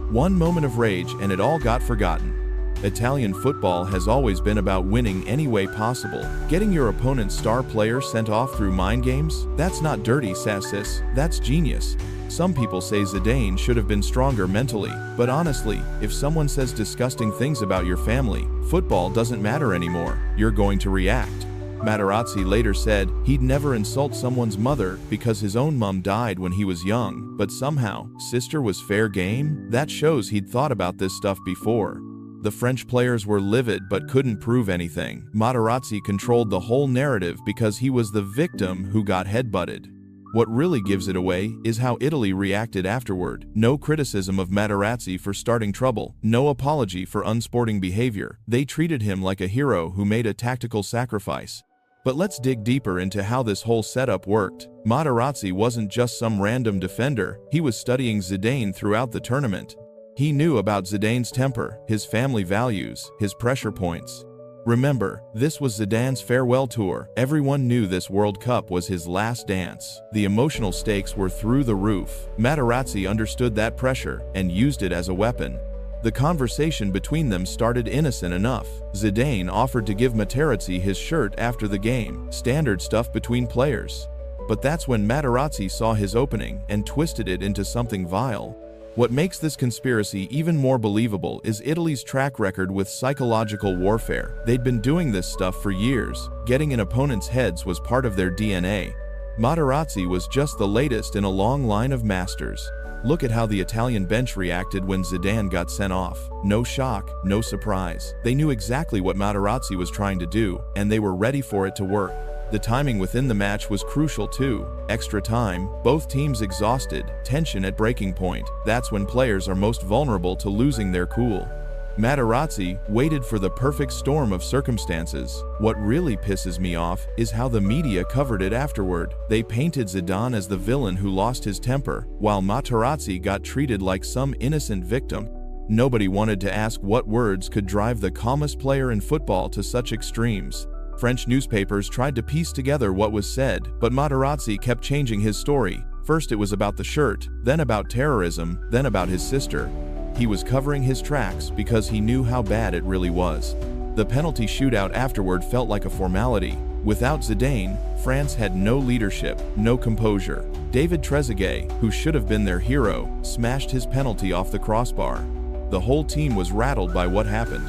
One moment of rage and it all got forgotten. Italian football has always been about winning any way possible. Getting your opponent's star player sent off through mind games? That's not dirty, Sassis, that's genius. Some people say Zidane should have been stronger mentally, but honestly, if someone says disgusting things about your family, football doesn't matter anymore. You're going to react. Materazzi later said he'd never insult someone's mother because his own mum died when he was young, but somehow, sister was fair game? That shows he'd thought about this stuff before. The French players were livid but couldn't prove anything. Materazzi controlled the whole narrative because he was the victim who got headbutted. What really gives it away is how Italy reacted afterward. No criticism of Materazzi for starting trouble, no apology for unsporting behavior. They treated him like a hero who made a tactical sacrifice. But let's dig deeper into how this whole setup worked. Materazzi wasn't just some random defender, he was studying Zidane throughout the tournament. He knew about Zidane's temper, his family values, his pressure points. Remember, this was Zidane's farewell tour. Everyone knew this World Cup was his last dance. The emotional stakes were through the roof. Materazzi understood that pressure and used it as a weapon. The conversation between them started innocent enough. Zidane offered to give Materazzi his shirt after the game, standard stuff between players. But that's when Materazzi saw his opening and twisted it into something vile. What makes this conspiracy even more believable is Italy's track record with psychological warfare. They'd been doing this stuff for years. Getting in opponents' heads was part of their DNA. Materazzi was just the latest in a long line of masters. Look at how the Italian bench reacted when Zidane got sent off. No shock, no surprise. They knew exactly what Materazzi was trying to do, and they were ready for it to work. The timing within the match was crucial too. Extra time, both teams exhausted, tension at breaking point. That's when players are most vulnerable to losing their cool. Materazzi waited for the perfect storm of circumstances. What really pisses me off is how the media covered it afterward. They painted Zidane as the villain who lost his temper, while Materazzi got treated like some innocent victim. Nobody wanted to ask what words could drive the calmest player in football to such extremes. French newspapers tried to piece together what was said, but Materazzi kept changing his story. First it was about the shirt, then about terrorism, then about his sister. He was covering his tracks because he knew how bad it really was. The penalty shootout afterward felt like a formality. Without Zidane, France had no leadership, no composure. David Trezeguet, who should have been their hero, smashed his penalty off the crossbar. The whole team was rattled by what happened.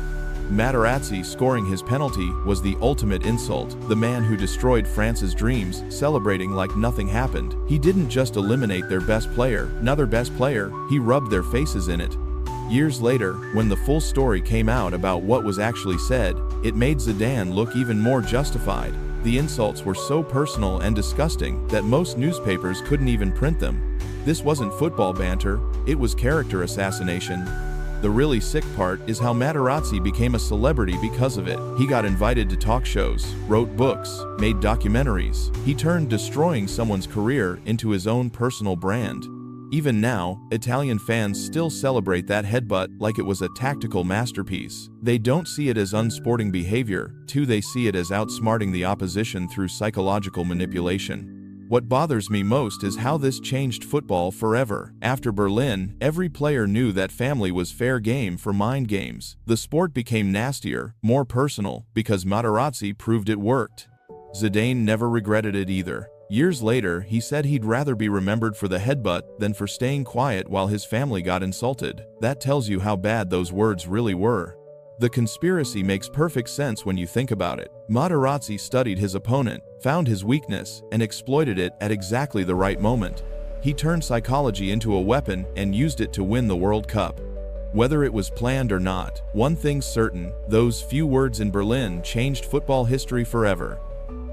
Materazzi scoring his penalty was the ultimate insult. The man who destroyed France's dreams, celebrating like nothing happened. He didn't just eliminate their best player, another best player, he rubbed their faces in it. Years later, when the full story came out about what was actually said, it made Zidane look even more justified. The insults were so personal and disgusting that most newspapers couldn't even print them. This wasn't football banter, it was character assassination. The really sick part is how Materazzi became a celebrity because of it. He got invited to talk shows, wrote books, made documentaries. He turned destroying someone's career into his own personal brand. Even now, Italian fans still celebrate that headbutt like it was a tactical masterpiece. They don't see it as unsporting behavior, they see it as outsmarting the opposition through psychological manipulation. What bothers me most is how this changed football forever. After Berlin, every player knew that family was fair game for mind games. The sport became nastier, more personal, because Materazzi proved it worked. Zidane never regretted it either. Years later, he said he'd rather be remembered for the headbutt than for staying quiet while his family got insulted. That tells you how bad those words really were. The conspiracy makes perfect sense when you think about it. Materazzi studied his opponent, found his weakness, and exploited it at exactly the right moment. He turned psychology into a weapon and used it to win the World Cup. Whether it was planned or not, one thing's certain, those few words in Berlin changed football history forever.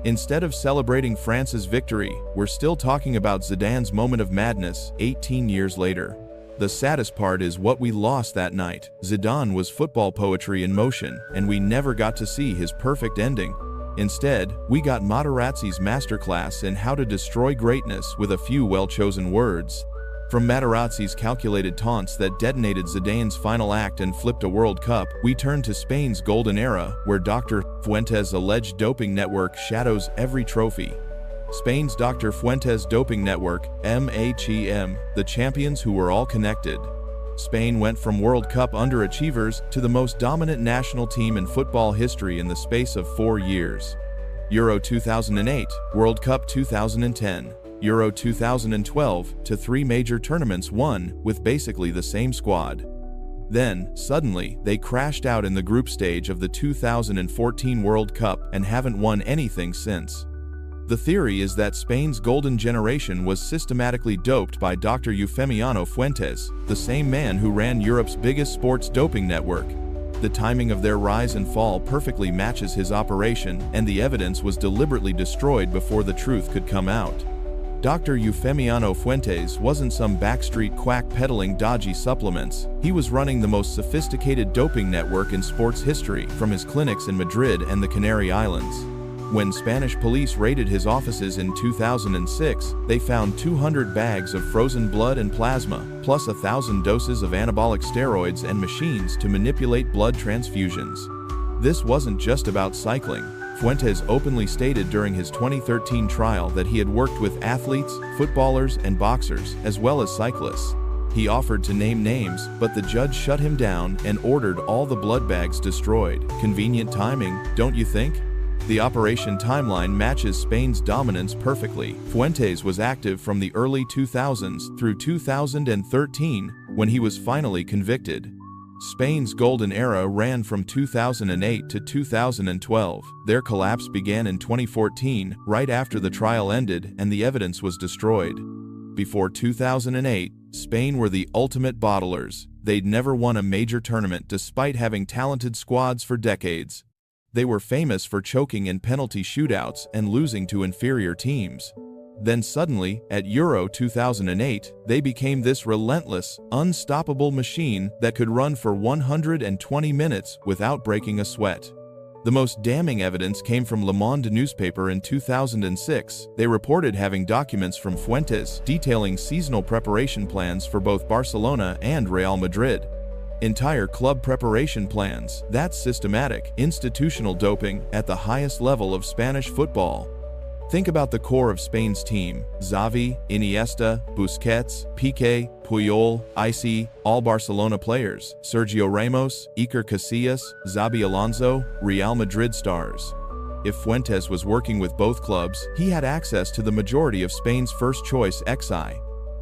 Instead of celebrating France's victory, we're still talking about Zidane's moment of madness 18 years later. The saddest part is what we lost that night. Zidane was football poetry in motion, and we never got to see his perfect ending. Instead, we got Materazzi's masterclass in how to destroy greatness with a few well-chosen words. From Materazzi's calculated taunts that detonated Zidane's final act and flipped a World Cup, we turn to Spain's golden era, where Dr. Fuentes' alleged doping network shadows every trophy. Spain's Dr. Fuentes doping network, MHEM, the champions who were all connected. Spain went from World Cup underachievers to the most dominant national team in football history in the space of 4 years. Euro 2008, World Cup 2010, Euro 2012 to 3 major tournaments won with basically the same squad. Then, suddenly, they crashed out in the group stage of the 2014 World Cup and haven't won anything since. The theory is that Spain's golden generation was systematically doped by Dr. Eufemiano Fuentes, the same man who ran Europe's biggest sports doping network. The timing of their rise and fall perfectly matches his operation, and the evidence was deliberately destroyed before the truth could come out. Dr. Eufemiano Fuentes wasn't some backstreet quack peddling dodgy supplements. He was running the most sophisticated doping network in sports history from his clinics in Madrid and the Canary Islands. When Spanish police raided his offices in 2006, they found 200 bags of frozen blood and plasma, plus 1,000 doses of anabolic steroids and machines to manipulate blood transfusions. This wasn't just about cycling. Fuentes openly stated during his 2013 trial that he had worked with athletes, footballers, and boxers, as well as cyclists. He offered to name names, but the judge shut him down and ordered all the blood bags destroyed. Convenient timing, don't you think? The operation timeline matches Spain's dominance perfectly. Fuentes was active from the early 2000s through 2013, when he was finally convicted. Spain's golden era ran from 2008 to 2012. Their collapse began in 2014, right after the trial ended and the evidence was destroyed. Before 2008, Spain were the ultimate bottlers. They'd never won a major tournament despite having talented squads for decades. They were famous for choking in penalty shootouts and losing to inferior teams. Then suddenly, at Euro 2008, they became this relentless, unstoppable machine that could run for 120 minutes without breaking a sweat. The most damning evidence came from Le Monde newspaper in 2006. They reported having documents from Fuentes detailing seasonal preparation plans for both Barcelona and Real Madrid. Entire club preparation plans. That's systematic, institutional doping at the highest level of Spanish football. Think about the core of Spain's team: Xavi, Iniesta, Busquets, Piqué, Puyol, Isi, all Barcelona players, Sergio Ramos, Iker Casillas, Xabi Alonso, Real Madrid stars. If Fuentes was working with both clubs, he had access to the majority of Spain's first-choice XI.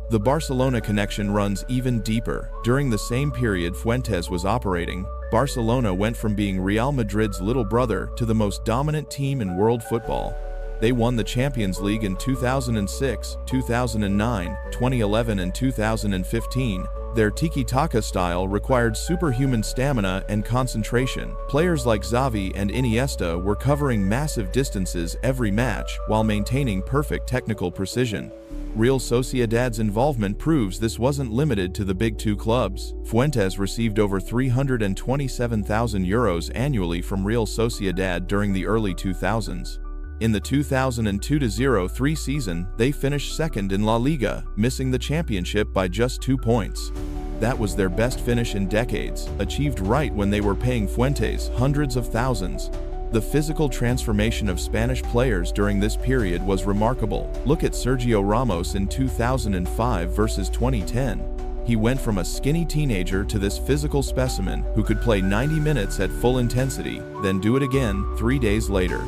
The Barcelona connection runs even deeper. During the same period Fuentes was operating, Barcelona went from being Real Madrid's little brother to the most dominant team in world football. They won the Champions League in 2006, 2009, 2011 and 2015. Their tiki-taka style required superhuman stamina and concentration. Players like Xavi and Iniesta were covering massive distances every match while maintaining perfect technical precision. Real Sociedad's involvement proves this wasn't limited to the big two clubs. Fuentes received over €327,000 annually from Real Sociedad during the early 2000s. In the 2002-03 season, they finished second in La Liga, missing the championship by just 2 points. That was their best finish in decades, achieved right when they were paying Fuentes hundreds of thousands. The physical transformation of Spanish players during this period was remarkable. Look at Sergio Ramos in 2005 versus 2010. He went from a skinny teenager to this physical specimen who could play 90 minutes at full intensity, then do it again 3 days later.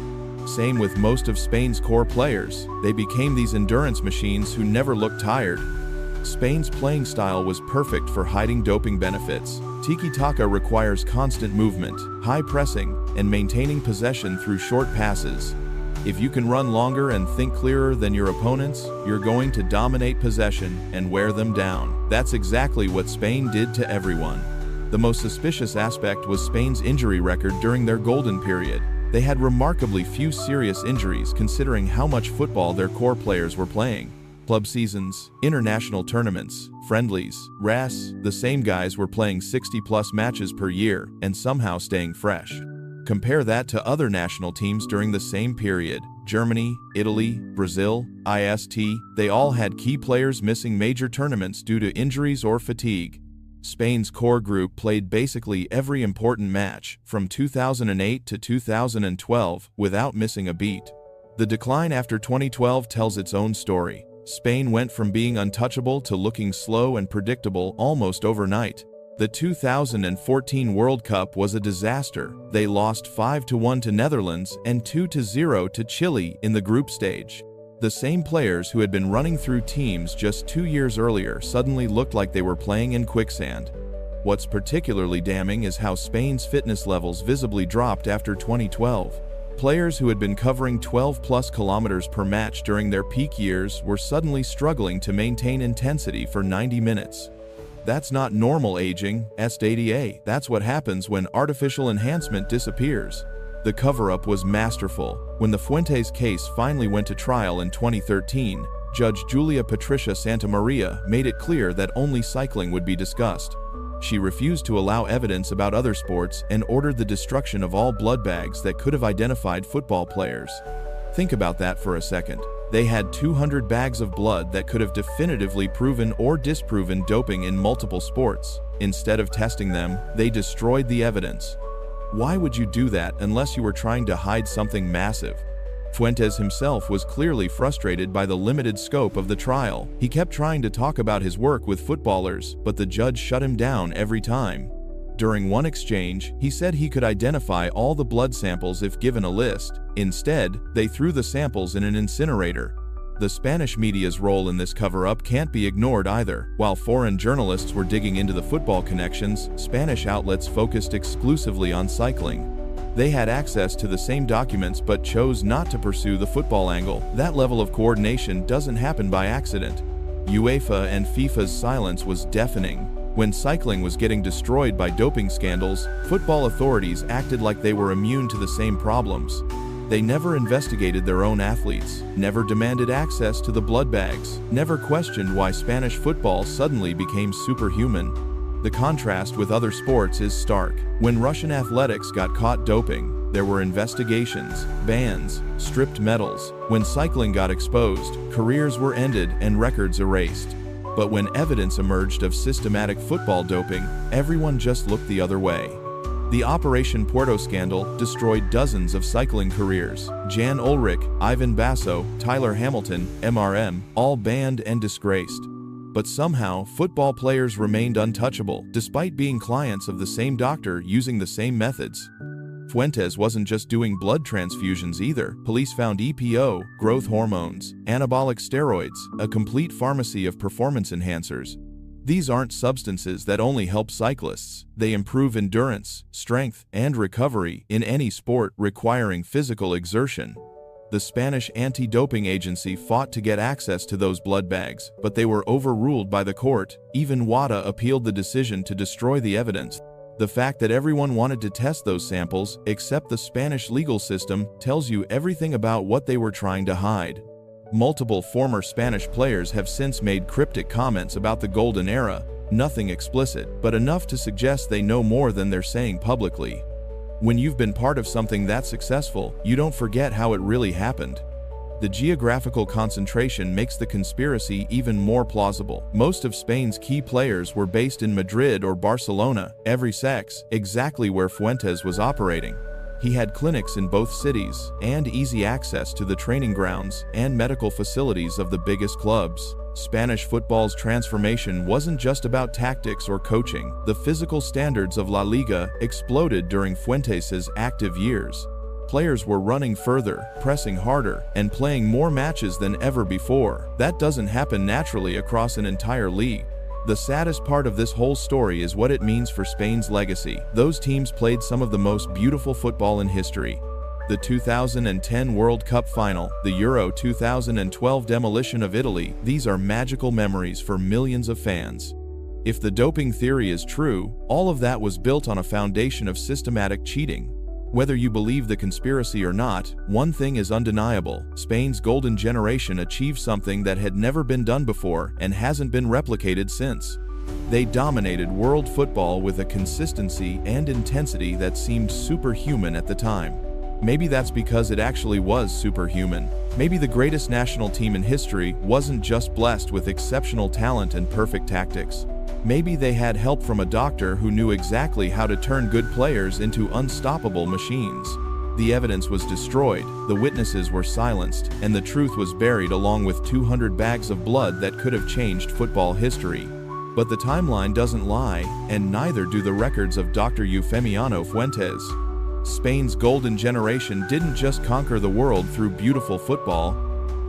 Same with most of Spain's core players. They became these endurance machines who never looked tired. Spain's playing style was perfect for hiding doping benefits. Tiki-taka requires constant movement, high pressing, and maintaining possession through short passes. If you can run longer and think clearer than your opponents, you're going to dominate possession and wear them down. That's exactly what Spain did to everyone. The most suspicious aspect was Spain's injury record during their golden period. They had remarkably few serious injuries considering how much football their core players were playing. Club seasons, international tournaments, friendlies, RAS, the same guys were playing 60-plus matches per year and somehow staying fresh. Compare that to other national teams during the same period. Germany, Italy, Brazil, IST, they all had key players missing major tournaments due to injuries or fatigue. Spain's core group played basically every important match, from 2008 to 2012, without missing a beat. The decline after 2012 tells its own story. Spain went from being untouchable to looking slow and predictable almost overnight. The 2014 World Cup was a disaster. They lost 5-1 to Netherlands and 2-0 to Chile in the group stage. The same players who had been running through teams just 2 years earlier suddenly looked like they were playing in quicksand. What's particularly damning is how Spain's fitness levels visibly dropped after 2012. Players who had been covering 12+ kilometers per match during their peak years were suddenly struggling to maintain intensity for 90 minutes. That's not normal aging, SDA. That's what happens when artificial enhancement disappears. The cover-up was masterful. When the Fuentes case finally went to trial in 2013, Judge Julia Patricia Santamaria made it clear that only cycling would be discussed. She refused to allow evidence about other sports and ordered the destruction of all blood bags that could have identified football players. Think about that for a second. They had 200 bags of blood that could have definitively proven or disproven doping in multiple sports. Instead of testing them, they destroyed the evidence. Why would you do that unless you were trying to hide something massive? Fuentes himself was clearly frustrated by the limited scope of the trial. He kept trying to talk about his work with footballers, but the judge shut him down every time. During one exchange, he said he could identify all the blood samples if given a list. Instead, they threw the samples in an incinerator. The Spanish media's role in this cover-up can't be ignored either. While foreign journalists were digging into the football connections, Spanish outlets focused exclusively on cycling. They had access to the same documents but chose not to pursue the football angle. That level of coordination doesn't happen by accident. UEFA and FIFA's silence was deafening. When cycling was getting destroyed by doping scandals, football authorities acted like they were immune to the same problems. They never investigated their own athletes, never demanded access to the blood bags, never questioned why Spanish football suddenly became superhuman. The contrast with other sports is stark. When Russian athletics got caught doping, there were investigations, bans, stripped medals. When cycling got exposed, careers were ended and records erased. But when evidence emerged of systematic football doping, everyone just looked the other way. The Operation Puerto scandal destroyed dozens of cycling careers. Jan Ullrich, Ivan Basso, Tyler Hamilton, MRM, all banned and disgraced. But somehow, football players remained untouchable, despite being clients of the same doctor using the same methods. Fuentes wasn't just doing blood transfusions either. Police found EPO, growth hormones, anabolic steroids, a complete pharmacy of performance enhancers. These aren't substances that only help cyclists. They improve endurance, strength, and recovery in any sport requiring physical exertion. The Spanish anti-doping agency fought to get access to those blood bags, but they were overruled by the court. Even WADA appealed the decision to destroy the evidence. The fact that everyone wanted to test those samples, except the Spanish legal system, tells you everything about what they were trying to hide. Multiple former Spanish players have since made cryptic comments about the golden era, nothing explicit, but enough to suggest they know more than they're saying publicly. When you've been part of something that successful, you don't forget how it really happened. The geographical concentration makes the conspiracy even more plausible. Most of Spain's key players were based in Madrid or Barcelona, every sex, exactly where Fuentes was operating. He had clinics in both cities and easy access to the training grounds and medical facilities of the biggest clubs. Spanish football's transformation wasn't just about tactics or coaching. The physical standards of La Liga exploded during Fuentes' active years. Players were running further, pressing harder, and playing more matches than ever before. That doesn't happen naturally across an entire league. The saddest part of this whole story is what it means for Spain's legacy. Those teams played some of the most beautiful football in history. The 2010 World Cup final, the Euro 2012 demolition of Italy, these are magical memories for millions of fans. If the doping theory is true, all of that was built on a foundation of systematic cheating. Whether you believe the conspiracy or not, one thing is undeniable: Spain's golden generation achieved something that had never been done before and hasn't been replicated since. They dominated world football with a consistency and intensity that seemed superhuman at the time. Maybe that's because it actually was superhuman. Maybe the greatest national team in history wasn't just blessed with exceptional talent and perfect tactics. Maybe they had help from a doctor who knew exactly how to turn good players into unstoppable machines. The evidence was destroyed, the witnesses were silenced, and the truth was buried along with 200 bags of blood that could have changed football history. But the timeline doesn't lie, and neither do the records of Dr. Eufemiano Fuentes. Spain's golden generation didn't just conquer the world through beautiful football,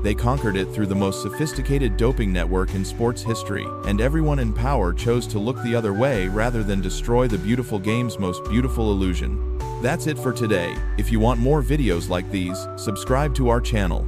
they conquered it through the most sophisticated doping network in sports history, and everyone in power chose to look the other way rather than destroy the beautiful game's most beautiful illusion. That's it for today. If you want more videos like these, subscribe to our channel.